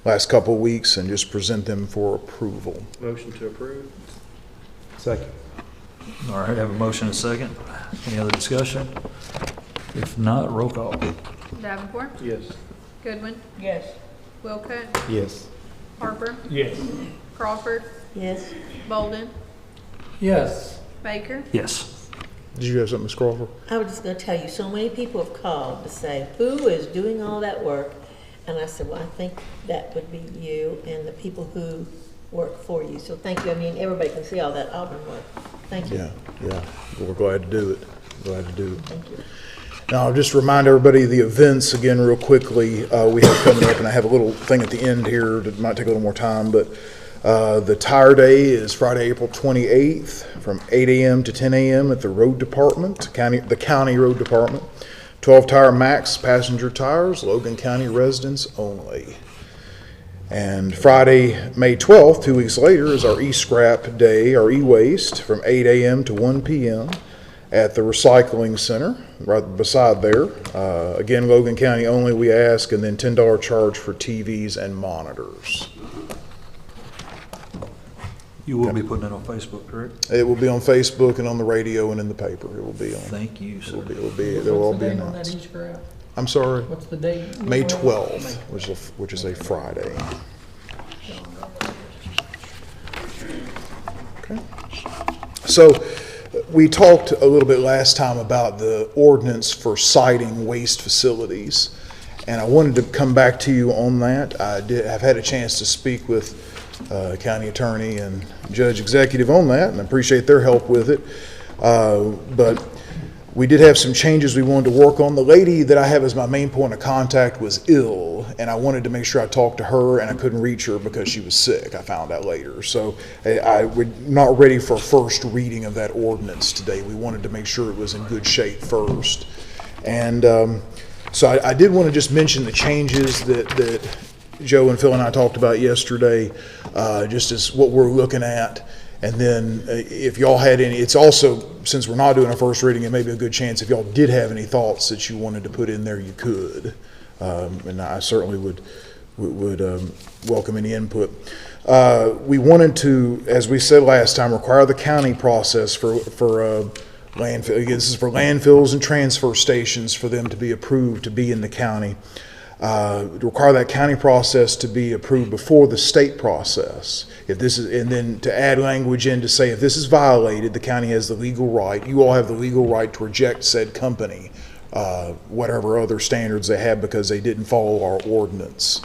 last couple of weeks and just present them for approval. Motion to approve. Second. All right, have a motion and a second. Any other discussion? If not, roll call. Davenport, Yes. Goodwin, Yes. Wilcutt, Yes. Harper, Yes. Crawford, Yes. Bolden, Yes. Baker. Yes. Did you have something, Ms. Crawford? I was just gonna tell you, so many people have called to say, who is doing all that work? And I said, well, I think that would be you and the people who work for you. So thank you. I mean, everybody can see all that Auburn work. Thank you. Yeah. We're glad to do it. Glad to do it. Thank you. Now, I'll just remind everybody of the events again real quickly we have coming up, and I have a little thing at the end here that might take a little more time, but the Tire Day is Friday, April 28th from 8 a.m. to 10 a.m. at the Road Department, the County Road Department. 12 Tire Max passenger tires, Logan County residents only. And Friday, May 12th, 2 weeks later, is our e-scrap day, our e-waste, from 8 a.m. to 1 p.m. at the recycling center, right beside there. Again, Logan County only, we ask, and then $10 charge for TVs and monitors. You will be putting it on Facebook, correct? It will be on Facebook and on the radio and in the paper. It will be on. Thank you, sir. It'll all What's the be date on that announced. e-scrap? I'm sorry. What's the date? May 12th, which is a Friday. Okay. So we talked a little bit last time about the ordinance for citing waste facilities, and I wanted to come back to you on that. I've had a chance to speak with county attorney and judge executive on that, and I appreciate their help with it. But we did have some changes we wanted to work on. The lady that I have as my main point of contact was ill, and I wanted to make sure I talked to her, and I couldn't reach her because she was sick. I found out later. So we're not ready for a first reading of that ordinance today. We wanted to make sure it was in good shape first. And so I did want to just mention the changes that Joe and Phil and I talked about yesterday, just as what we're looking at. And then if y'all had any, it's also, since we're not doing a first reading, it may be a good chance if y'all did have any thoughts that you wanted to put in there, you could. And I certainly would welcome any input. We wanted to, as we said last time, require the county process for landfill. Again, this is for landfills and transfer stations for them to be approved to be in the county. Require that county process to be approved before the state process. If this is, and then to add language in to say if this is violated, the county has the legal right, you all have the legal right to reject said company, whatever other standards they have because they didn't follow our ordinance.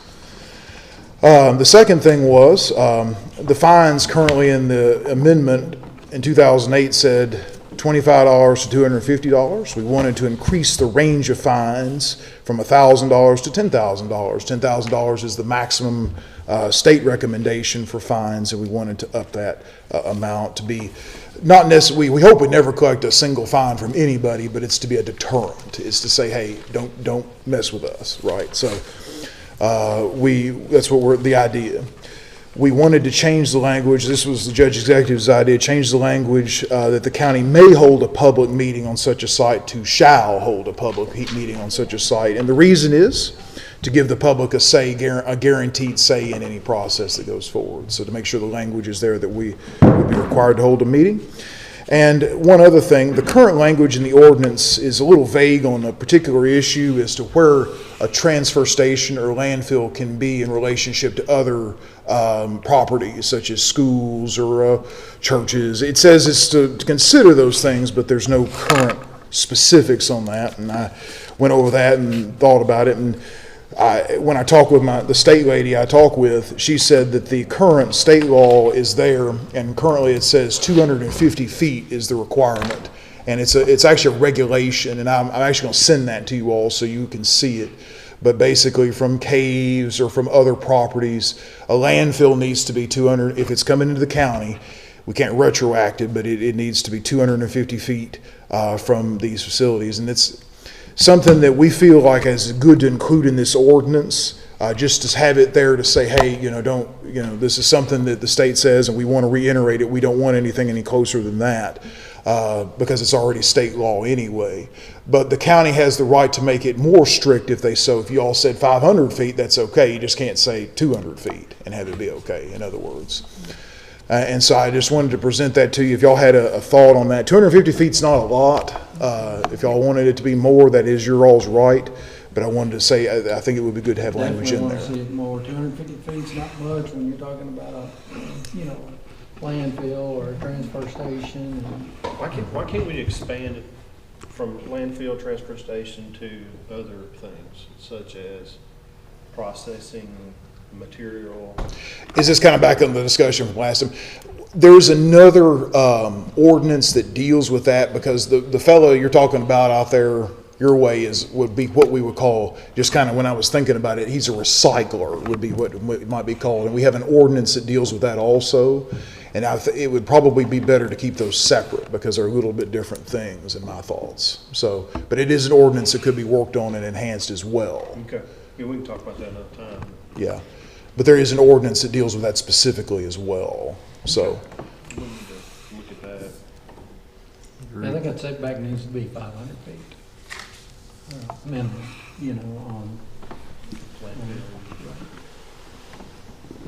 The second thing was the fines currently in the amendment in 2008 said $25 to $250. We wanted to increase the range of fines from $1,000 to $10,000. $10,000 is the maximum state recommendation for fines, and we wanted to up that amount to be not necessarily. We hope we never collect a single fine from anybody, but it's to be a deterrent. It's to say, hey, don't mess with us, right? So that's what the idea. We wanted to change the language. This was the judge executive's idea. Change the language that the county may hold a public meeting on such a site to shall hold a public meeting on such a site. And the reason is to give the public a say, a guaranteed say in any process that goes forward. So to make sure the language is there that we would be required to hold a meeting. And one other thing, the current language in the ordinance is a little vague on a particular issue as to where a transfer station or landfill can be in relationship to other properties, such as schools or churches. It says it's to consider those things, but there's no current specifics on that. And I went over that and thought about it. And when I talked with the state lady I talked with, she said that the current state law is there, and currently it says 250 feet is the requirement. And it's actually a regulation, and I'm actually going to send that to you all so you can see it. but basically from caves or from other properties, a landfill needs to be 200, if it's coming into the county, we can't retroact it, but it needs to be 250 feet from these facilities. And it's something that we feel like is good to include in this ordinance, just to have it there to say, hey, this is something that the state says and we want to reiterate it. We don't want anything any closer than that because it's already state law anyway. But the county has the right to make it more strict if they so. If you all said 500 feet, that's okay. You just can't say 200 feet and have it be okay, in other words. And so I just wanted to present that to you. If y'all had a thought on that, 250 feet's not a lot. If y'all wanted it to be more, that is your all's right. But I wanted to say, I think it would be good to have language in there. Definitely want to see it more. 250 feet's not much when you're talking about a, landfill or a transfer station. Why can't we expand it from landfill, transfer station to other things, such as processing material? Is this kind of back on the discussion from last time? There's another ordinance that deals with that, because the fellow you're talking about out there your way would be what we would call, just kind of when I was thinking about it, he's a recycler would be what it might be called. And we have an ordinance that deals with that also. And it would probably be better to keep those separate because they're a little bit different things in my thoughts. So, but it is an ordinance that could be worked on and enhanced as well. Okay. Yeah, we can talk about that another time. Yeah. But there is an ordinance that deals with that specifically as well. So. We need to look at that. I think that setback needs to be 500 feet. Minimum, on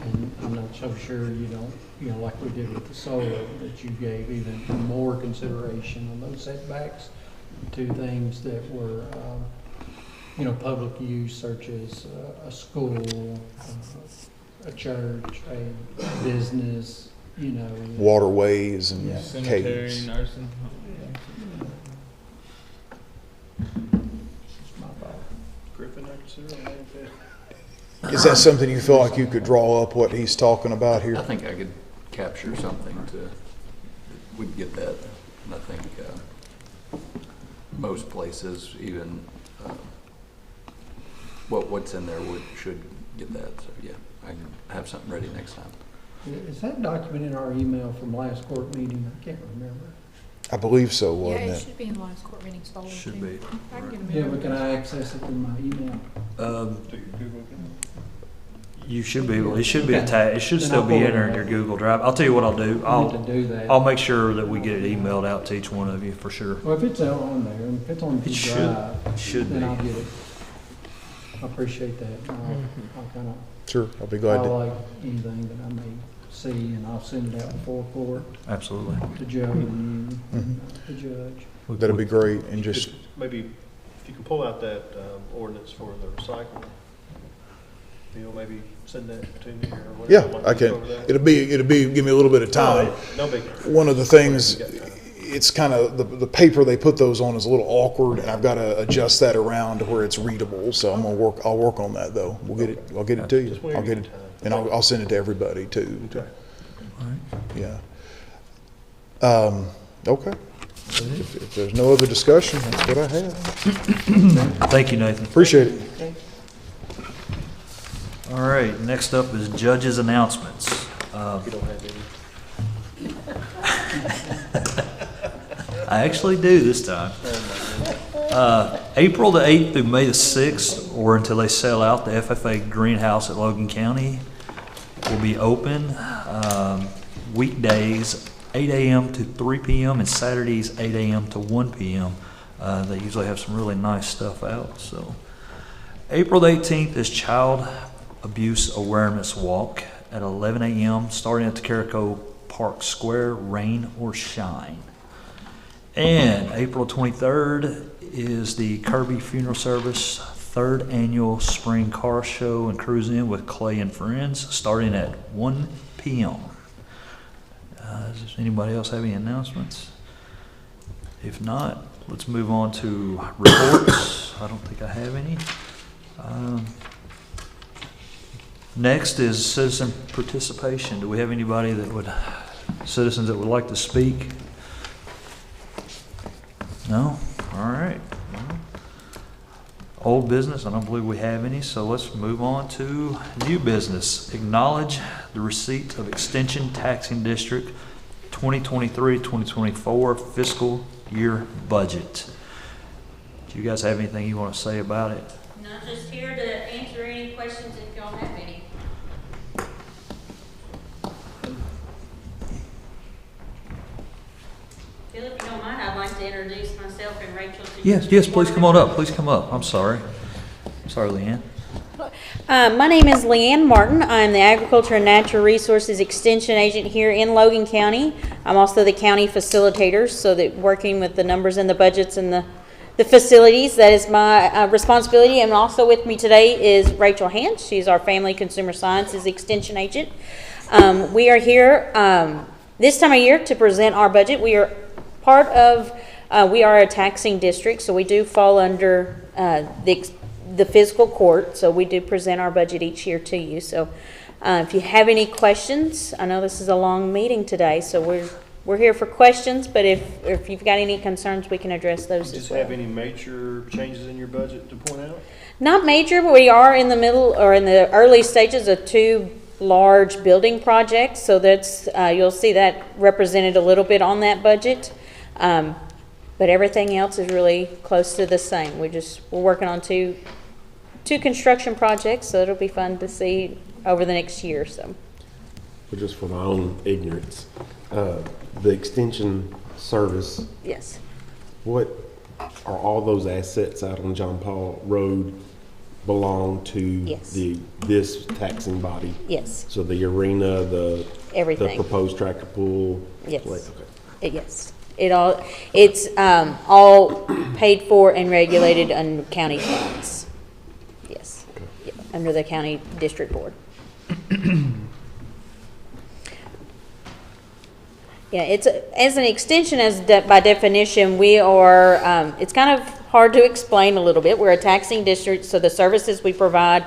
and I'm not so sure you don't, like we did with the solar, that you gave even more consideration on those setbacks to things that were, public use, such as a school, a church, a business, waterways and cemetery, caves. nursing. Griffin, I consider a landfill. Is that something you feel like you could draw up what he's talking about here? I think I could capture something we'd get that. And I think most places, even what's in there should get that. So yeah, I can have something ready next time. Is that document in our email from last court meeting? I can't remember. I believe so, wasn't Yeah, it? it should be in last court meeting's folder. Should too. be. I can get them Yeah, in. but can I access it through my email? You should be able, it should be Okay. attached, it should Then still I'll be pull in it there in out. your Google Drive. I'll tell you what I'll do. I need to do that. I'll make sure that we get it emailed out to each one of you for sure. Well, if it's out on there, and if it's on the It should- drive, it should then be. I'll get it. I appreciate that. I'll kind of Sure, I'll be glad to. highlight anything that I may see, and I'll send it out before court Absolutely. to Joe and you, and, Mhm. the judge. That'd be great, and just, Maybe if you can pull out that ordinance for the recycling, maybe send that to me or whatever. yeah, Might I look can, over that. it'll be, give me a little bit of time. No big. One of the things, it's kind of, the paper they put those on is a little awkward, and I've got to adjust that around to where it's readable, so I'll work on that though. I'll get it to you. Just whenever I'll you get get it, time. and I'll send it to everybody too. Okay. Yeah. Okay. If there's no other discussion, that's what I have. Thank you, Nathan. Appreciate it. All right, next up is judges' announcements. If you don't have any. I actually do this time. April the 8th through May the 6th, or until they sell out, the FFA greenhouse at Logan County will be open weekdays 8 a.m. to 3 p.m. and Saturdays 8 a.m. to 1 p.m. They usually have some really nice stuff out. So, April the 18th is Child Abuse Awareness Walk at 11 a.m. starting at the Carico Park Square, rain or shine. And April 23rd is the Kirby Funeral Service 3rd Annual Spring Car Show and Cruise In with Clay and Friends starting at 1 p.m. Does anybody else have any announcements? If not, let's move on to reports. I don't think I have any. Next is citizen participation. Do we have anybody citizens that would like to speak? No? All right. old business. I don't believe we have any, so let's move on to new business. Acknowledge the receipt of Extension Taxing District 2023-2024 fiscal year budget. Do you guys have anything you want to say about it? No, just here to answer any questions if y'all have any. Phil, if you don't mind, I'd like to introduce myself and Rachel to you. Yes, please come on up. Please come up. I'm sorry. Sorry, Leanne. My name is Leanne Martin. I'm the Agriculture and Natural Resources Extension Agent here in Logan County. I'm also the county facilitator, so that working with the numbers and the budgets and the facilities, that is my responsibility. And also with me today is Rachel Hans. She's our Family Consumer Sciences Extension Agent. We are here this time of year to present our budget. We are part of, we are a taxing district, so we do fall under the fiscal court, so we do present our budget each year to you. So if you have any questions, I know this is a long meeting today, so we're here for questions, but if you've got any concerns, we can address those as well. Have any major changes in your budget to point out? Not major, but we are in the middle or in the early stages of 2 large building projects, so that's you'll see that represented a little bit on that budget. But everything else is really close to the same. We're working on two construction projects, so it'll be fun to see over the next year or so. But just for my own ignorance, the extension service. Yes. What are all those assets out on John Paul Road belong to? Yes. This taxing body? Yes. So the arena, everything. the proposed tractor pool. Yes. Okay. Yes. It's all paid for and regulated under county funds. Yes. Okay. Yeah, under the county district board. Yeah, it's as an extension, by definition, we are. It's kind of hard to explain a little bit. We're a taxing district, so the services we provide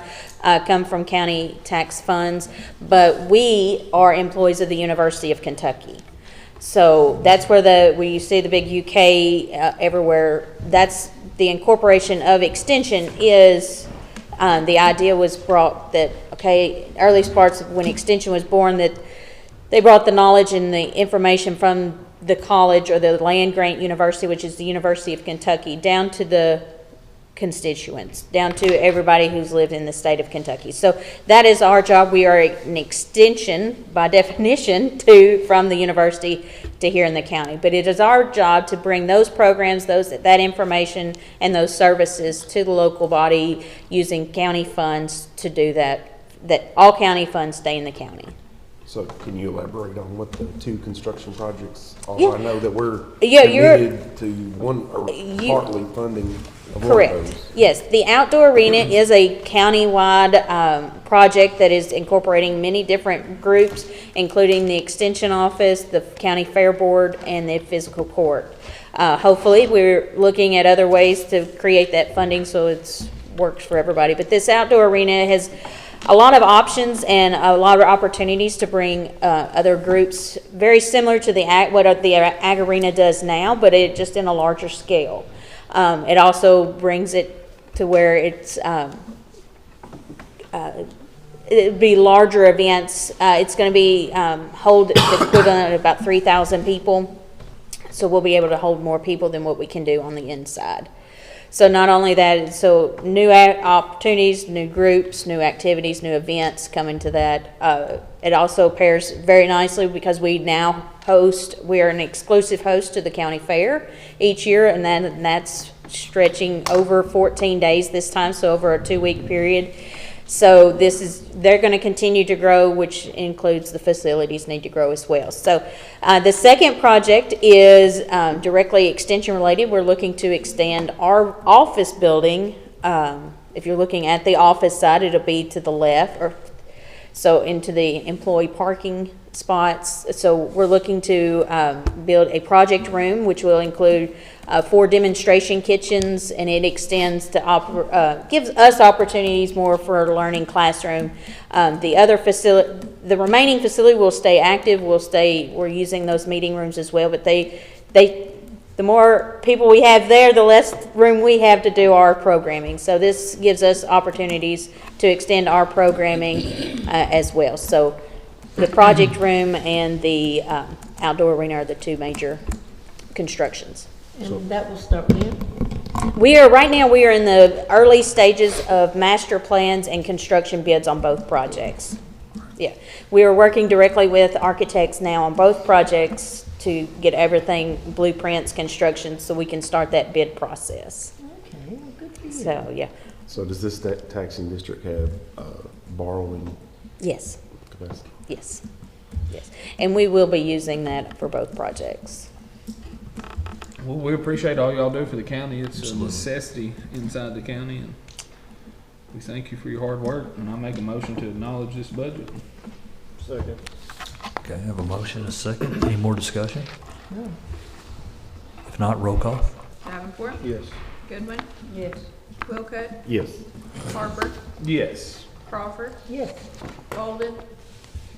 come from county tax funds, but we are employees of the University of Kentucky. So that's where you see the big UK everywhere. That's the incorporation of extension is. The idea was brought that, earliest parts of when extension was born, that they brought the knowledge and the information from the college or the land-grant university, which is the University of Kentucky, down to the constituents, down to everybody who's lived in the state of Kentucky. So that is our job. We are an extension, by definition, from the university to here in the county. But it is our job to bring those programs, that information, and those services to the local body using county funds to do that all county funds stay in the county. So can you elaborate on what the 2 construction projects are? Yeah. I know that we're committed to one, or partly funding of correct. one of those. Yes, the outdoor arena is a county-wide project that is incorporating many different groups, including the Extension Office, the County Fair Board, and the Fiscal Court. Hopefully, we're looking at other ways to create that funding so it works for everybody. But this outdoor arena has a lot of options and a lot of opportunities to bring other groups, very similar to what the Ag Arena does now, but it just in a larger scale. It also brings it to where it'd be larger events. It's going to be hold the equivalent of about 3,000 people, so we'll be able to hold more people than what we can do on the inside. So not only that, so new opportunities, new groups, new activities, new events coming to that. It also pairs very nicely because we are an exclusive host to the county fair each year, and that's stretching over 14 days this time, so over a 2-week period. So they're going to continue to grow, which includes the facilities need to grow as well. So the second project is directly extension related. We're looking to extend our office building. If you're looking at the office side, it'll be to the left, so into the employee parking spots. So we're looking to build a project room, which will include 4 demonstration kitchens, and it extends to gives us opportunities more for a learning classroom. The remaining facility will stay active. We're using those meeting rooms as well, but they the more people we have there, the less room we have to do our programming. So this gives us opportunities to extend our programming as well. So the project room and the outdoor arena are the two major constructions. And that will start when? Right now we are in the early stages of master plans and construction bids on both projects. Yeah, we are working directly with architects now on both projects to get everything, blueprints, construction, so we can start that bid process. Okay, well, good for you. So, yeah. So does this taxing district have borrowing Yes. capacity? Yes. Yes. And we will be using that for both projects. Well, we appreciate all y'all do for the county. It's a necessity inside the county, and we thank you for your hard work. And I make a motion to acknowledge this budget. Second. Okay, I have a motion and a second. Any more discussion? No. If not, roll call. Davenport, Yes. Goodwin, Yes. Wilcutt, Yes. Harper, Yes. Crawford, Yes. Golden,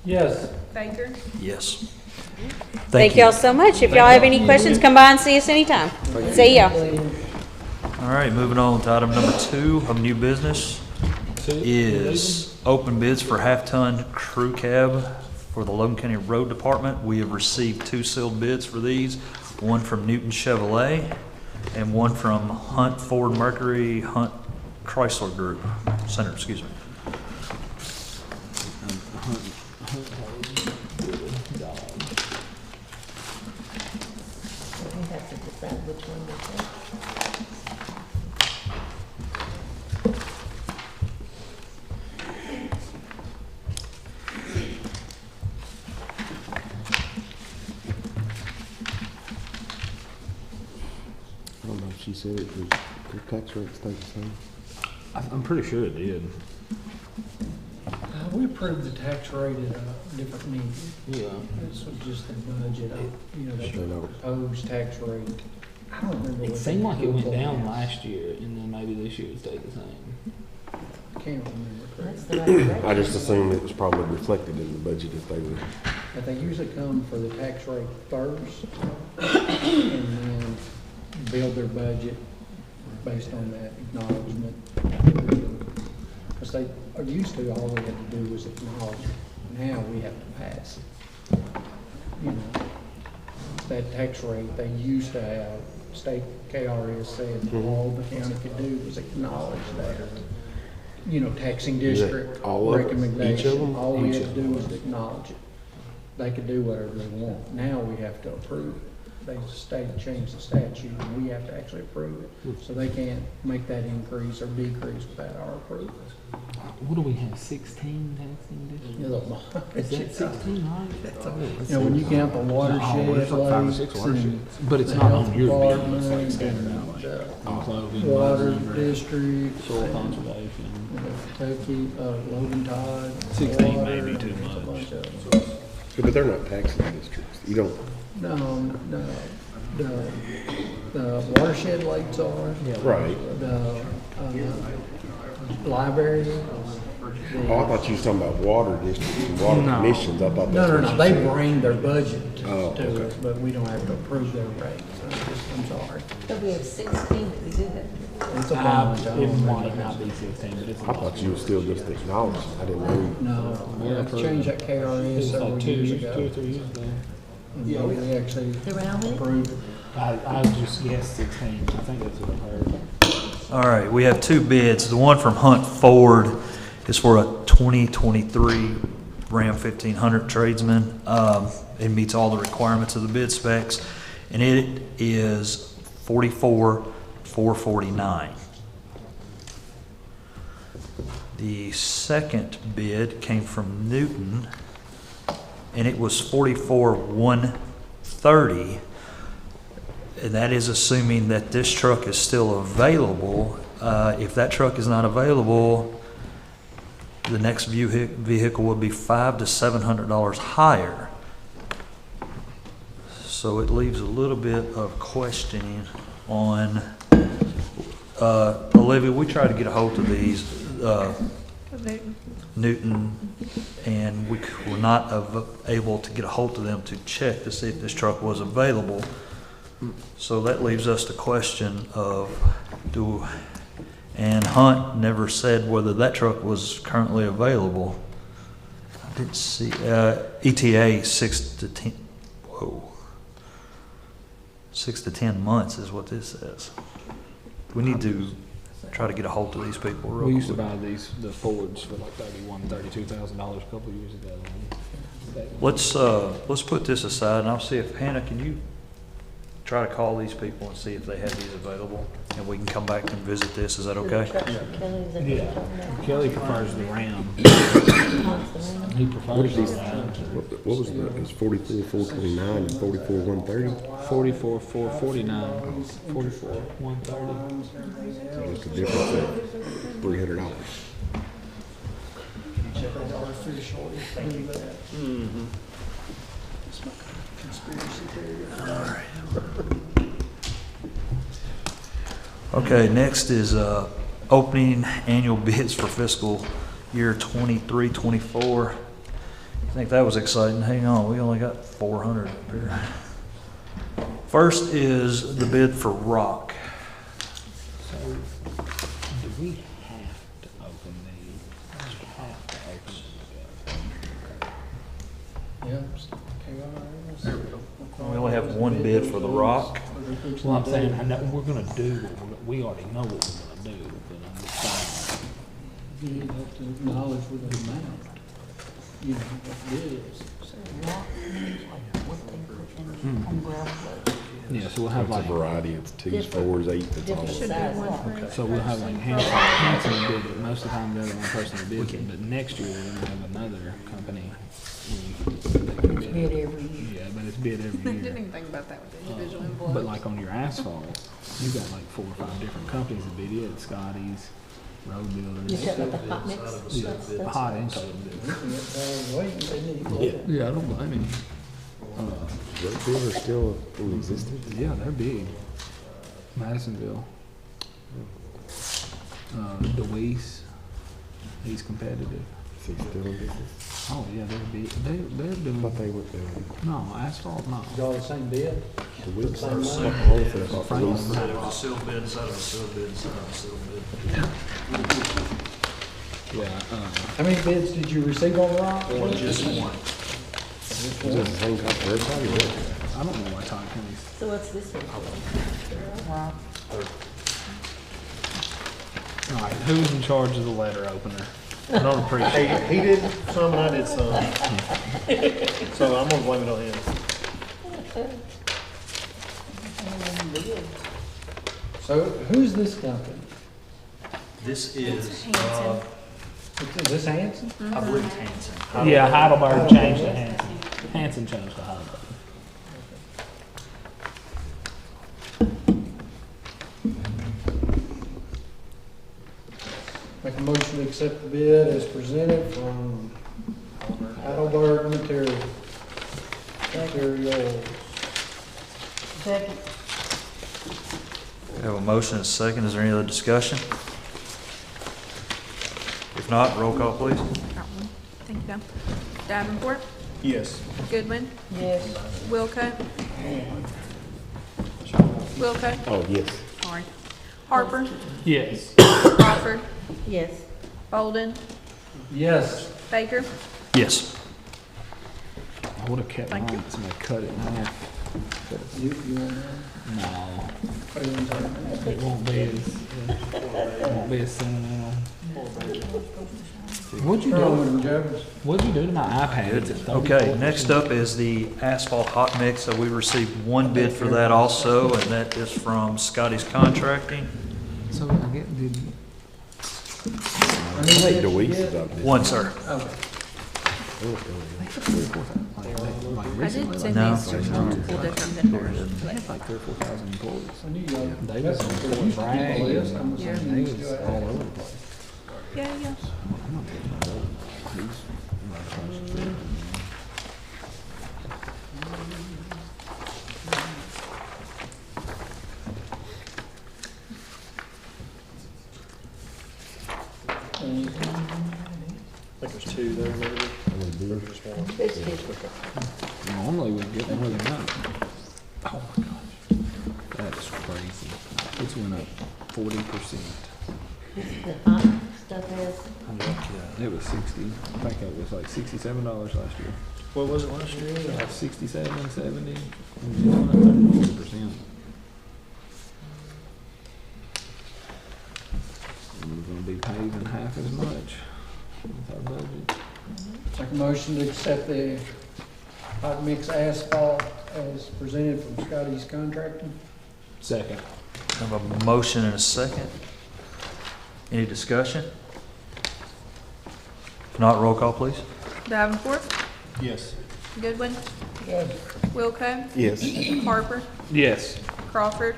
Yes. Baker. Yes. Thank y'all so much. If y'all have any questions, come by and see us anytime. See y'all. All right, moving on to item number 2 of new business is open bids for half-ton crew cab for the Logan County Road Department. We have received 2 sealed bids for these, one from Newton Chevrolet and one from Hunt Ford Mercury Hunt Chrysler Group Center, excuse me. We have to decide which one to take. I don't know if she said it, the tax rate stayed the same. I'm pretty sure it did. We approved the tax rate at a different meeting. Yeah. This was just the budget, that Straight over. proposed tax rate. I don't remember. It what seemed the like it went total down was. last year, and then maybe this year it stayed the same. I can't remember. That's correctly. the right rate. I just assumed it was probably reflected in the budget if they would. But they usually come for the tax rate first, and then build their budget based on that acknowledgement. Because they are used to, all we had to do was acknowledge it. Now we have to pass it. You know, that tax rate, they used to have, state KRS said all the county could do was acknowledge that. Taxing district all of it? Each of recommendation. them? All we Each had of to do was acknowledge it. They could do whatever they want. Now we have to approve it. They changed the statute, and we have to actually approve it. So they can't make that increase or decrease without our approval. What do we have, 16 taxing districts? Is that 16, right? When you count the watershed it's like 5 or 6 lakes watersheds. and But it's the not on health your bill, it's department like scattered and out, like the Logan, water Logan, district, soil and conservation. Kentucky, Logan Tide. 16 water, may be too and it's a much. bunch of them. But they're not taxing districts. You don't. No, the watershed lakes are. Right. The library. Oh, I thought you was talking about water districts and water No. commissions. I thought that's No, what you they said. bring their budget to okay. us, but we don't have to approve their rates. I'm sorry. So we have 16 that we do that. It's a bunch. I It don't might remember. not be 16, but it's. I thought you were still just acknowledging. I didn't know. No, we have to change that KRS It's several like years 2 ago. or 3 years ago. And we actually approved it. I just guessed 16. I think that's what I heard. All right, we have 2 bids. The one from Hunt Ford is for a 2023 Ram 1500 Tradesman. It meets all the requirements of the bid specs, and it is $44,449. The second bid came from Newton, and it was $44,130. And that is assuming that this truck is still available. If that truck is not available, the next vehicle would be $500 to $700 higher. So it leaves a little bit of questioning on, Olivia, we tried to get a hold of these, Newton, and we were not able to get a hold of them to check to see if this truck was available. So that leaves us the question of, and Hunt never said whether that truck was currently available. I didn't see, ETA 6 to 10, 6 to 10 months is what this says. We need to try to get a hold of these people real We used to quick. buy the Fords for like $32,000 a couple of years ago. Let's put this aside, and I'll see if, Hannah, can you try to call these people and see if they have these available, and we can come back and visit this, is that okay? Yeah, Kelly prefers the Ram. He prefers the Ram. What was the, it was 44, 429 and 44, 130? 44, 449, 44, 130. So that's the difference of $300. Mm-hmm. Okay, next is opening annual bids for fiscal year 23-24. I think that was exciting. Hang on, we only got 400 up here. First is the bid for rock. So, do we have to open these? Do we have to open these? There we go. We only have one bid for the rock. Well, I'm saying, I know we're gonna do what we already know what we're gonna do, but I'm just saying. You have to acknowledge with the amount, you know, what it is. Yeah, so we'll have It's a like, variety, it's 2s, 4s, 8s, it's all. so we'll have like Hanson bid it, most of the time they're the one person that bids it, but next year we're gonna have another company. Bid every year. Yeah, but it's bid every Didn't year. even think about that with the individual envelopes. But like on your asphalt, you got like 4 or 5 different companies that bid it, Scotty's, Road Builders. You talking about the hot mix? Yeah, hot and cold bid. Yeah, I don't blame him. Road builders still in existence? Yeah, they're big. Madisonville. DeWeese, he's competitive. Is he still in business? Oh yeah, they're big. They're I doing. thought they were building. No, asphalt, no. Y'all the same bid? The weeks Same are one? so close. Franklin. It was a sealed bid inside of a sealed bid inside of a sealed bid. Yeah, How many bids did you receive on the rock? Just one. Is it the same company for everybody? or what? I don't know why Todd County's. So what's this one? All right, who's in charge of the letter opener? I don't appreciate it. He did some and I did some. So I'm gonna blame it on him. So who's this company? This is, Is this Hanson? I believe it's Hanson. Yeah, Heidelberg changed to Hanson. Hanson changed to Heidelberg. Make a motion to accept the bid as presented from Heidelberg Materials. Second. We have a motion and a second. Is there any other discussion? If not, roll call, please. Thank you. Davenport, Yes. Goodwin, Yes. Wilco. Wilco, Oh, yes. sorry. Harper, Yes. Crawford, Yes. Bolden, Yes. Baker. Yes. I would have kept mine, Thank you. but somebody cut it in half. You want No, that? it won't be as, sentimental. What'd you do? What'd you do to my iPad? It's at Okay, 34%. next up is the asphalt hot mix. So we received one bid for that also, and that is from Scotty's Contracting. So I get, did, I think DeWeese is up this. One, sir. Okay. I did send No. these to multiple different vendors. they have like 3,000 or 4,000 employees. I knew y'all. They was in Fort Bragg, and list. I'm they assuming was you still all have- over the place. Yeah, yeah. I'm not getting no vote. He's right across the street. I think there's two there, maybe. Or just one. Normally we get more than that. Oh my gosh. It's went up 40%. The hot stuff has, It was 60. I think it was like $67 last year. What was it last year? Like 67, 70. It went up 40%. We're gonna be paving half as much with our budget. Make a motion to accept the hot mix asphalt as presented from Scotty's Contracting. Second. I have a motion and a second. Any discussion? If not, roll call, please. Davenport, Yes. Goodwin, Yes. Wilco, Yes. Harper, Yes. Crawford,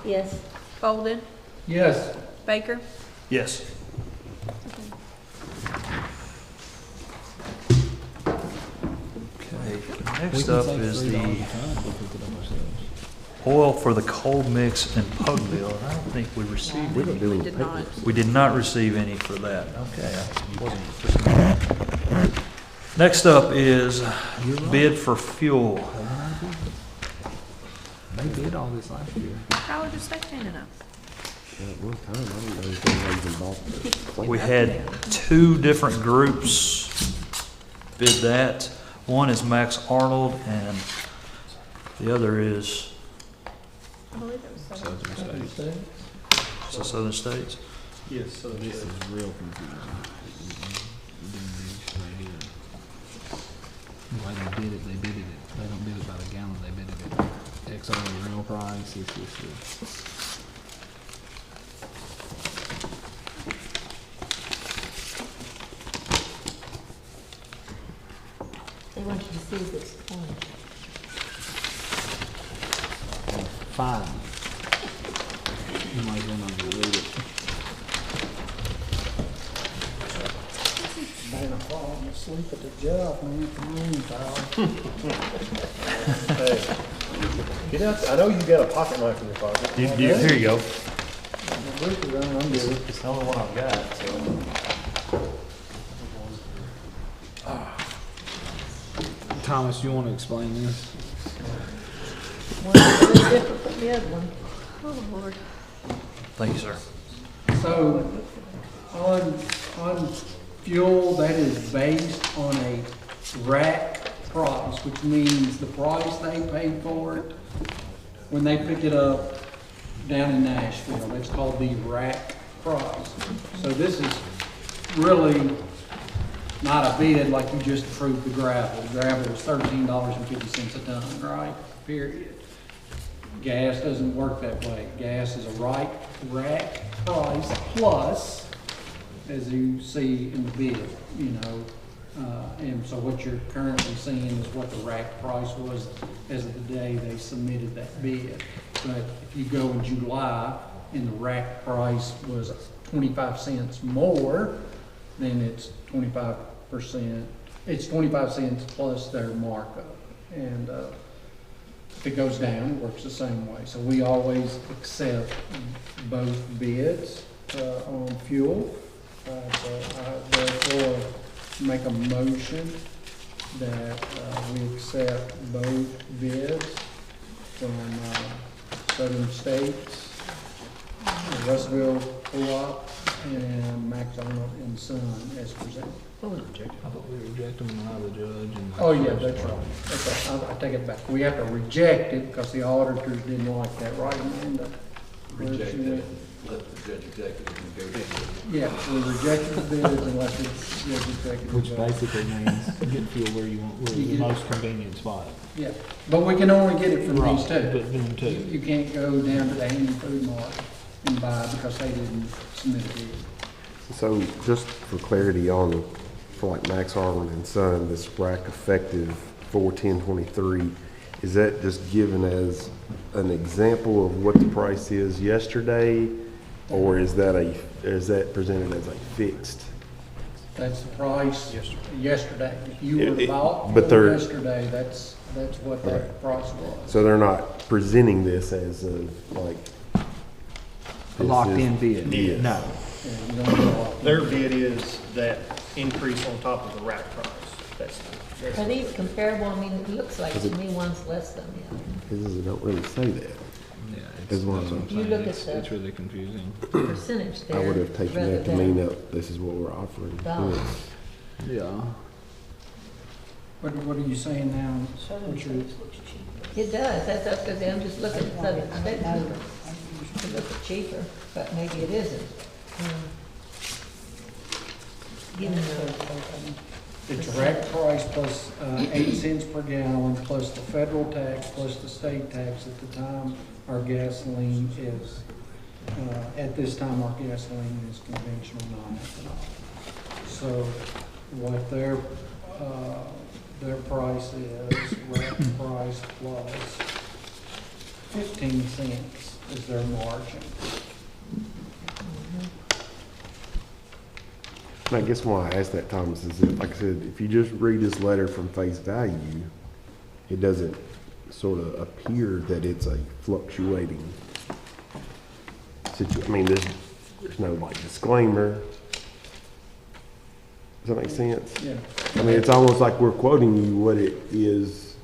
yes. Bolden, Yes. Baker. Yes. Okay, next up is the oil for the cold mix and Pugville. I don't think we received We don't any. do any Did paper. not. We did not receive any for that. Okay. I wasn't- Next up is bid for fuel. They did all this last year. How would you say it up? At one time, I don't know if they even bought the plant. We had two different groups bid that. One is Max Arnold and the other is I believe it was Southern States. the Southern States. Yes, so This is real confusing. The way they bid it, they don't bid it by the gallon, they bid it at X over the real price. They want you to see this point. Fine. You might as well not even read it. Man, I'm falling asleep at the job, man. Come on, pal. Hey, get out, I know you got a pocket knife in your pocket. Here you go. The roof is on, I'm good. It's the only one I've got, so. Thomas, you want to explain this? One's a little different from the other one. Oh, Lord. Thank you, sir. So, on fuel, that is based on a rack price, which means the price they paid for it when they picked it up down in Nashville. That's called the rack price. So this is really not a bid like you just approved the gravel. Gravel is $13.50 a ton, right? Period. Gas doesn't work that way. Gas is a rack price plus, as you see in the bid, you know. And so what you're currently seeing is what the rack price was as of the day they submitted that bid. But if you go in July and the rack price was 25 cents more, then it's 25%. It's 25 cents plus their markup. And if it goes down, it works the same way. So we always accept both bids on fuel. So I therefore make a motion that we accept both bids from Southern States, Russellville Co-op, and Max Arnold and Son as presented. I thought we rejected them and allow the judge and. Oh, yeah, that's right. That's right. I take it back. We have to reject it because the auditors didn't like that, right, Amanda? Reject it, let the judge executive negotiate. Yeah, we rejected the bids and let the judge executive. Which vote. basically means get fuel where you want, where You the get it. most convenient spot. Yeah, but we can only get it from Right, these two. but them two. You can't go down to the Handy Food Mart and buy because they didn't submit a bid. So just for clarity on, for like Max Arnold and Son, this rack effective 4/10/23, is that just given as an example of what the price is yesterday? Or is that presented as a fixed? That's the price yesterday. If you would have bought but fuel they're- yesterday, that's what that price was. So they're not presenting this as a, like. A locked-in bid? Yes. No. Yeah, you don't know. Their bid is that increase on top of the rack price. Are these comparable? I mean, it looks like to me one's less than the other. It don't really say that. Yeah, As long as You look at It's the really confusing. percentage there. I would have taken rather that to than mean that this is what we're offering. dollars. Yeah. What are you saying now? What's your- It does, that's because I'm just looking at Southern States. It looks cheaper, but maybe it isn't. Given the It's rack price plus 8 cents per gallon, plus the federal tax, plus the state tax at the time our gasoline is, at this time our gasoline is conventional non-ethanol. So what their price is, rack price plus 15 cents is their margin. And I guess why I asked that, Thomas, is that, like I said, if you just read this letter from face value, it doesn't sort of appear that it's a fluctuating situation. I mean, there's no like disclaimer. Does that make sense? Yeah. I mean, it's almost like we're quoting you what it is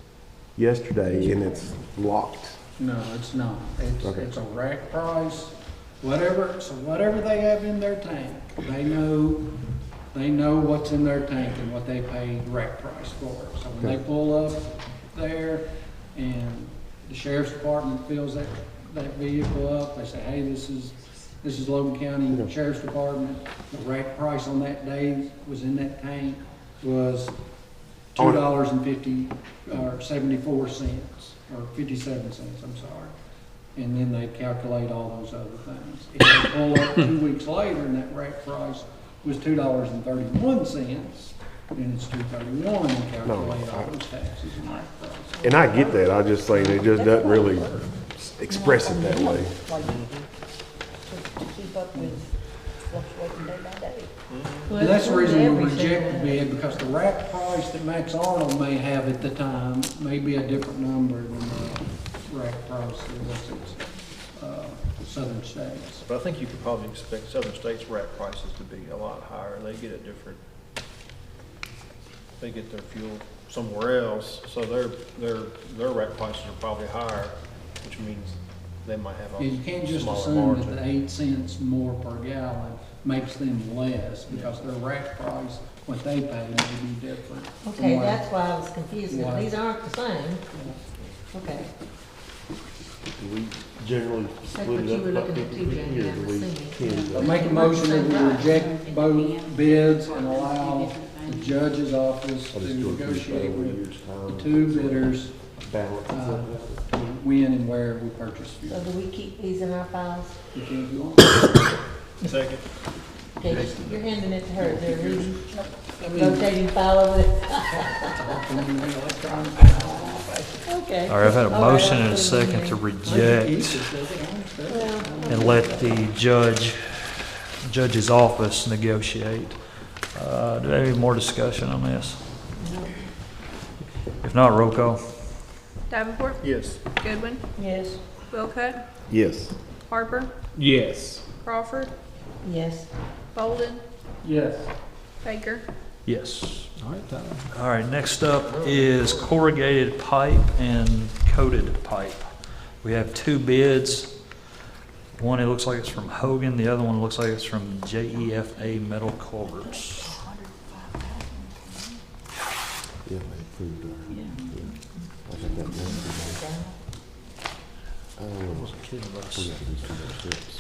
yesterday and it's locked. No, it's not. Okay. It's a rack price, whatever they have in their tank, they know what's in their tank and what they paid rack price for it. So when they pull up there and the sheriff's department fills that vehicle up, they say, hey, this is Logan County Sheriff's Department. The rack price on that day was in that tank was $2.50 or 74 cents or 57 cents, I'm sorry. And then they calculate all those other things. If they pull up 2 weeks later and that rack price was $2.31, then it's $2.31 and calculate all those taxes and rack price. And I get that. I just say it just doesn't really express it that way. To keep up with fluctuating day by day. And that's the reason we reject the bid, because the rack price that Max Arnold may have at the time may be a different number than the rack price that was at Southern States. But I think you could probably expect Southern States rack prices to be a lot higher. They get a different, they get their fuel somewhere else, so their rack prices are probably higher, which means they might have a You can't just smaller assume margin. that the 8 cents more per gallon makes them less, because their rack price, what they pay, may be different. Okay, that's why I was confused, because these aren't the same. Okay. Do we generally split it up about 50/50, or do we tend to? I make a motion that we reject both bids and allow the judge's office to negotiate with the two bidders to when and where we purchase fuel. So do we keep these in our files? You can if you want. Second. Okay, you're handing it to her, is there a reason? Rotating file over there? Okay. All right, I've had a All right, motion I'll and a put 'em in second there. to reject and let the judge's office negotiate. Do we have any more discussion on this? If not, roll call. Davenport, Yes. Goodwin, Yes. Wilcutt, Yes. Harper, Yes. Crawford, Yes. Bolden, Yes. Baker. Yes. All right, Tyler. All right, next up is corrugated pipe and coated pipe. We have two bids. One, it looks like it's from Hogan. The other one looks like it's from JEFA Metal Culverts. Yeah, they approved our, I think that Was a kid of us. we got to do some more steps.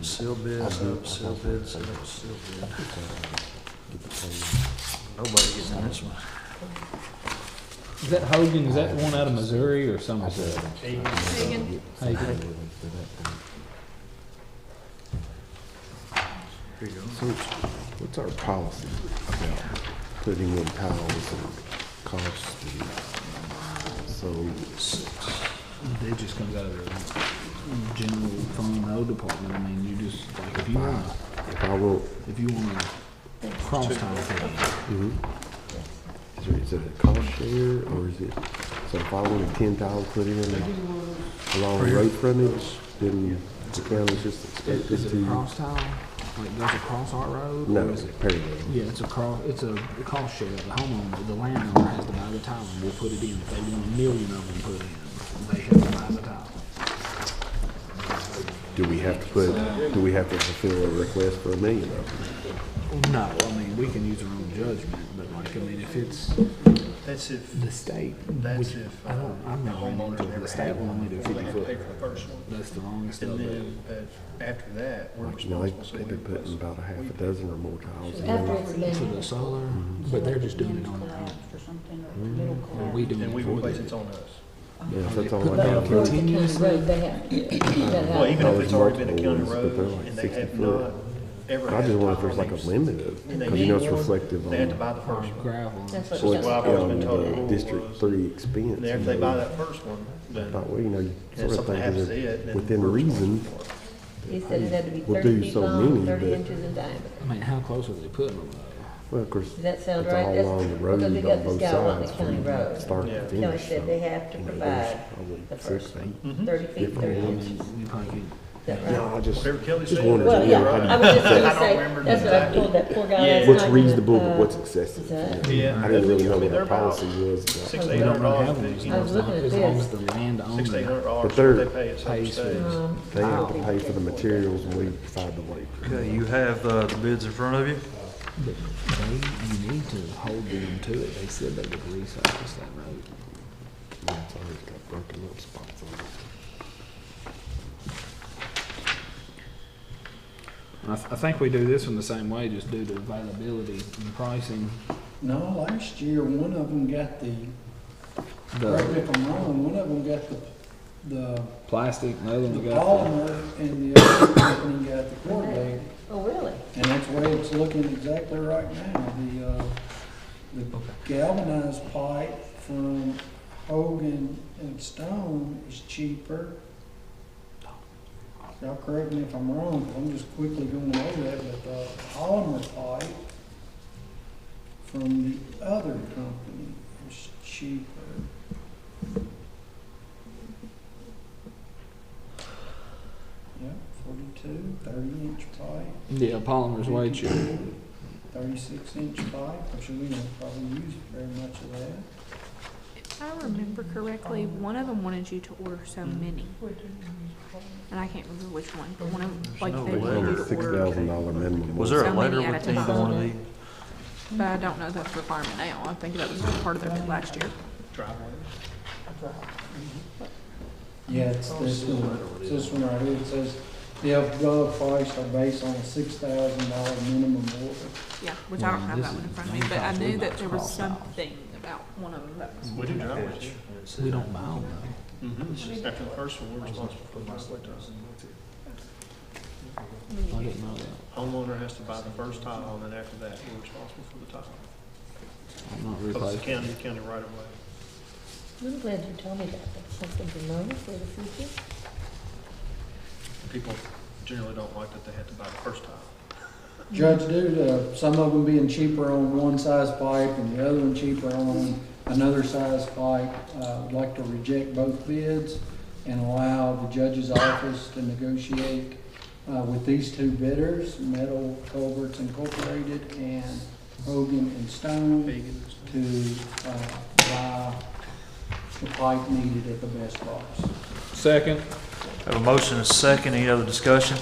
Seal bids up, seal bids up, seal bid. Nobody getting in this one. Is that Hogan? Is that one out of Missouri or Somerset? Hagan. Hagan. Here you go. So what's our policy about putting in tiles and costs? So It just comes out of the general fund road department. I mean, you just like if you want a cross tile thing. is it a cost share, or is it, so if I wanted 10 tiles put in along the road frontage, then the county's just expected Is it a to? cross tile? Like goes across our road? No, Or is it? parallel. Yeah, it's a cost share. The homeowner, the landowner has to buy the tile and we'll put it in. If they want 1 million of them put in, they have to buy the tile. do we have to fulfill a request for $1 million of them? No, I mean, we can use our own judgment, but like, I mean, if it's That's if, the state, that's which if, I'm the not running homeowner into it, never the state had will one, only do before 50 they have to foot. pay for the first one. That's the longest And of it. then, after that, we're Like, you know, responsible, so they've we been putting about a half a dozen or more tiles in. After it's been. For the solar, but they're just doing it on their own. For something, or middle Or we doing And it we for replace them. it's on us. Yeah, if that's all Put I that have. on Road, the county continuously. road, they have to do it. Well, even if it's already been a county multiple ones, but they're road like and they 60 have foot. not ever I had just a wonder if tile there's like a on limit them, of, and they because you know need it's one, reflective they have to on buy the first one. Gravel. That's what what's Well, I've always been on told the the rule District was- 3 expense. And if they buy that first one, I then thought, well, you know, you if sort of something think happens that to it, then within we're reason, responsible for it. He said it had to be We'll 30 do feet so long, many, 30 but- inches in diameter. I mean, how close are they putting them though? well, of course, Does that sound it's right? all That's- along the road because they on got this both guy along the sides county from road. start Yeah. to Kelly finish. said they have to you know, provide there's probably the 6, first 8 Mhm. 30 feet, different 30 ones. inches. We probably could. Is that right? No, I just Kelly just said. wondered, Well, you yeah, know, I how was do you just gonna I don't say, remember that's what I exactly. told that poor guy Yeah. last what's night. reasonable, but what's excessive? Is that- Yeah. I didn't really know I mean, what they're our about policy was. $600 but- to We don't $800, have them, you I was know, looking at as long this. as the landowner $600 to $800, But they're- what they pay at some pays for it. states. They have to pay for the materials and we provide the labor. Okay, you have the bids in front of you. But you need to hold them to it. They said they would resurface that road. It's always got broken up spots on it. I think we do this one the same way, just due to availability and pricing. No, last year, one of them got correct me if I'm wrong, one of them got the Plastic, and the other the one got polymer, and the other company got the corrugated. Oh, really? And that's the way it's looking exactly right now. The galvanized pipe from Hogan and Stone is cheaper. Y'all correct me if I'm wrong, 'cause I'm just quickly going over that, but the polymer pipe from the other company is cheaper. Yep, 42, 30-inch pipe. Yeah, polymer's way cheaper. 36-inch pipe, I'm sure we don't probably use very much of that. If I remember correctly, one of them wanted you to order so many. And I can't remember which one, but one of them, like, no they letter. wanted you to order. $6,000 minimum. Was there a So many letter at a with either one of these? But I don't know if that's a requirement now. I think that was part of their bid last year. Yeah, it's this one, it's this one right here, it says, the above price are based on a $6,000 minimum order. Yeah, which I don't have that one in front of me, but I knew that there was something about one of them that was. We do drivers. We don't buy them Mm-hmm. After the first one, we're responsible for the last tile. though. I didn't know that. Homeowner has to buy the first tile, and then after that, we're responsible for the tile. I'm not Because replacing. the county right away. I'm glad you told me that. That's something to know for the future. People generally don't like that they have to buy the first tile. Judge, due to some of them being cheaper on one size pipe and the other one cheaper on another size pipe, I'd like to reject both bids and allow the judge's office to negotiate with these two bidders, Metal Culverts Incorporated and Hogan and Stone, to buy the pipe needed at the best price. Second. Have a motion and a second. Any other discussion?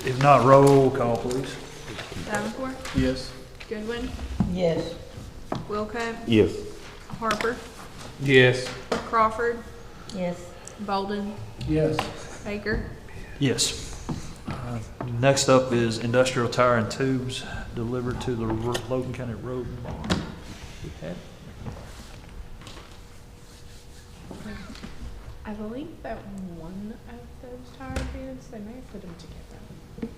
If not, roll call, please. Davenport, Yes. Goodwin, Yes. Wilco, Yes. Harper, Yes. Crawford, Yes. Bolden, Yes. Baker. Yes. Next up is industrial tire and tubes delivered to the Logan County Road and Barn. I believe that one of those tire bids, they may have put them together.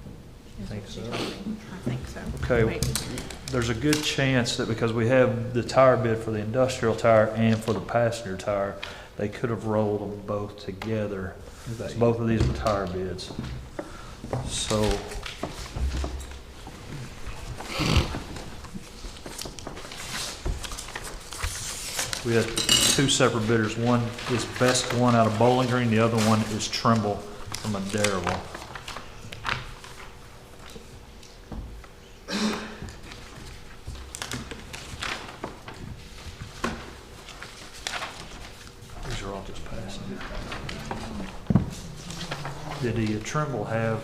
Think so? I think so. Okay, Maybe. there's a good chance that because we have the tire bid for the industrial tire and for the passenger tire, they could have rolled them both together. Both of these were tire bids. So, we had two separate bidders. One is Best One out of Bowling Green, the other one is Trimble from Adderall. These are all just passes. Did the Trimble have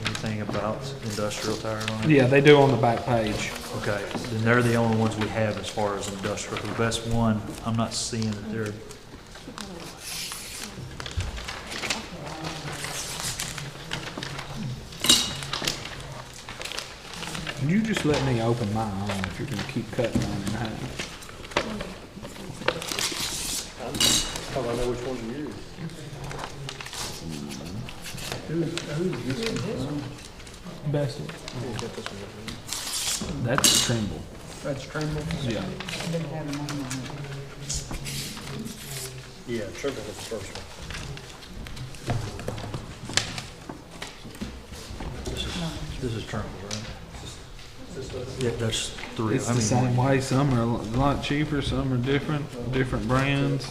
anything about industrial tire on it? Yeah, they do on the back page. Okay, then they're the only ones we have as far as industrial. The best one, I'm not seeing that they're. Can you just let me open my own if you're gonna keep cutting mine in half? How do I know which one's yours? Who's this one? Best. That's Trimble. That's Trimble? Yeah. Yeah, Trimble was the first one. This is Trimble, right? Yeah, that's three. It's the same way. Some are a lot cheaper, some are different brands.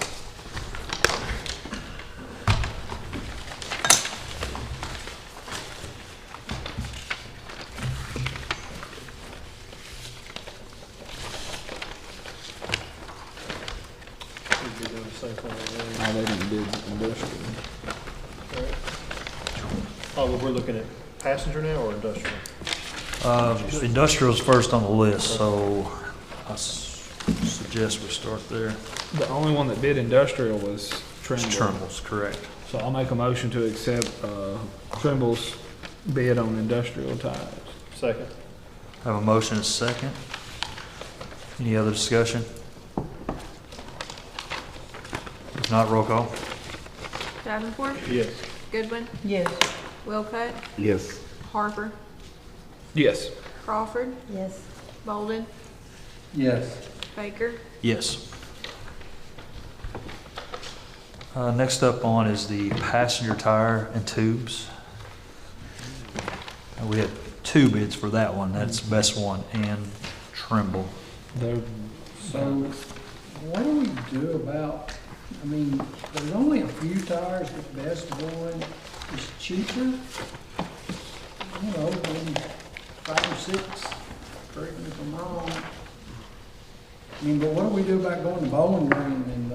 We'd be doing the same thing again. Oh, they didn't do industrial. Oh, well, we're looking at passenger now or industrial? Industrial's first on the list, so I suggest we start there. The only one that bid industrial was Trimble. Trimble's correct. So I'll make a motion to accept Trimble's bid on industrial tires. Second. Have a motion and a second. Any other discussion? If not, roll call. Davenport, Yes. Goodwin, Yes. Wilcott, Yes. Harper, Yes. Crawford, Yes. Bolden, Yes. Baker. Yes. Next up on is the passenger tire and tubes. We had two bids for that one. That's Best One and Trimble. So, what do we do about, I mean, there's only a few tires, but Best One is cheaper. I don't know, maybe 5 or 6, correct me if I'm wrong. I mean, but what do we do about going to Bowling Green and,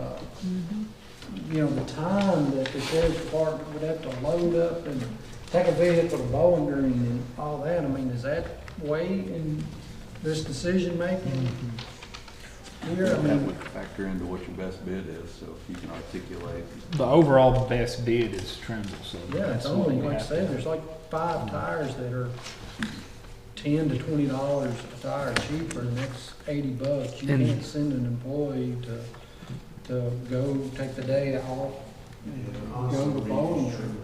you know, the time that the sheriff's department would have to load up and take a vehicle to Bowling Green and all that? I mean, is that way in this decision making? Here, I That mean, would factor into what your best bid is, so if you can articulate. The overall best bid is Trimble, so. yeah, it's that's what only, we like I have said, to- there's like 5 tires that are $10 to $20 a tire cheaper, and that's $80. You And- can't send an employee to go take the day off, go to Bowling Green.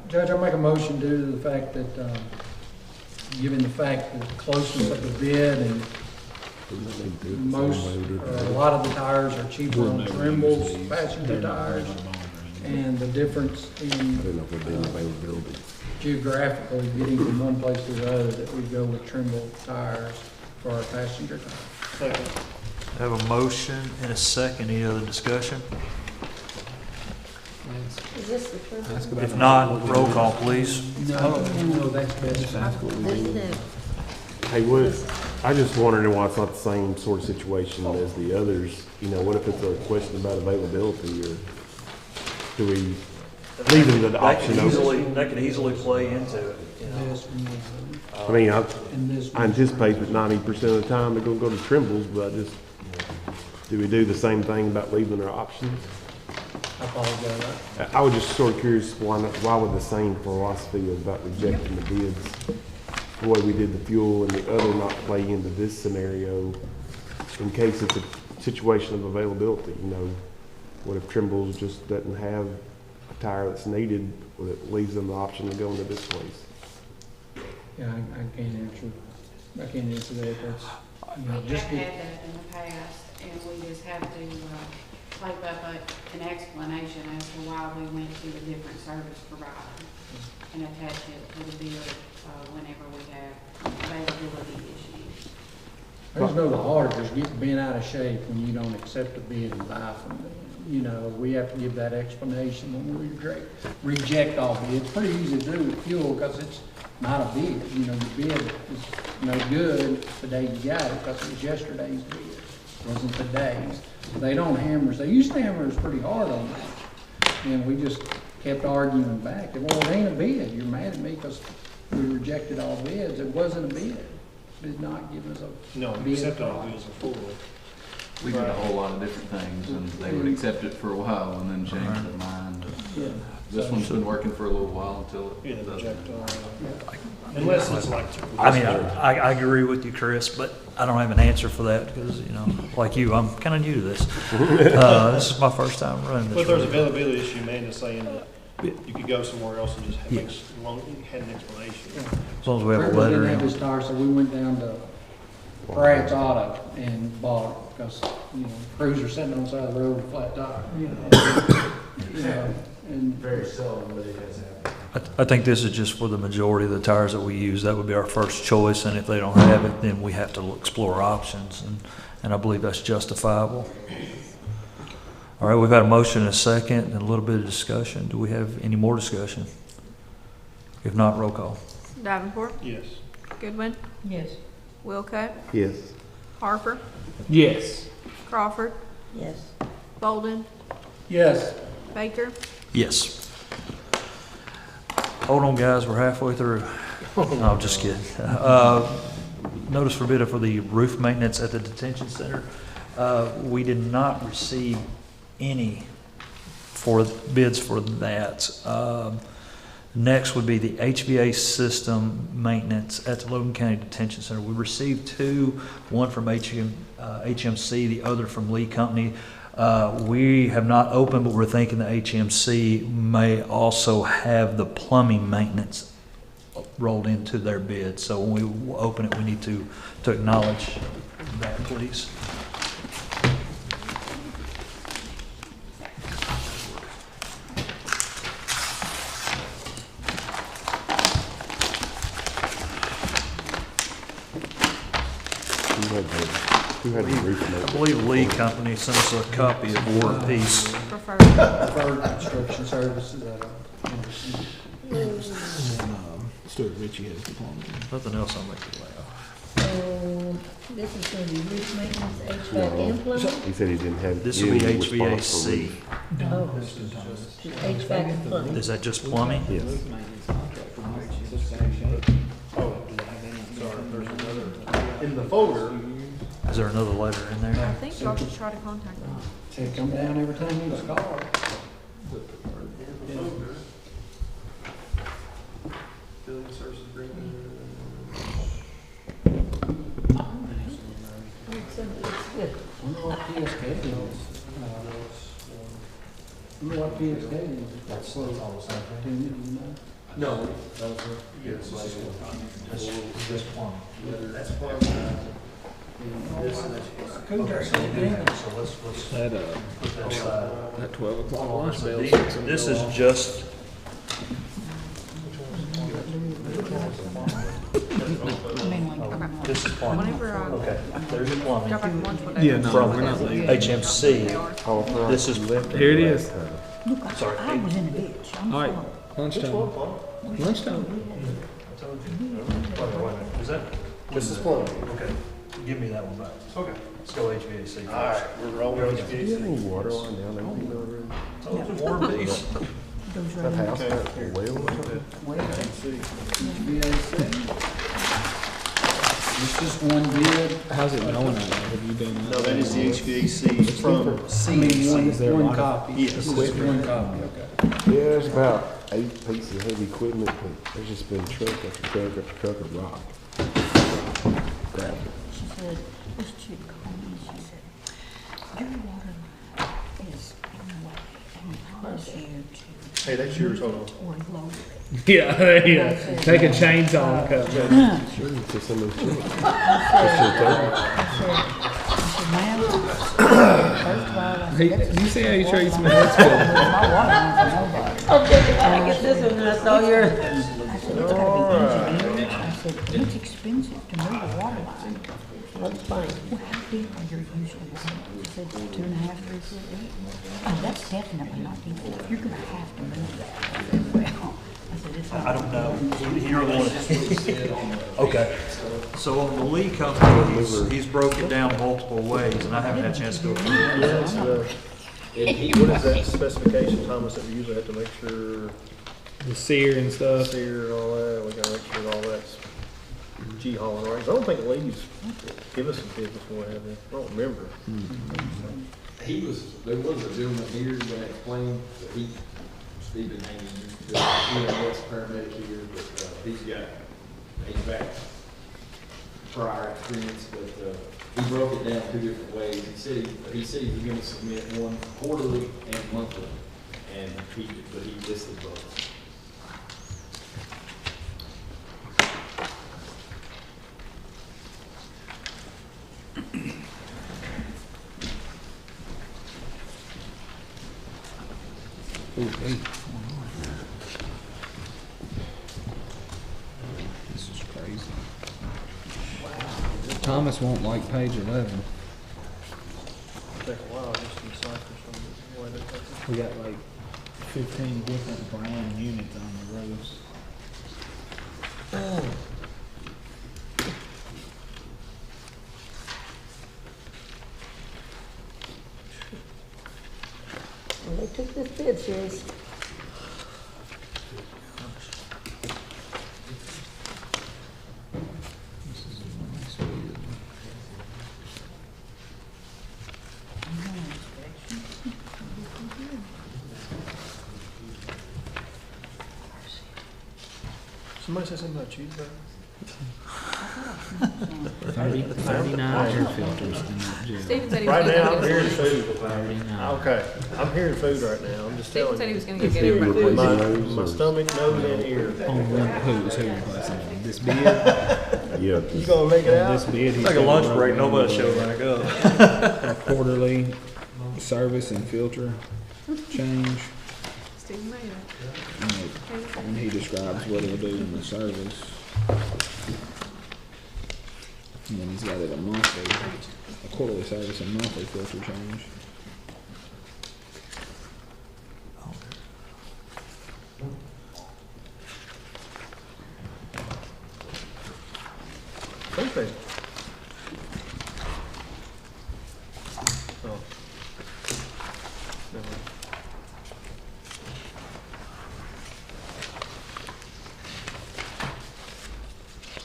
Judge, I'll make a motion due to the fact that, given the fact that the closeness of the bid and most, or a lot of the tires are cheaper on Trimble's passenger tires, and the difference in geographically getting from one place to the other, that we go with Trimble tires for our passenger tires. Second. Have a motion and a second. Any other discussion? Is this the first? Ask about If the- not, roll call, please. No, that's best. Just ask what we do. Hey, what, I just wondering why it's not the same sort of situation as the others. You know, what if it's a question about availability, or do we leave them to the option open? That could easily play into it, you know. This one, I mean, and this I one. anticipate that 90% of the time they're gonna go to Trimble's, but do we do the same thing about leaving our options? I apologize. I was just sort of curious, why would the same philosophy about rejecting the bids, the way we did the fuel and the other, not play into this scenario, in case it's a situation of availability, you know? What if Trimble's just doesn't have a tire that's needed, well, it leaves them the option to go into this place? Yeah, I can't answer that, that's, you know, We just have get. had that in the past, and we just have to type up an explanation as to why we went to a different service provider and attach it to the bid whenever we have availability issues. There's no law to just get bent out of shape when you don't accept a bid and buy from them. You know, we have to give that explanation when we reject all bids. It's pretty easy to do with fuel because it's not a bid. You know, the bid is no good the day you got it because it was yesterday's bid. wasn't the days. They don't hammer us, they used to hammer us pretty hard on that. And we just kept arguing back, well, it ain't a bid, you're mad at me because we rejected all bids, it wasn't a bid. Did not give us a No, bid. accept all bids in full. We did a whole lot of different things, and they would accept it for a while and then change their mind. Yeah. This one's been working for a little while until it Yeah, they doesn't. reject all. Unless it's like. I mean, I agree with you, Chris, but I don't have an answer for that because, you know, like you, I'm kind of new to this. This is my first time running this. But there's road. availability issue, Amanda's saying that you could go somewhere else and just have had an explanation. As long as we have a Trevor letter. didn't have in. his tire, so we went down to Brad's Auto and bought it, because, you know, cruiser sitting on the side of the road with a flat tire, you know. And Very seldom, but it has happened. I think this is just for the majority of the tires that we use. That would be our first choice, and if they don't have it, then we have to explore options, and I believe that's justifiable. All right, we've had a motion and a second and a little bit of discussion. Do we have any more discussion? If not, roll call. Davenport, Yes. Goodwin, Yes. Wilco, Yes. Harper, Yes. Crawford, Yes. Bolden, yes, Baker. Yes. Hold on, guys, we're halfway through. No, I'm just kidding. Notice for bid for the roof maintenance at the detention center. We did not receive any bids for that. Next would be the HVA system maintenance at the Logan County Detention Center. We received two, one from HMC, the other from Lee Company. We have not opened, but we're thinking the HMC may also have the plumbing maintenance rolled into their bid. So when we open it, we need to acknowledge that, please. Who had the roof I maintenance? believe Lee Company sent us a copy of War and Peace. Preferred. preferred construction services at Stuart Ritchie has the plumbing. Nothing else I'll make you laugh. So, this is gonna be roof maintenance, HVAC and plumbing? He said he didn't have. This will be any response for HVAC. roof. Oh, HVAC and plumbing. Is that just plumbing? Yes. Oh, sorry, there's another, in the folder, Is there another letter in I there? think y'all should try to contact them. Say, come down every time you call. building services agreement. I wonder what PSK is. I wonder what PSK is. That's slow. Do you know? No. Yes. That's plumbing. That's plumbing. That 12 o'clock lunch bell. This is just, this is plumbing. Whenever Okay, there's y'all plumbing. got the ones with Yeah, that. no, From we're not leaving. HMC, this is, Here it is. sorry. I was in the ditch. I'm All right, sorry. lunchtime. Lunchtime. Is that? This is plumbing. Okay, give me that one back. Okay. Let's go HVAC. All right, we're rolling Do you have any water line down there? War and Peace. Goes That right in. house, that well or something? It's just one bid. How's it going out there? Have you done No, that is the HVAC from I mean, CMC. one copy. Yes. This is one copy, okay. Yeah, there's about 8 pieces of heavy equipment, but there's just been truck after truck after truck of rock. Gravel. She said, this chick called me, she said, your water line is in the way, and I want you to. Hey, that's yours, hold on. Or lower it. Yeah, yeah. Take a chainsaw and cut it. Sure, it's just some of those trucks. I said, ma'am, first of all, I said, Hey, that's you see how he water treats line. me? That's My water line for nobody. Okay, I get this one, and I saw your. I said, it's gotta be engineered. I said, it's expensive to move a water line. That's fine. Well, how big are your usually? She said 2.5, 3 foot deep. Oh, that's definitely not deep. You're gonna have to move that. Well, I said, it's not. I don't know. You're the one. Okay. So on the Lee company, he's broke it down multiple ways, and I haven't had a chance to go through it. What is that specification, Thomas, that we usually have to make sure? The sear and stuff. Sear and all that, we gotta make sure all that's G-hauling right. I don't think Lee's give us some bids before, have they? I don't remember. There was a gentleman here that explained that he's been hanging, EMS paramedic here, but, he's got HVAC prior experience, but, he broke it down two different ways. He said he was gonna submit one quarterly and monthly, and but he listed both. This is crazy. Thomas won't like page 11. Take a while just to decipher some. We got like 15 different brand units on the rows. Well, they took this bid serious. Somebody say something about cheeseburger? 39 air filters in that jail. Stephen said he was Right gonna now, go I'm get hearing food. food. 39. Okay, I'm hearing food right now, I'm just Stephen telling said he you. was gonna go get everybody. My stomach, nose, and ear. On who's replacing this bid? Yeah. You gonna make it out? This bid. It's like a lunch break, nobody showed back up. A quarterly service and filter change. Stephen made it. And he describes what he'll do in the service. And then he's got it a quarterly service and monthly filter change. Okay. Oh. Never mind.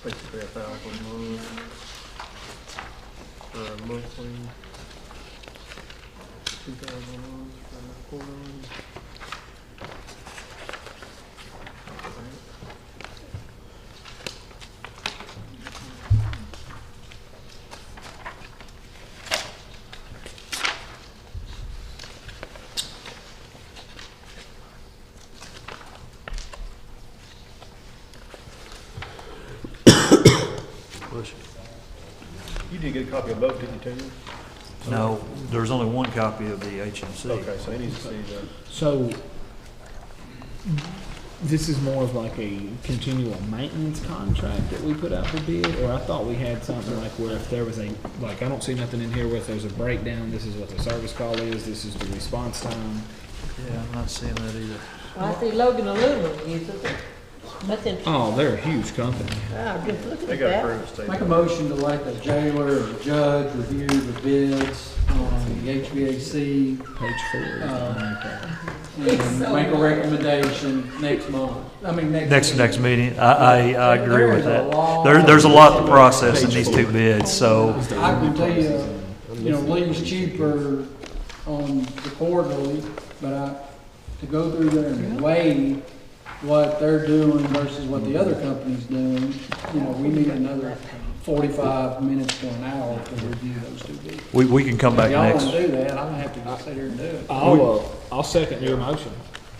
Basically $1,000 a month, for a monthly, 2,000 a month for a quarterly. You did get a copy of both, didn't you, Tim? No, there's only one copy of the HMC. Okay, so he needs to see that. So this is more of like a continual maintenance contract that we put out for bid, or I thought we had something like where if there was a, like, I don't see nothing in here where if there's a breakdown, this is what the service call is, this is the response time. Yeah, I'm not seeing that either. Well, I see Logan Aluminum uses it. That's interesting. Oh, they're a huge company. Wow, just look They at got that. approved state. Make a motion to let the jailer or the judge review the bids on the HVAC, Page 4 is the only part. and make a recommendation next month. I mean, Next meeting, I agree with that. There's a lot to process in these two bids, so. I can tell you, Lee's cheaper on the quarterly, but to go through there and weigh what they're doing versus what the other company's doing, we need another 45 minutes to an hour to review those two bids. We can come back If y'all next. want to do that, I'm gonna have to go sit here and do it. I'll second your motion.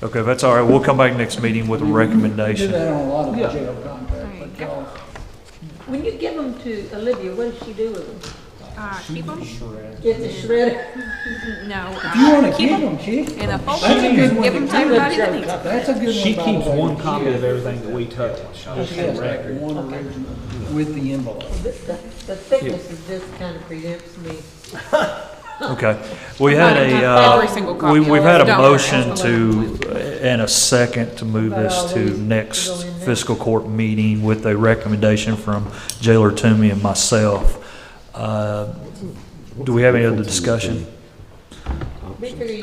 Okay, that's all right. We'll come back next meeting with a We do recommendation. that on a lot of the jail contracts, but y'all. When you give them to Olivia, what does she do with them? Keep them? Get the shredder? No. If you want to keep them, keep In a folder, That's a good one give them to everybody that needs them. That's a good one. She by the keeps way. one copy of everything that we touch. Yes, like one original with the envelope. The thickness of this kind of preempts me. Okay. We had Every single copy. we've had a Don't. motion to and a second to move this to next fiscal court meeting with a recommendation from Jailer Toomey and myself. Do we have any other discussion?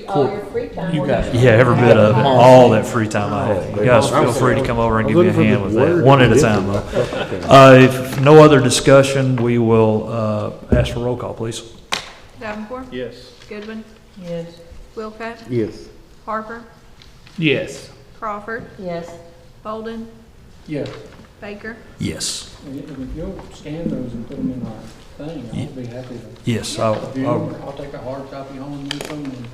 All your free time. Yeah, every bit of it, all that free time I have. You guys feel free to come over and give me a hand with that, one at a time though. If no other discussion, we will ask for roll call, please. Davenport, Yes. Goodwin, Yes. Wilcott, Yes. Harper, Yes. Crawford, Yes. Bolden, Yes, Baker. Yes. and if you'll scan those and put them in our thing, I'll be happy to. Yes, I'll take a hard copy home with them and,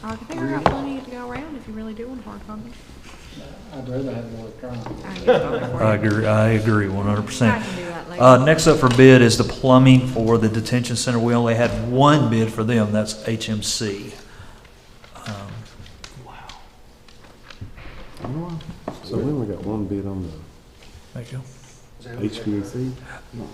I can figure out plenty to go around if you really do want a hard copy. I'd rather have more electronic. I agree 100%. I can do that later. Next up for bid is the plumbing for the detention center. We only had one bid for them, that's HMC. So we only got one bid on Thank you. the HVAC?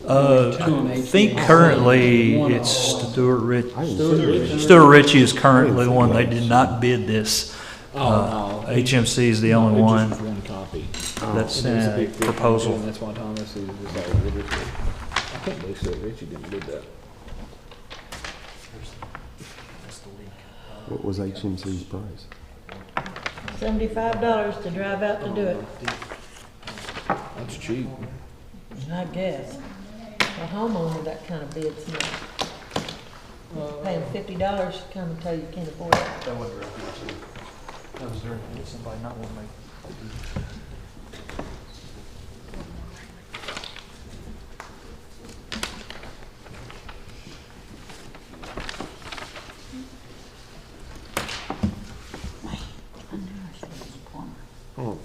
I think currently it's Stuart Ritchie. Stuart Ritchie is currently the one. They did not bid this. HMC is the only one One copy. that's in a proposal. And that's why Thomas is I can't believe Stuart Ritchie didn't do that. What was HMC's price? $75 to drive out to do it, That's cheap. I guess. A homeowner, that kind of bid's not. Paying $50 to come and tell you can't afford it. That wasn't directly to, that was directly to somebody not wanting to make. Oh,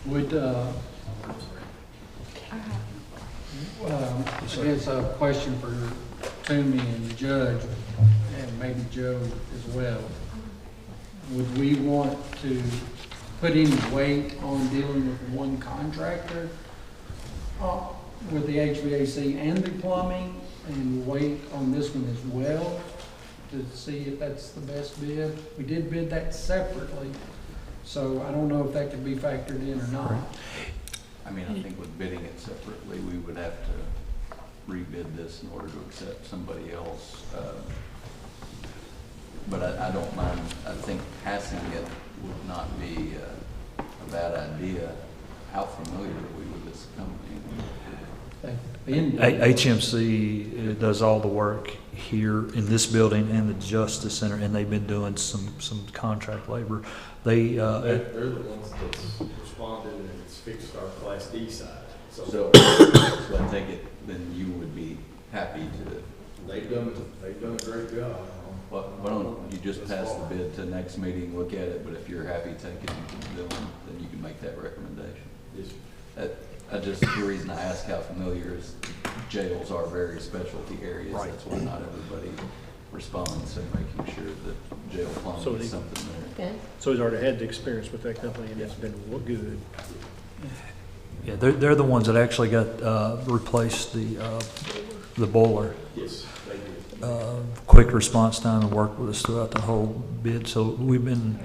Would, I guess a question for Toomey and the judge, and maybe Joe as well. Would we want to put any weight on dealing with one contractor with the HVAC and the plumbing, and weight on this one as well to see if that's the best bid? We did bid that separately, so I don't know if that could be factored in or not. I mean, I think with bidding it separately, we would have to rebid this in order to accept somebody else. But I don't mind, I think passing it would not be a bad idea. How familiar are we with this company? HMC does all the work here in this building and the Justice Center, and they've been doing some contract labor. They're the ones that's responded and it's fixed our Class D side. So I take it, then you would be happy to. They've done a great job. Why don't you just pass the bid to next meeting, look at it, but if you're happy taking it, then you can make that recommendation. Yes. The reason I ask how familiar is jails are very specialty areas. Right. That's why not everybody responds, so making sure that jail plumbing is something there. Okay. So he's already had the experience with that company and it's been good. Yeah, they're the ones that actually got replaced the boiler. Yes, they did. Quick response time and worked with us throughout the whole bid. So we've been,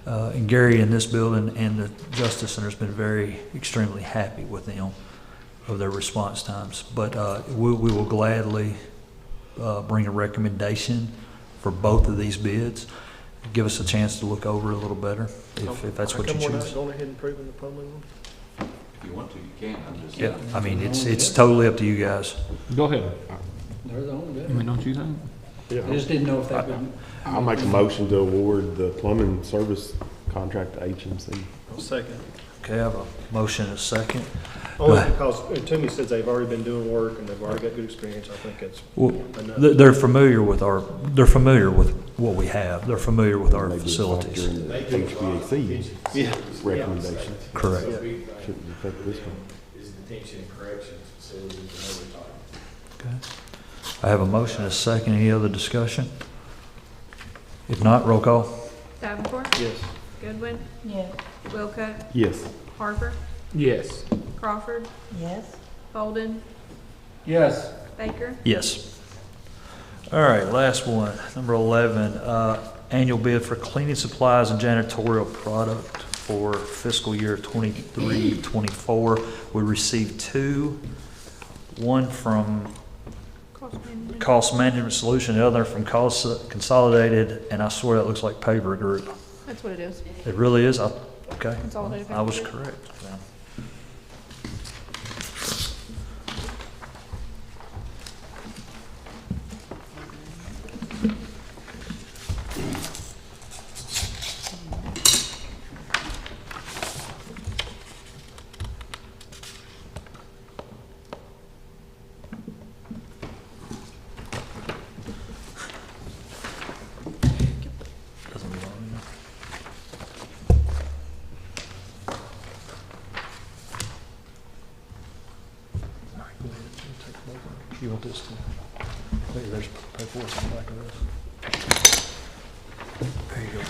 and Gary in this building and the Justice Center's been extremely happy with them, of their response times. But we will gladly bring a recommendation for both of these bids. Give us a chance to look over it a little better, if that's what you How come we're choose. not going ahead and proving the plumbing one? If you want to, you can. I'm just. Yeah, I mean, it's totally up to you guys. Go ahead. They're the only I bidder. mean, don't you think? yeah. I just didn't know if that would. I'll make a motion to award the plumbing service contract to HMC. I'll second. Okay, I have a motion and a second. Only because Toomey says they've already been doing work and they've already got good experience. I think it's Well, enough. they're familiar with what we have. They're familiar with our They did facilities. factor in the HVAC Yeah. recommendation. Correct. So big thing Shouldn't affect this one. is detention and corrections facilities and overtime. Okay. I have a motion and a second. Any other discussion? If not, roll call. Davenport, Yes. Goodwin, Yeah. Wilcott, Yes. Harper, Yes. Crawford, Yes. Bolden, Yes. Baker. Yes. All right, last one, number 11, annual bid for cleaning supplies and janitorial product for fiscal year 23-24. We received two, one from Cost Management Solution, the other from Cost Consolidated, and I swear that looks like Paper Group. That's what it is. It really is? Okay. Consolidated I was Paper Group. correct then. Doesn't belong in there. All right, go ahead and take a look. You want this too? There's paperwork in the back of this. There you go.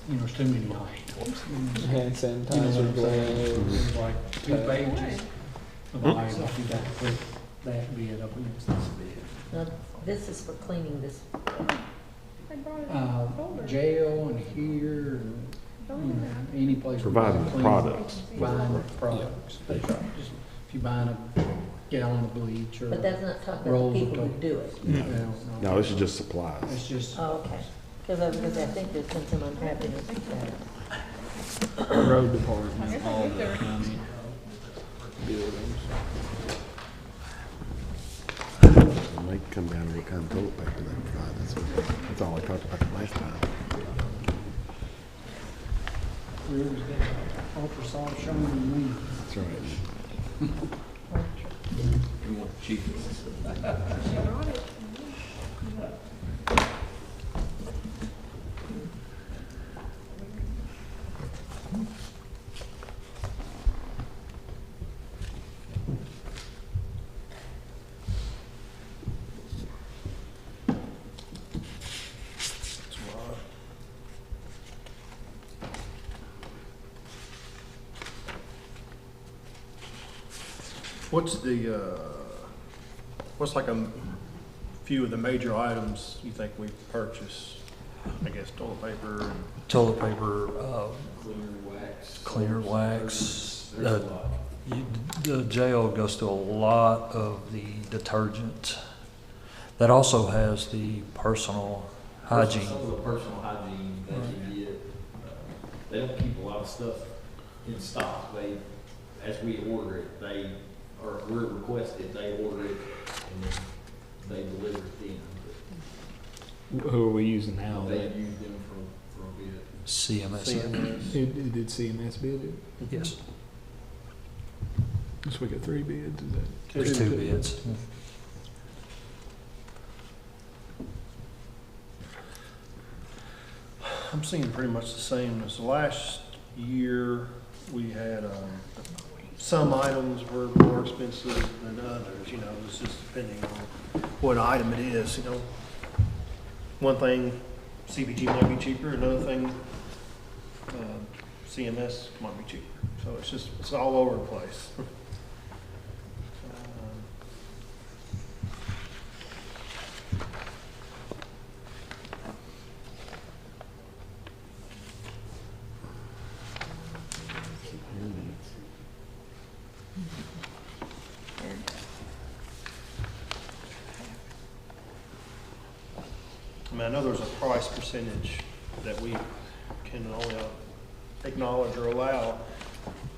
There's too many items. Hand sanitizer, gloves. Like 2 pages of items, you got to put that bid up against this bid. Now, this is for cleaning this. Jail and here, and, you know, any place. Providing the clean, products. Buying the products. That's right. Just, if you buying a gallon of bleach or But that's not talking about rolls the of people who toilet. do it. No, this is just supplies. It's just, Oh, okay. Because I think there's been some unhappiness with that. Road department, all the county buildings. And they come down to what kind of toilet paper they provide. That's all I talked about the last time. we always get ultra soft showing and me. That's right. You want the cheapest. What's like a few of the major items you think we purchase? I guess toilet paper and. Toilet paper, Cleaner wax. cleaner wax. There's a lot. The jail goes through a lot of the detergent. That also has the personal hygiene. Some of the personal hygiene that you get, they don't keep a lot of stuff in stock. They, as we order it, or we're requested, they order it and then they deliver it in. Who are we using now? They use them for a bit. CMS. Did CMS bid it? Yes. So we got 3 bids, is that? There's 2 bids. I'm seeing pretty much the same as last year. We had, some items were more expensive than others, you know, it's just depending on what item it is, you know. One thing, CBG might be cheaper, another thing, CMS might be cheaper. So it's all over the place. I mean, I know there's a price percentage that we can only acknowledge or allow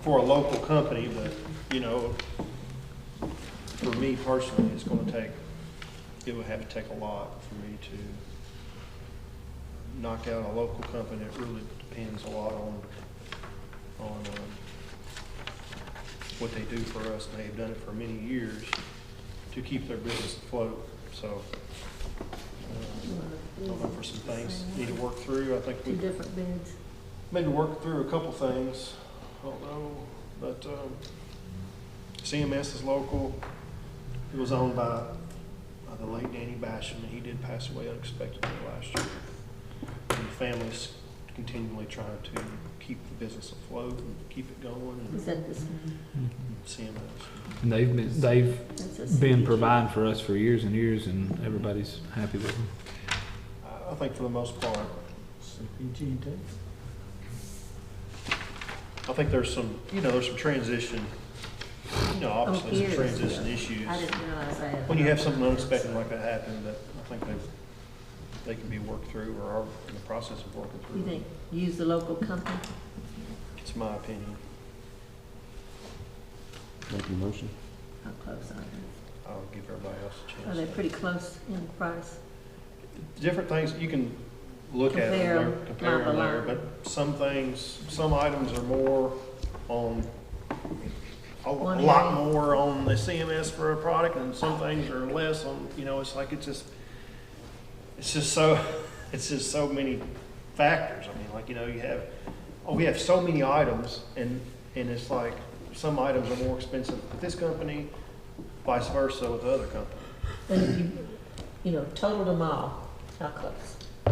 for a local company, but, you know, for me personally, it would have to take a lot for me to knock out a local company. It really depends a lot on what they do for us, and they've done it for many years to keep their business afloat. So, I don't know, for some things need to work through. I think Two different bids. maybe work through a couple things, although, but CMS is local. It was owned by the late Danny Basham, and he did pass away unexpectedly last year. And the family's continually trying to keep the business afloat and keep it going. And Is that this? CMS. And they've been providing for us for years and years, and everybody's happy with them. I think for the most part. I think there's some, there's some transition, obviously some transition issues. I didn't realize that. When you have something unexpected like that happen, that I think they can be worked through or are in the process of working through. You think use the local company? It's my opinion. Make a motion. How close are they? I'll give everybody else a chance. Are they pretty close in price? Different things, you can look at Compare them, them, compare them line there, by line. but some things, some items are more on, a One lot area. more on the CMS for a product, and some things are less on, it's like, it's just so many factors. I mean, like, we have so many items, and it's like, some items are more expensive with this company, vice versa with the other company. And if you totaled them all, how close? I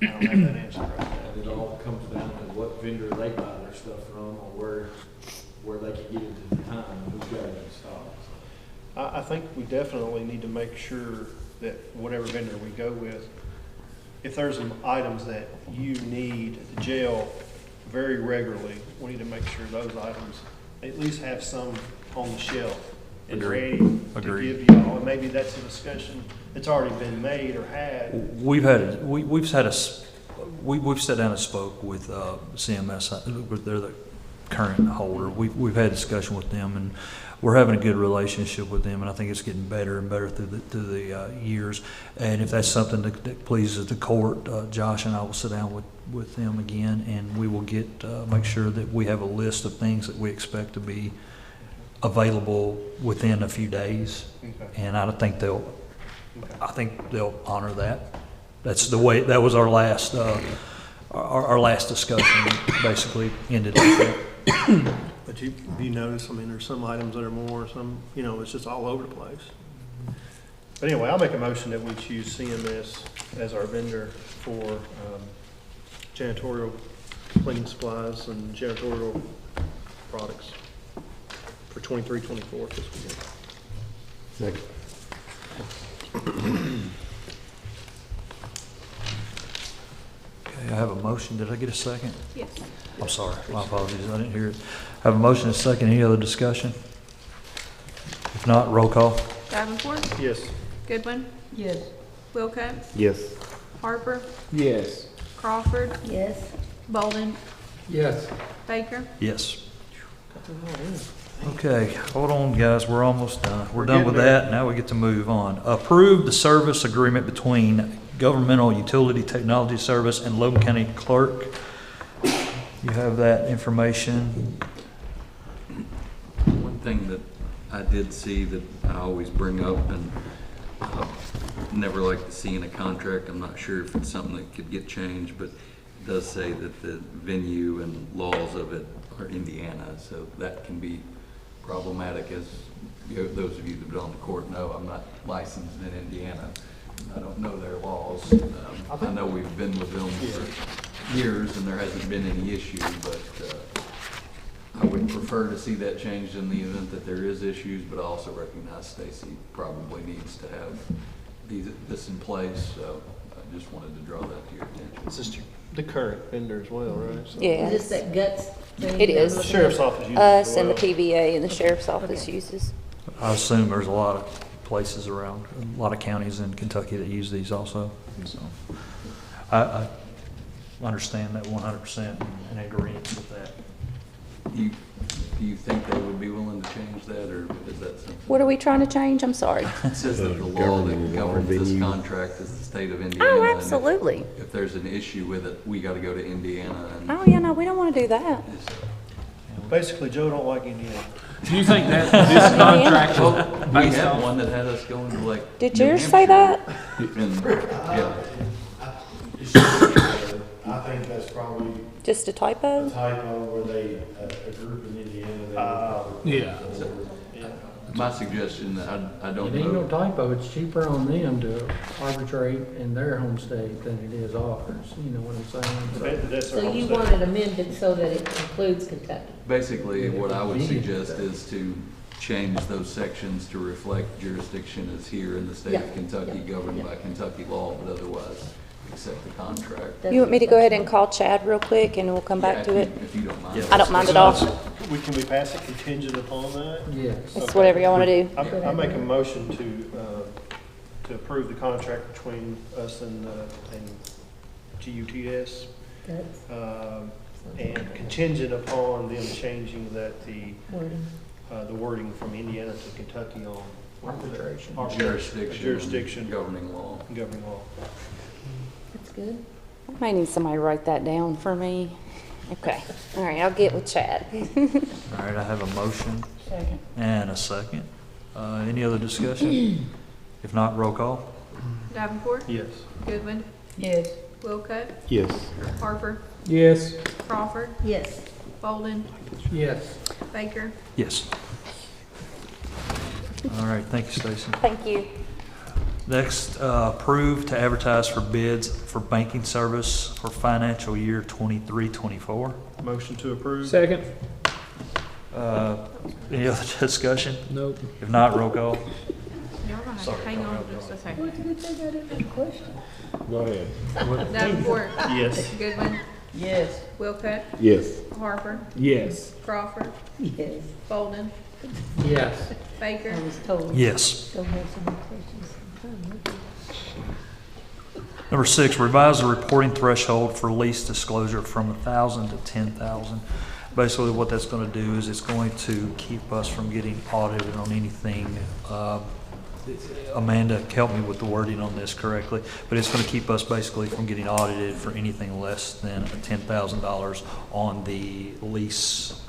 don't have that answer right now. It all comes down to what vendor they buy their stuff from, or where they can get it at the time, who's got it in stock. I think we definitely need to make sure that whatever vendor we go with, if there's some items that you need at the jail very regularly, we need to make sure those items at least have some on the shelf and ready to give y'all. And maybe that's a discussion that's already been made or had. We've sat down and spoke with CMS. They're the current holder. We've had discussion with them, and we're having a good relationship with them, and I think it's getting better and better through the years. And if that's something that pleases the court, Josh and I will sit down with them again, and we will make sure that we have a list of things that we expect to be available within a few days. Okay. And I think they'll honor that. That's the way. That was our last discussion. Basically ended with that. But you notice, there's some items that are more, some, it's just all over the place. But anyway, I'll make a motion that we choose CMS as our vendor for janitorial cleaning supplies and janitorial products for 23-24 fiscal year. Second. Okay, I have a motion. Did I get a second? Yes. I'm sorry. My apologies. I didn't hear it. I have a motion and a second. Any other discussion? If not, roll call. Davenport, Yes. Goodwin, Yes. Wilcox, Yes. Harper, Yes. Crawford, Yes. Bolden, Yes. Baker. Yes. Okay, hold on, guys. We're almost done. We're done getting with there. that. Now we get to move on. Approve the service agreement between Governmental Utility Technology Service and Logan County Clerk. You have that information. One thing that I did see that I always bring up and never like to see in a contract, I'm not sure if it's something that could get changed, but it does say that the venue and laws of it are Indiana, so that can be problematic. As those of you that have been on the court know, I'm not licensed in Indiana. I don't know their laws. I know we've been with them for years and there hasn't been any issue, but I would prefer to see that changed in the event that there is issues, but I also recognize Stacy probably needs to have this in place, so I just wanted to draw that to your attention. It's just the current vendor as well, right? So Yeah. Is this that guts thing? It is. The sheriff's office uses Us as and the well. PVA and the sheriff's office uses. I assume there's a lot of places around, a lot of counties in Kentucky that use these also. So I understand that 100% and agree with that. Do you think they would be willing to change that, or is that something? What are we trying to change? I'm sorry. It says that the law that governs this contract is the state of Indiana. Oh, and absolutely. If there's an issue with it, we gotta go to Indiana and. Oh, yeah, no, we don't want to do that. Basically, Joe don't like Indiana. Do you think that this contract Well, is we based had off? one that had us going to like. Did New yours say Hampshire. that? And, yeah. I think that's probably Just a typo? typo where they, a group in Indiana, they were probably. Yeah. My suggestion, I don't It ain't no know. typo, it's cheaper on them to arbitrate in their home state than it is ours, you know what I'm saying? So you want it amended so that it includes Kentucky? Basically, what I would suggest is to change those sections to reflect jurisdiction as here in the state of Kentucky, governed by Kentucky law, but otherwise accept the contract. You want me to go ahead and call Chad real quick and we'll come back to it? If you don't mind. I don't mind at all. Can we pass it contingent upon that? Yes. It's whatever y'all want to do. I make a motion to approve the contract between us and GUTS. And contingent upon them changing the wording from Indiana to Kentucky on Arbitration. Jurisdiction, governing law. That's good. I might need somebody to write that down for me. Okay. All right, I'll get with Chad. All right, I have a motion Second. and a second. Any other discussion? If not, roll call. Davenport, Yes. Goodwin, Yes. Wilcutt, Yes. Harper, Yes. Crawford, Yes. Bolden, Yes. Baker. Yes. All right, thank you, Stacy. Thank you. Next, approve to advertise for bids for banking service for financial year 23-24. Motion to approve? Second. Any other discussion? Nope. If not, roll call. Y'all gonna have Sorry, to hang go on ahead, just a What second. did they got in that question? Go ahead. Davenport, Yes. Goodwin, Yes. Wilcutt, Yes. Harper, Yes. Crawford, Yes. Bolden, Yes. Baker. I was told. Yes. Don't have so many questions. Number 6, revise the reporting threshold for lease disclosure from 1,000 to 10,000. Basically, what that's going to do is it's going to keep us from getting audited on anything. Amanda, help me with the wording on this correctly, but it's going to keep us basically from getting audited for anything less than $10,000 on the lease,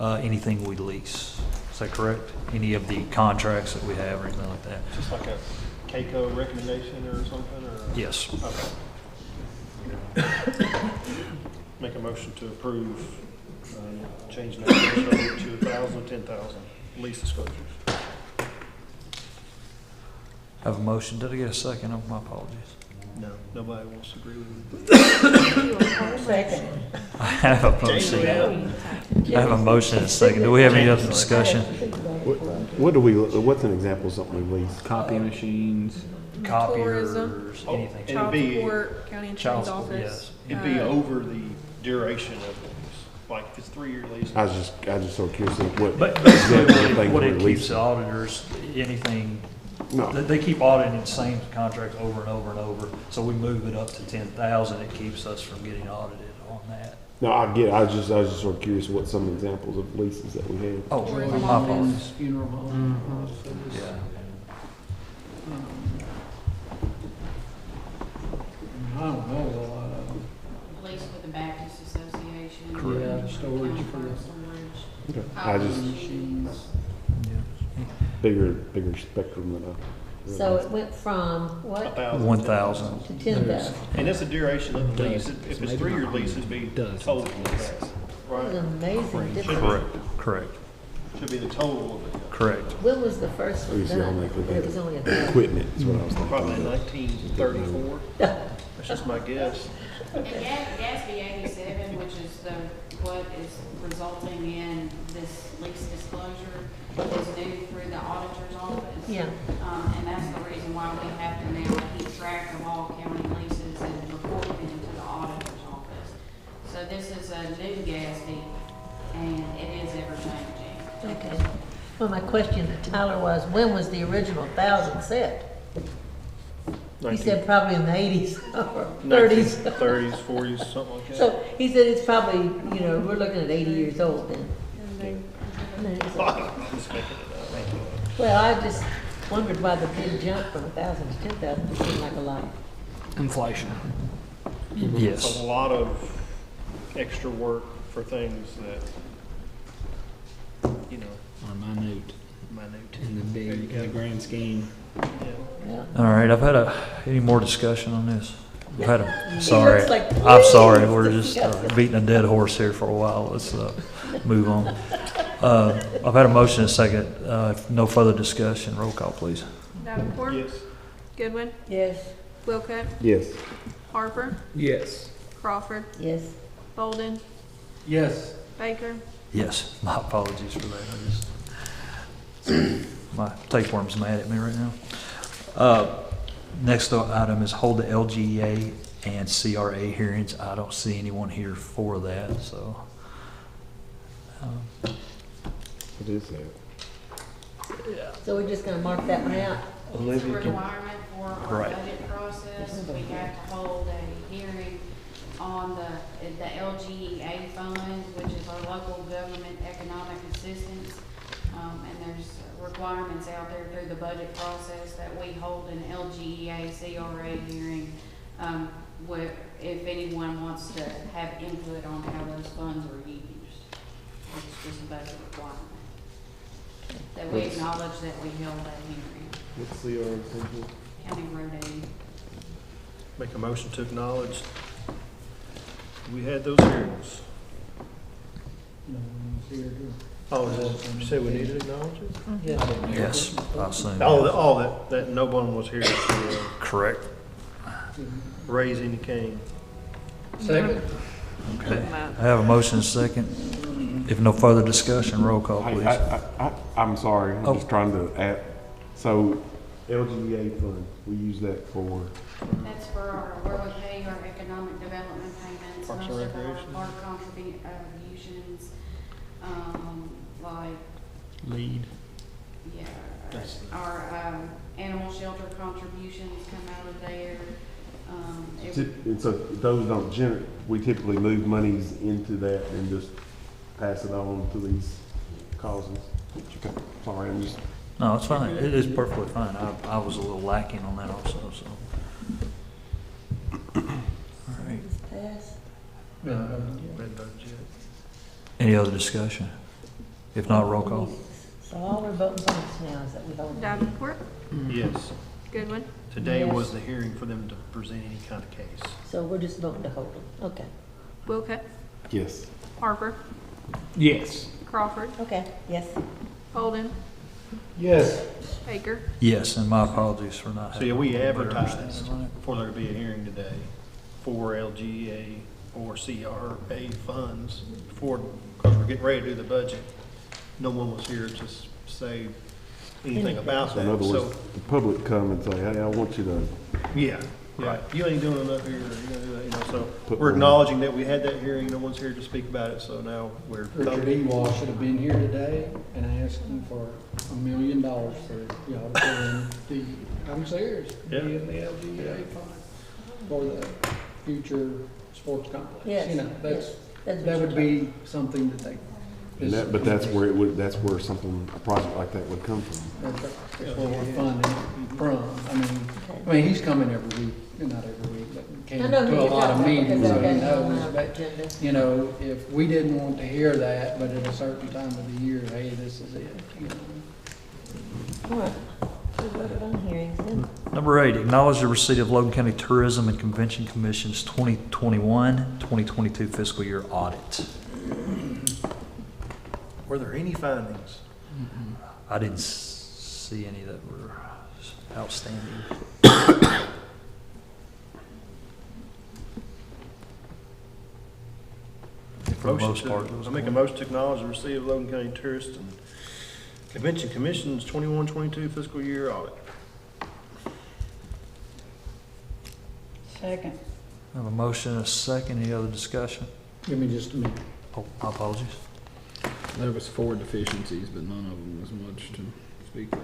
anything we lease. Is that correct? Any of the contracts that we have or anything like that? Just like a CAECO recommendation or something, or? Yes. Okay. Make a motion to approve, changing that threshold to 1,000, 10,000, lease disclosures. Have a motion. Did I get a second? Oh, my apologies. No, nobody wants to agree with me. Second. I have a motion. I have a motion and a second. Do we have any other discussion? What's an example of something we lease? Copy machines. Copiers, Tourism. anything. Child It'd be- support, county Child attorney's support, office. It'd be over the duration of the lease. Like if it's 3-year lease. I was just sort of curious of what. But basically, examples of things what we it lease. keeps the auditors, anything, No. they keep auditing the same contracts over and over and over. So we move it up to 10,000, it keeps us from getting audited on that. No, I get it. I was just sort of curious what some examples of leases that we have. Oh, Tourism my apologies. homes, funeral homes. Yeah. I don't know a lot of them. Lease with the Baptist Association. Yeah, storage County for Park storage. Okay. I Copy just machines. bigger spectrum than So it went from what? 1,000. 1,000. To 10,000. And that's the duration of the lease. If it's 3-year lease, it'd be total. That was an amazing difference. Correct. Should be the total of it. Correct. When was the first one Obviously, I'll done? make it It was only a thousand. equipment is what I was thinking. Probably in 1934. That's just my guess. And GASB 87, which is what is resulting in this lease disclosure, is due through the auditor's office. Yeah. And that's the reason why we have to now keep track of all county leases and report them to the auditor's office. So this is a new GASB, and it is ever changing. Okay. Well, my question to Tyler was, when was the original 1,000 set? He said probably in the 80s or 30s. 30s, 40s, something like that. So he said it's probably, you know, we're looking at 80 years old then. Just making it up. Well, I just wondered why the big jump from 1,000 to 10,000 seemed like a lot. Inflation. Yes. It's a lot of extra work for things that, you know, Or minute. In the There you big, in the go. grand scheme. Yeah. All right, any more discussion on this? Sorry, looks like I'm sorry, please. we're just beating a dead horse here for a while. Let's move on. I've had a motion and a second. If no further discussion, roll call, please. Davenport. Yes. Goodwin. Yes. Wilcutt. Yes. Harper. Yes. Crawford. Yes. Bolden. Yes. Baker. Yes, my apologies for that. My tapeworm's mad at me right now. Next item is hold the LGEA and CRA hearings. I don't see anyone here for that, so. What is that? Yeah. So we're just gonna mark that one out? It's a requirement for our Right. budget process. We have to hold a hearing on the LGEA fund, which is our local government economic assistance. And there's requirements out there through the budget process that we hold an LGEA CRA hearing, where if anyone wants to have input on how those funds are used. It's just a budget requirement. That we acknowledge that we held that hearing. What's the essential? County Road 80. Make a motion to acknowledge we had those hearings. No one's here to. Oh, you said we needed to acknowledge it? Yes, I assume. That no one was here to Correct. raise any cane. Second. Okay. I have a motion and a second. If no further discussion, roll call, please. I'm sorry, I'm Oh. just trying to add, so LGA fund, we use that for, That's for where we pay our economic development payments, Parks and most of our Recreation? park contributions, like, Lead. yeah, our, animal shelter contributions come out of there. and so those don't we typically move monies into that and just pass it on to these causes. Okay, sorry, I'm just. No, it's fine. It is perfectly fine. I was a little lacking on that also, so. All right. Pass. Red budget. Any other discussion? If not, roll call. So all we're voting on now is that we hold. Davenport. Yes. Goodwin. Today Yes. was the hearing for them to present any kind of case. So we're just voting to hold them. Okay. Wilcutt. Yes. Harper. Yes. Crawford. Okay. Yes. Bolden. Yes. Baker. Yes, and my apologies for not So having. yeah, we a better advertised understanding on it. for there to be a hearing today for LGA or CRA funds because we're getting ready to do the budget. No one was here to say anything about So in that. other So, words, the public come and say, hey, I want you to, yeah, right. You ain't doing enough here, or you gotta do that, so Put we're more- acknowledging that we had that hearing, no one's here to speak about it, so now we're. Richard Ewald should have been here today and asked him for $1 million for y'all to put in the, I'm serious, Yeah. in the LGA fund for the future sports complex. Yes, You know, yes. That's what that you're would be something that they. but that's where that's where something, a project like that would come from. That's where we're funding from. I mean, he's coming every week, not every week, but came I know who to a you're lot of talking about meetings, because so he that's on knows. our But, agenda. you know, if we didn't want to hear that, but at a certain time of the year, hey, this is it, you know. All right. We voted on hearings then. Number 8, acknowledge the receipt of Logan County Tourism and Convention Commission's 2021-2022 fiscal year audit. Were there any findings? I didn't see any that were outstanding. For the most part, it was I make a going- motion to acknowledge the receipt of Logan County Tourist and Convention Commission's 21-22 fiscal year audit. Second. I have a motion and a second. Any other discussion? Give me just a minute. Oh, my apologies. There was 4 deficiencies, but none of them was much to speak of.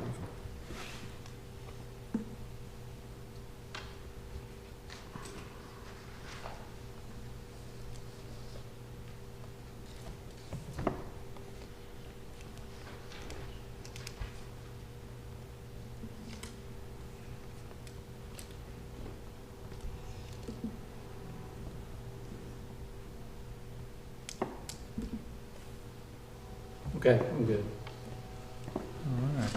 Okay, I'm good. All right.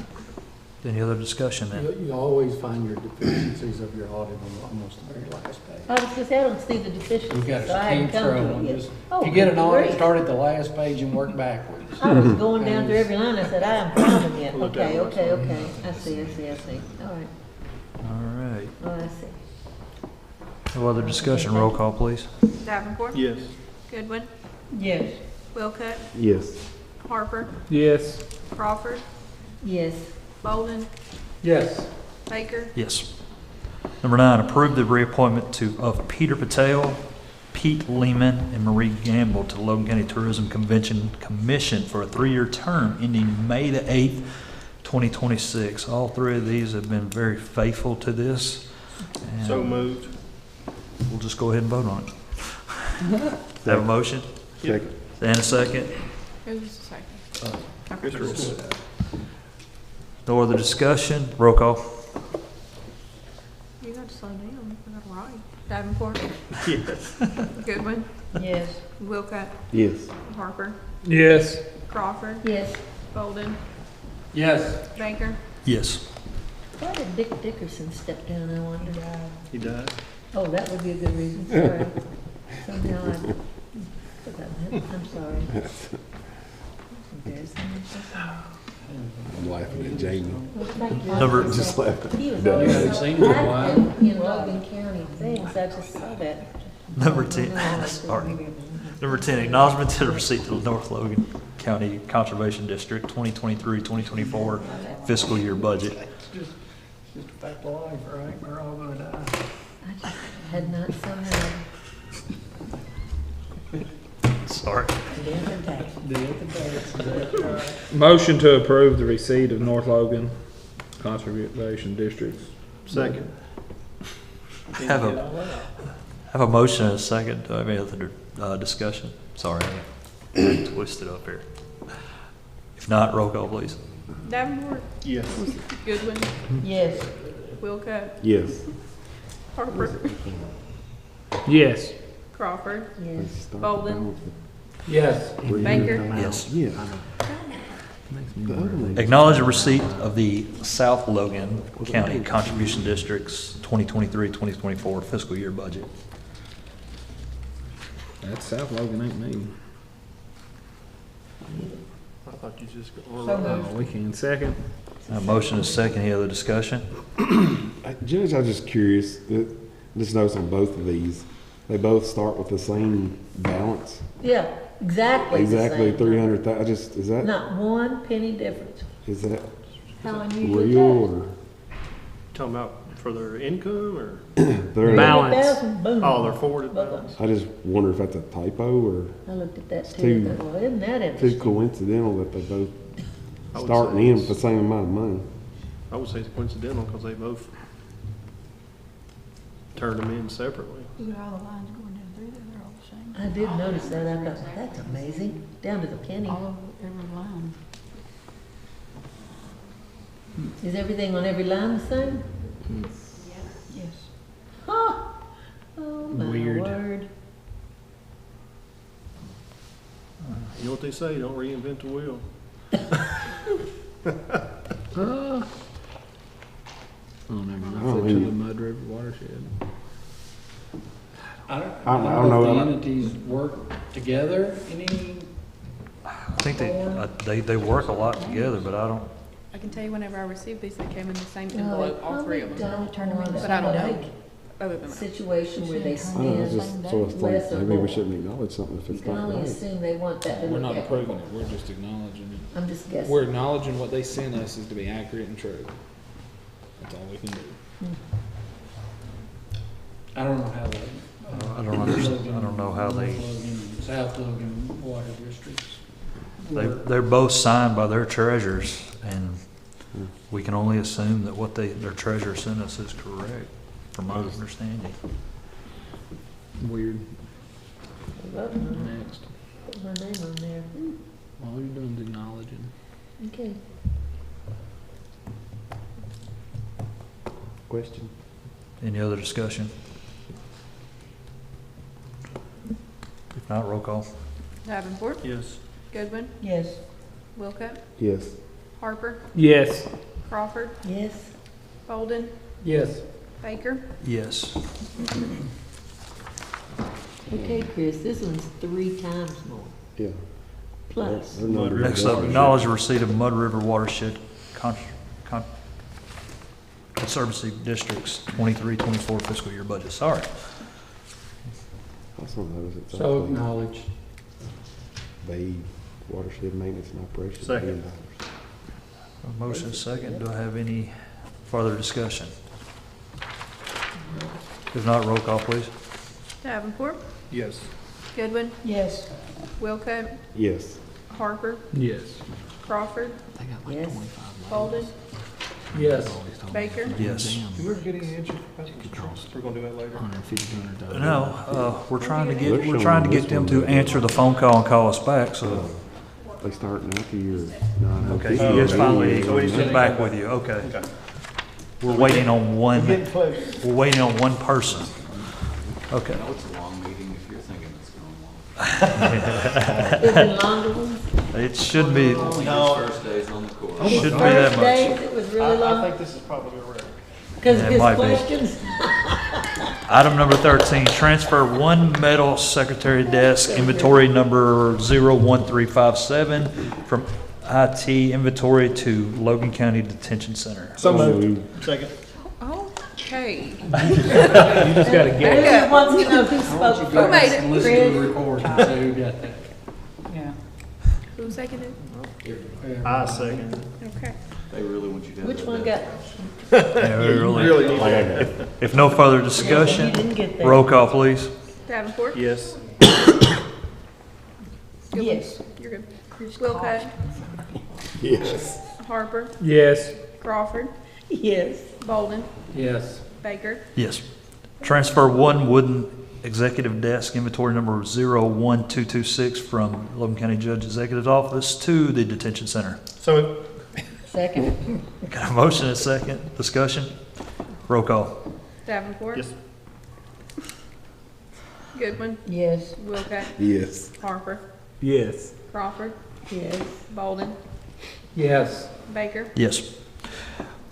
Any other discussion then? You always find your deficiencies of your audit on almost the very last page. I was just, I don't see the deficiencies, You gotta so I hadn't keep come to scrolling. it yet. Just- Oh, If you get an audit, great. start at the last page and work backwards. I was going down through every line, I said, I haven't found them yet. Look down Okay, the okay, last okay. I see, all right. All right. Oh, I see. No other discussion. Roll call, please. Davenport, Yes. Goodwin, Yes. Wilcutt, Yes. Harper, Yes. Crawford, Yes. Bolden, Yes. Baker, Yes. Number 9, approve the reappointment of Peter Patel, Pete Lehman, and Marie Gamble to Logan County Tourism Convention Commission for a 3-year term ending May the 8th, 2026. All 3 of these have been very faithful to this. And So moved. we'll just go ahead and vote on it. Have a motion? Second. And a second? who's the second? Chris Rules. No other discussion? Roll call. You got to slow down, I got to write. Davenport, Yes. Goodwin, Yes. Wilcutt, Yes. Harper, Yes. Crawford, Yes. Bolden, Yes. Baker, Yes. Why did Dick Dickerson step down, I wonder? He died. Oh, that would be a good reason, sorry. Somehow I forgot that, I'm sorry. I'm laughing at Jamie. Number- Just laughing. He was No. always You haven't seen him in a while. active in Logan County things, I just saw that. Number 10, sorry. Number 10, acknowledgement to the receipt of the North Logan County Conservation District 2023-2024 fiscal year budget. Just a fact of life, right? We're all gonna die. I just had not somehow. Sorry. Death and taxes, right? Motion to approve the receipt of North Logan Conservation District's. Second. Have a motion and a second. Do I have any other discussion? Sorry, I twisted up here. If not, roll call, please. Davenport, Yes. Goodwin, Yes. Wilcutt, Yes. Harper, Yes. Crawford, Yes. Bolden, Yes. Baker, Yes. Yeah. Acknowledge the receipt of the South Logan County Contribution District's 2023-2024 fiscal year budget. That's South Logan, ain't me. I thought you just. Oh, we can second. A motion is second. Any other discussion? Judge, I'm just curious, just notice on both of these, they both start with the same balance. Yeah, exactly the Exactly same. 300,000, is that, Not one penny difference. is that How unusual real is that? or? Talking about for their income or? They're- Balance. 100,000, boom. Oh, they're forwarded Both of balance. I just wonder if that's a typo or I looked at that It's too, too- and thought, well, isn't that too interesting? coincidental that they both I would starting say in it's- for the same amount of money. I would say it's coincidental because they both turned them in separately. look at all the lines going down through there, they're all the same. I did notice that, I thought, that's amazing, down to the penny. All over every line. Is everything on every line the same? Yes. Huh. Oh, my Weird. word. You know what they say, don't reinvent the wheel. Oh, never mind. Oh, To yeah. the Mud River watershed. I I don't don't know know. if the entities work together any. I think they work a lot together, but I don't. I can tell you whenever I received these, they came in the same No, envelope, they all 3 of probably them. don't want But I don't know, like other than that. situation where they I don't know, it's spend just sort of less like, or maybe we more. shouldn't acknowledge something if You it's can not only right. assume they want that to We're look not equitable. approving it, we're just acknowledging it. I'm just guessing. We're acknowledging what they sent us is to be accurate and true. That's all we can do. I don't know how they. I don't understand. I don't know how they. North Logan and South Logan water districts. They're both signed by their treasurers, and we can only assume that what their treasurer sent us is correct, from my understanding. Weird. Voting on it. Next. Put my name on there. All you're doing is acknowledging. Okay. Question? Any other discussion? If not, roll call. Davenport, Yes. Goodwin, Yes. Wilcutt, Yes. Harper, Yes. Crawford, Yes. Bolden, Yes. Baker. Yes. Okay, Chris, this one's 3 times more. Yeah. Plus. They're not really Next up, watershed. acknowledge the receipt of Mud River Watershed Conservancy District's 23-24 fiscal year budget. Sorry. That's one of those. It's So actually acknowledged. Bay watershed maintenance and operation. Second. A motion second. Do I have any further discussion? If not, roll call, please. Davenport, Yes. Goodwin, Yes. Wilco, Yes. Harper, Yes. Crawford, Yes. Bolden, Yes. Baker. Yes. Do we ever get any answer from We're gonna do that later. No, we're trying to get them to answer the phone call and call us back, so. They start in after year 9. Okay, he is finally back with you, okay. We're waiting on one, Getting close. we're waiting on one person. Okay. I know it's a long meeting if you're thinking it's going long. Is it longer ones? It should be, Only his first days on the course. shouldn't be that First much. days, it was really I long, think this is probably a record. because of It his might be. questions. Item number 13, transfer one metal secretary desk inventory number 01357 from IT inventory to Logan County Detention Center. So moved. Second. Okay. You just gotta get it. Who wants to know who spoke Who made first? it? Listen to the Chris? recording and see who got that. Yeah. Who seconded? I second. Okay. They really want you to have Which that one desk. got? Yeah, we Really need I that. got it. If no further discussion, You didn't get that. roll call, please. Davenport, Yes. Goodwin. Yes. You're good. Wilco, Yes. Harper, Yes. Crawford, Yes. Bolden, Yes. Baker. Yes. Transfer one wooden executive desk inventory number 01226 from Logan County Judge Executive's Office to the detention center. So Second. Got a motion and a second. Discussion? Roll call. Davenport. Yes. Goodwin, Yes. Wilco, Yes. Harper, Yes. Crawford, Yes. Bolden, Yes. Baker. Yes.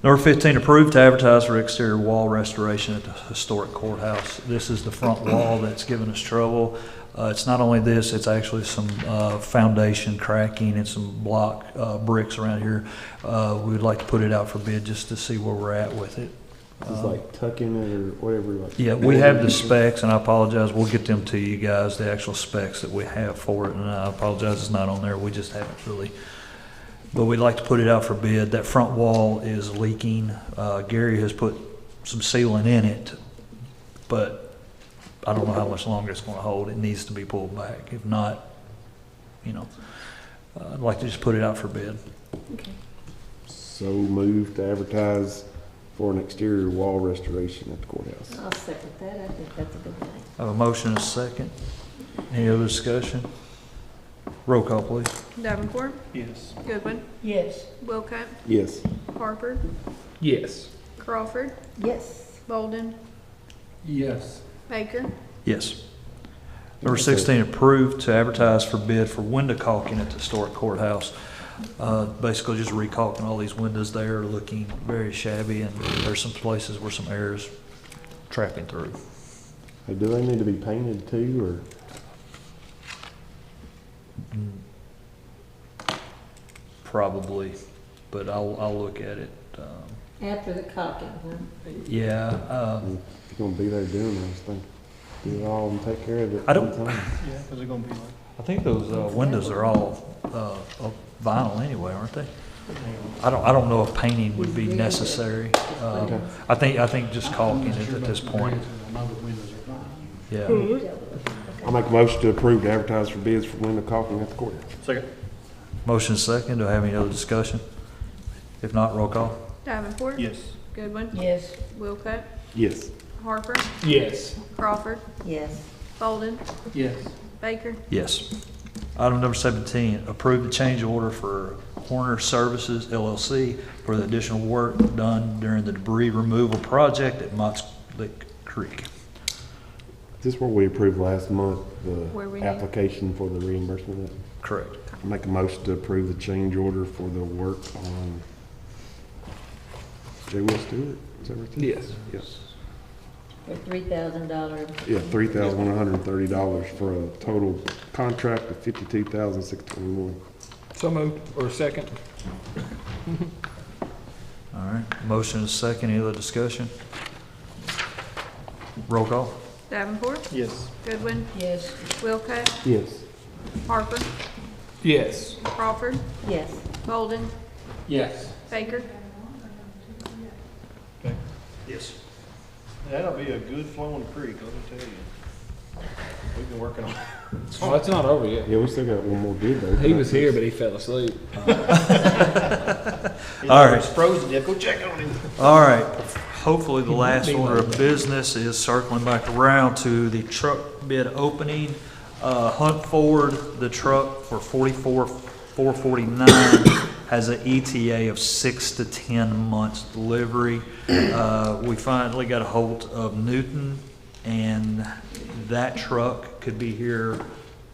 Number 15, approved to advertise for exterior wall restoration at the historic courthouse. This is the front wall that's given us trouble. It's not only this, it's actually some foundation cracking and some block bricks around here. We would like to put it out for bid just to see where we're at with it. Just like tucking it or whatever. Like Yeah, we have the specs, and I apologize, we'll get them to you guys, the actual specs that we have for it, and I apologize it's not on there, we just haven't really. But we'd like to put it out for bid. That front wall is leaking. Gary has put some sealant in it, but I don't know how much longer it's gonna hold. It needs to be pulled back. If not, I'd like to just put it out for bid. So moved to advertise for an exterior wall restoration at the courthouse. I'll second that. I think that's a good thing. I have a motion and a second. Any other discussion? Roll call, please. Davenport, Yes. Goodwin, Yes. Wilco, Yes. Harper, Yes. Crawford, Yes. Bolden, Yes. Baker. Yes. Number 16, approved to advertise for bid for window caulking at the historic courthouse. Basically just recaulking all these windows there, looking very shabby, and there's some places where some air is trapping through. Hey, do they need to be painted too, Probably, but I'll look at it. After the caulking, huh? Yeah, or if you're gonna be there doing those things, do it all and take care of it? I don't- one time? Yeah, because they're gonna be like. I think those windows are all vinyl anyway, aren't they? I don't know if painting would be necessary. Okay. I think just caulking it at this point. Yeah. I'll make a motion to approve to advertise for bids for window caulking at the courthouse. Second. Motion second. Do I have any other discussion? If not, roll call. Davenport. Yes. Goodwin, Yes. Wilco, Yes. Harper, Yes. Crawford, Yes. Bolden, Yes. Baker. Yes. Item number 17, approve the change order for Horner Services LLC for the additional work done during the debris removal project at Mott's Lick Creek. Is this what we approved last month, Where we the did? application for the reimbursement? Correct. Make a motion to approve the change order for the work on Jay Will Stewart, is that right? Yes. Yes. For $3,000. Yeah, $3,130 for a total contract of $52,621. So moved, or second. All right, motion is second. Any other discussion? Roll call. Davenport, Yes. Goodwin, Yes. Wilco, Yes. Harper, Yes. Crawford, Yes. Golden, Yes. Baker. Yes. That'll be a good flowing creek, let me tell you. We've been working on it. Oh, it's not over yet. Yeah, we still got one more bid though. He was here, but he fell asleep. All right. He's frozen yet, go check on him. All right, hopefully the last order of business is circling back around to the truck bid opening. Hunt Ford, the truck for $44,449 has an ETA of 6 to 10 months delivery. We finally got a hold of Newton, and that truck could be here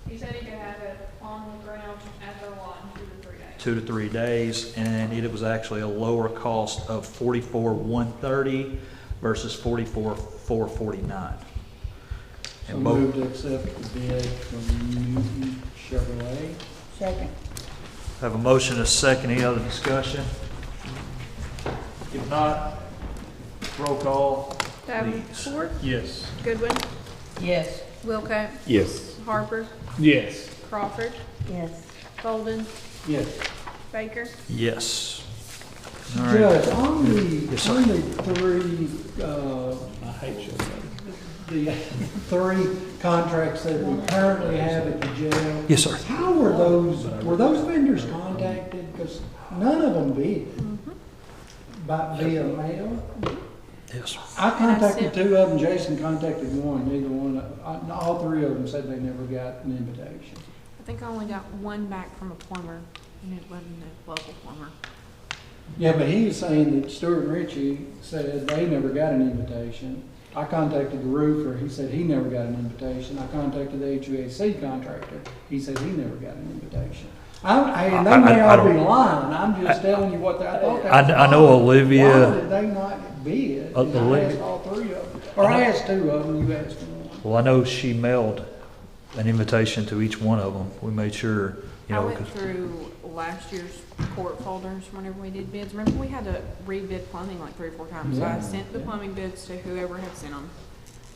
He said he could have it on the ground at their lot in 2 to 3 days. 2 to 3 days, and it was actually a lower cost of $44,130 versus $44,449. So And move both to accept the bid from Newton Chevrolet. Second. have a motion, a second. Any other discussion? If not, roll call. Davenport, Yes. Goodwin, Yes. Wilco, Yes. Harper, Yes. Crawford, Yes. Golden, Yes. Baker. Yes. All right. Judge, on the, Yes, sir. on the three, I hate you. the three contracts that we currently have at the jail. Yes, sir. How were those vendors contacted? Because none of them bid. Via mail? Yes. I contacted two of them, Jason contacted one, neither one, all three of them said they never got an invitation. I think I only got one back from a plumber, and it wasn't a local plumber. Yeah, but he was saying that Stuart and Ritchie said they never got an invitation. I contacted the roofer, he said he never got an invitation. I contacted the HVAC contractor, he said he never got an invitation. And they may all be lying, I'm just telling you what I thought. I know Olivia. Why did they not bid? And I Olivia. asked all three of them, or I asked two of them, you asked one. Well, I know she mailed an invitation to each one of them. We made sure, you I know, went 'cause- through last year's court folders whenever we did bids. Remember, we had to rebid plumbing like 3 or 4 times, so I sent the plumbing bids to whoever had sent them.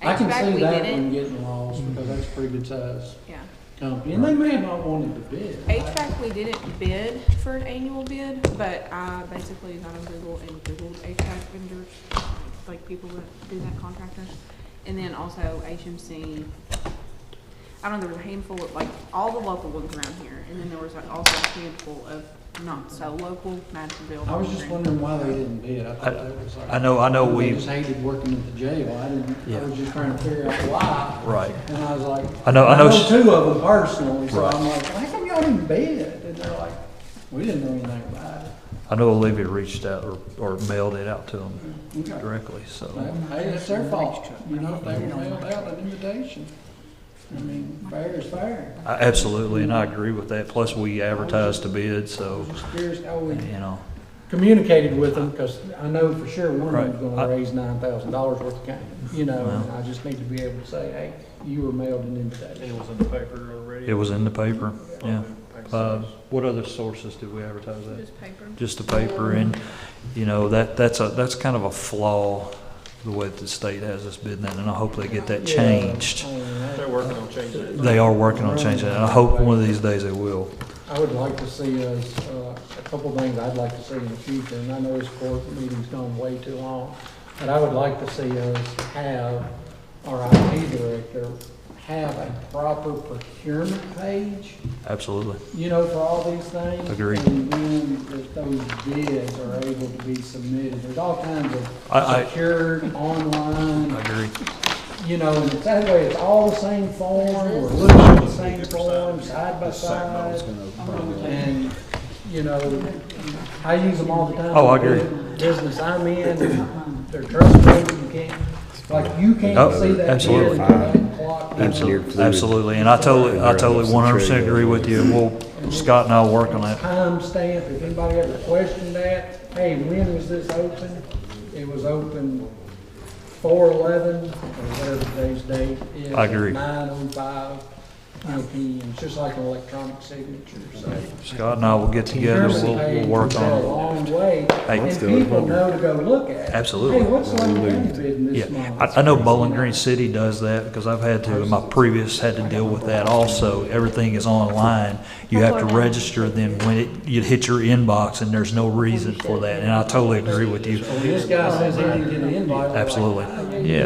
I can HVAC, see we that didn't. one getting lost, because that's a pretty good size Yeah. company, and they may have not wanted to bid. HVAC, we didn't bid for an annual bid, but I basically got on Google and Googled HVAC vendors, like people that do that, contractors. And then also HMC, I don't know, there was a handful of, like, all the local ones around here, and then there was also a handful of not so local, Madisonville. I was just wondering why they didn't bid. I thought that was like. I know They we, just hated working at the jail. I Yeah. was just trying to figure out why. right. And I was like, I know two of them personally, so Right. I'm like, how come y'all didn't bid? And they're like, we didn't know anything about it. I know Olivia reached out or mailed it out to them Okay. directly, so. Well, hey, it's their fault, you know, if they would mailed out an invitation. I mean, fair is fair. Absolutely, and I agree with that. Plus, we advertised to bid, so, Just curious how we you know. communicated with them, because I know for sure one of them's Right. gonna raise $9,000 worth of cane, you know, Well. and I just need to be able to say, hey, you were mailed an invitation. It was in the paper already? It was in the paper, yeah. What other sources did we advertise that? Just paper. Just the paper, and, you know, that's kind of a flaw, the way that the state has us bidding that, and I hope they get that changed. They're working on changing it. They are working on changing it, and I hope one of these days they will. I would like to see us, a couple of things I'd like to see in the future, and I know this court meeting's gone way too long, but I would like to see us have, our IT director, have a proper procurement page, Absolutely. you know, for all these things. Agreed. And then that those bids are able to be submitted. There's all kinds of I secured, online, I agree. you know, and that way it's all the same form, we're looking at the same form, side by side. And, you know, I use them all the time. Oh, I agree. Business I'm in, and they're trustworthy, you can't see that. Absolutely. bid until that clock goes Engineered on. fluid. Absolutely, and I totally 100% agree with you, and Scott and I will work on that. Time stamp, if anybody ever questioned that, hey, when was this open? it was open 4/11, or whatever today's date is. I agree. 9:05 p.m. It's just like an electronic signature, so. Scott and I will get together, we'll work A on long way, Hey. and people know to go look at it. Absolutely. Hey, what's Logan County bidding Yeah, this month? I know Bowling Green City does that because I've had to, in my previous, had to deal with that also. Everything is online. You have to register, then when you hit your inbox and there's no reason for that. And I totally agree with you. Well, this guy says he didn't get an invite. We're Absolutely. like, Yeah.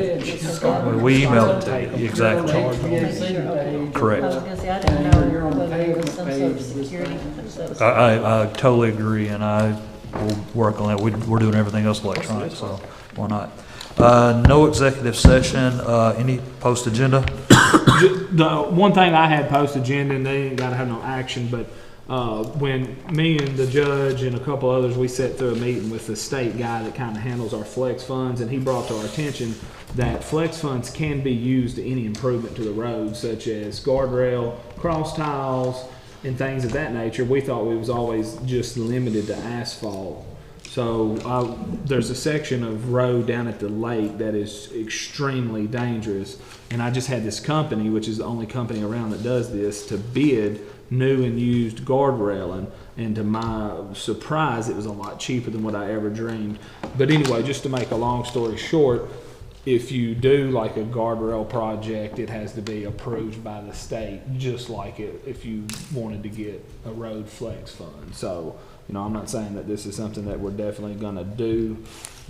We emailed it to you, exactly. Correct. I was gonna say, I didn't know whether there was some sort of security. I totally agree, and I will work on that. We're doing everything else electronic, so why not? No executive session, any post agenda? The one thing I had post agenda, and they ain't gotta have no action, but when me and the judge and a couple others, we sat through a meeting with the state guy that kind of handles our flex funds, and he brought to our attention that flex funds can be used to any improvement to the road, such as guardrail, cross tiles, and things of that nature. We thought we was always just limited to asphalt. So there's a section of road down at the lake that is extremely dangerous, and I just had this company, which is the only company around that does this, to bid new and used guardrailing, and to my surprise, it was a lot cheaper than what I ever dreamed. But anyway, just to make a long story short, if you do like a guardrail project, it has to be approved by the state, just like if you wanted to get a road flex fund. So, you know, I'm not saying that this is something that we're definitely gonna do,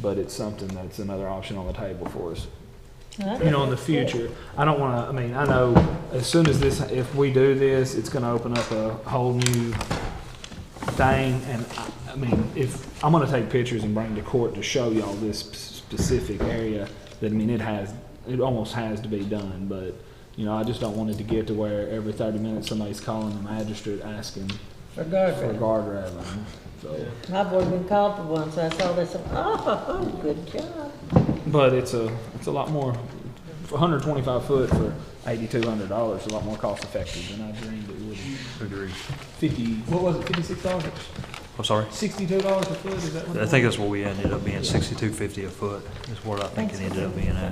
but it's something that's another option on the table for us. You know, in the future, I don't wanna, I mean, I know as soon as this, if we do this, it's gonna open up a whole new thing. And I mean, if I'm gonna take pictures and bring to court to show y'all this specific area, that, I mean, it almost has to be done, but, you know, I just don't want it to get to where every 30 minutes somebody's calling the magistrate asking for guardrailing. So. I've already been called for one, so I saw this, oh, good job. But it's a lot more, for 125 foot for $8,200, a lot more cost effective than I dreamed it would be. What was it, $56? I'm sorry? $62 a foot, is that what it I was? think that's what we ended up being, $62.50 a foot is what I think it ended up being at.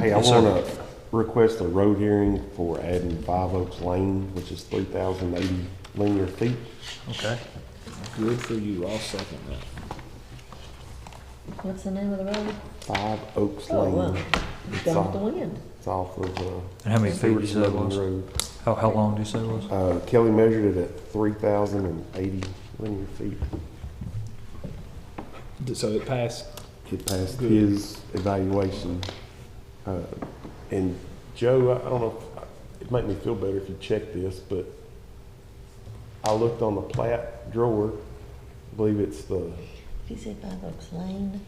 Hey, I Yes, sir. want to request a road hearing for adding 5 Oaks Lane, which is 3,080 linear feet. Okay. Good for you, I'll second that. What's the name of the road? 5 Oaks Oh, Lane. wow. It's Down with off- the wind. It's off of, And how many feet did you say it Logan was? Road. How long do you say it was? Kelly measured it at 3,080 linear feet. So it passed. It passed Good. his evaluation. And Joe, I don't know, it'd make me feel better if you check this, but I looked on the plat drawer, I believe it's the If you say 5 Oaks Lane.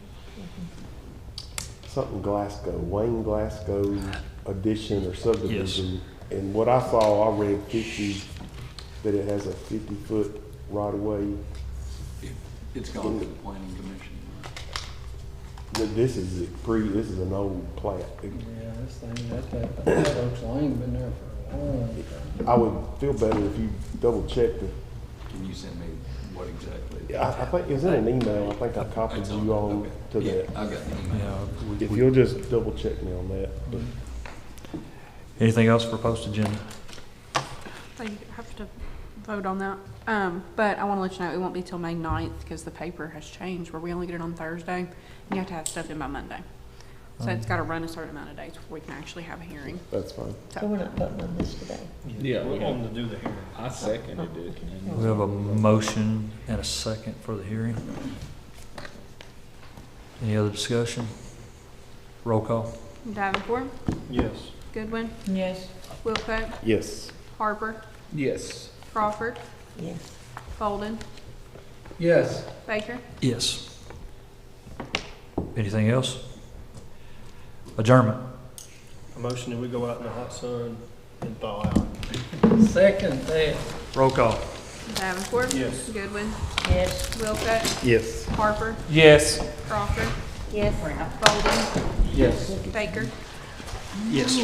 something Glasgow, Wayne Glasgow addition or subdivision. And what I saw, I read 50, that it has a 50-foot right of way. It's gone to the planning commission. This is an old plat. Yeah, this thing, that Oaks Lane been there for a long time. I would feel better if you double checked it. Can you send me what exactly? Yeah, I think it's in an email. I think I copied you on to Yeah, that. I've got the email. If you'll just double check me on that. But Anything else for post agenda? I have to vote on that. But I want to let you know, it won't be till May 9th because the paper has changed where we only get it on Thursday. And you have to have stuff in by Monday. So it's got to run a certain amount of days before we can actually have a hearing. That's fine. So we're not voting on this today? Yeah, We're going to do the hearing. I seconded it. We have a motion and a second for the hearing. Any other discussion? Roll call. Davenport, Yes. Goodwin, Yes. Wilcox, Yes. Harper, Yes. Crawford, Yes. Bolden, Yes. Baker. Yes. Anything else? Adjournment. A motion that we go out in the hot sun and thaw out. Second that. Roll call. Davenport, Yes. Goodwin, Yes. Wilcox, Yes. Harper, Yes. Crawford, Yes. Bolden, Yes. Baker. Yes.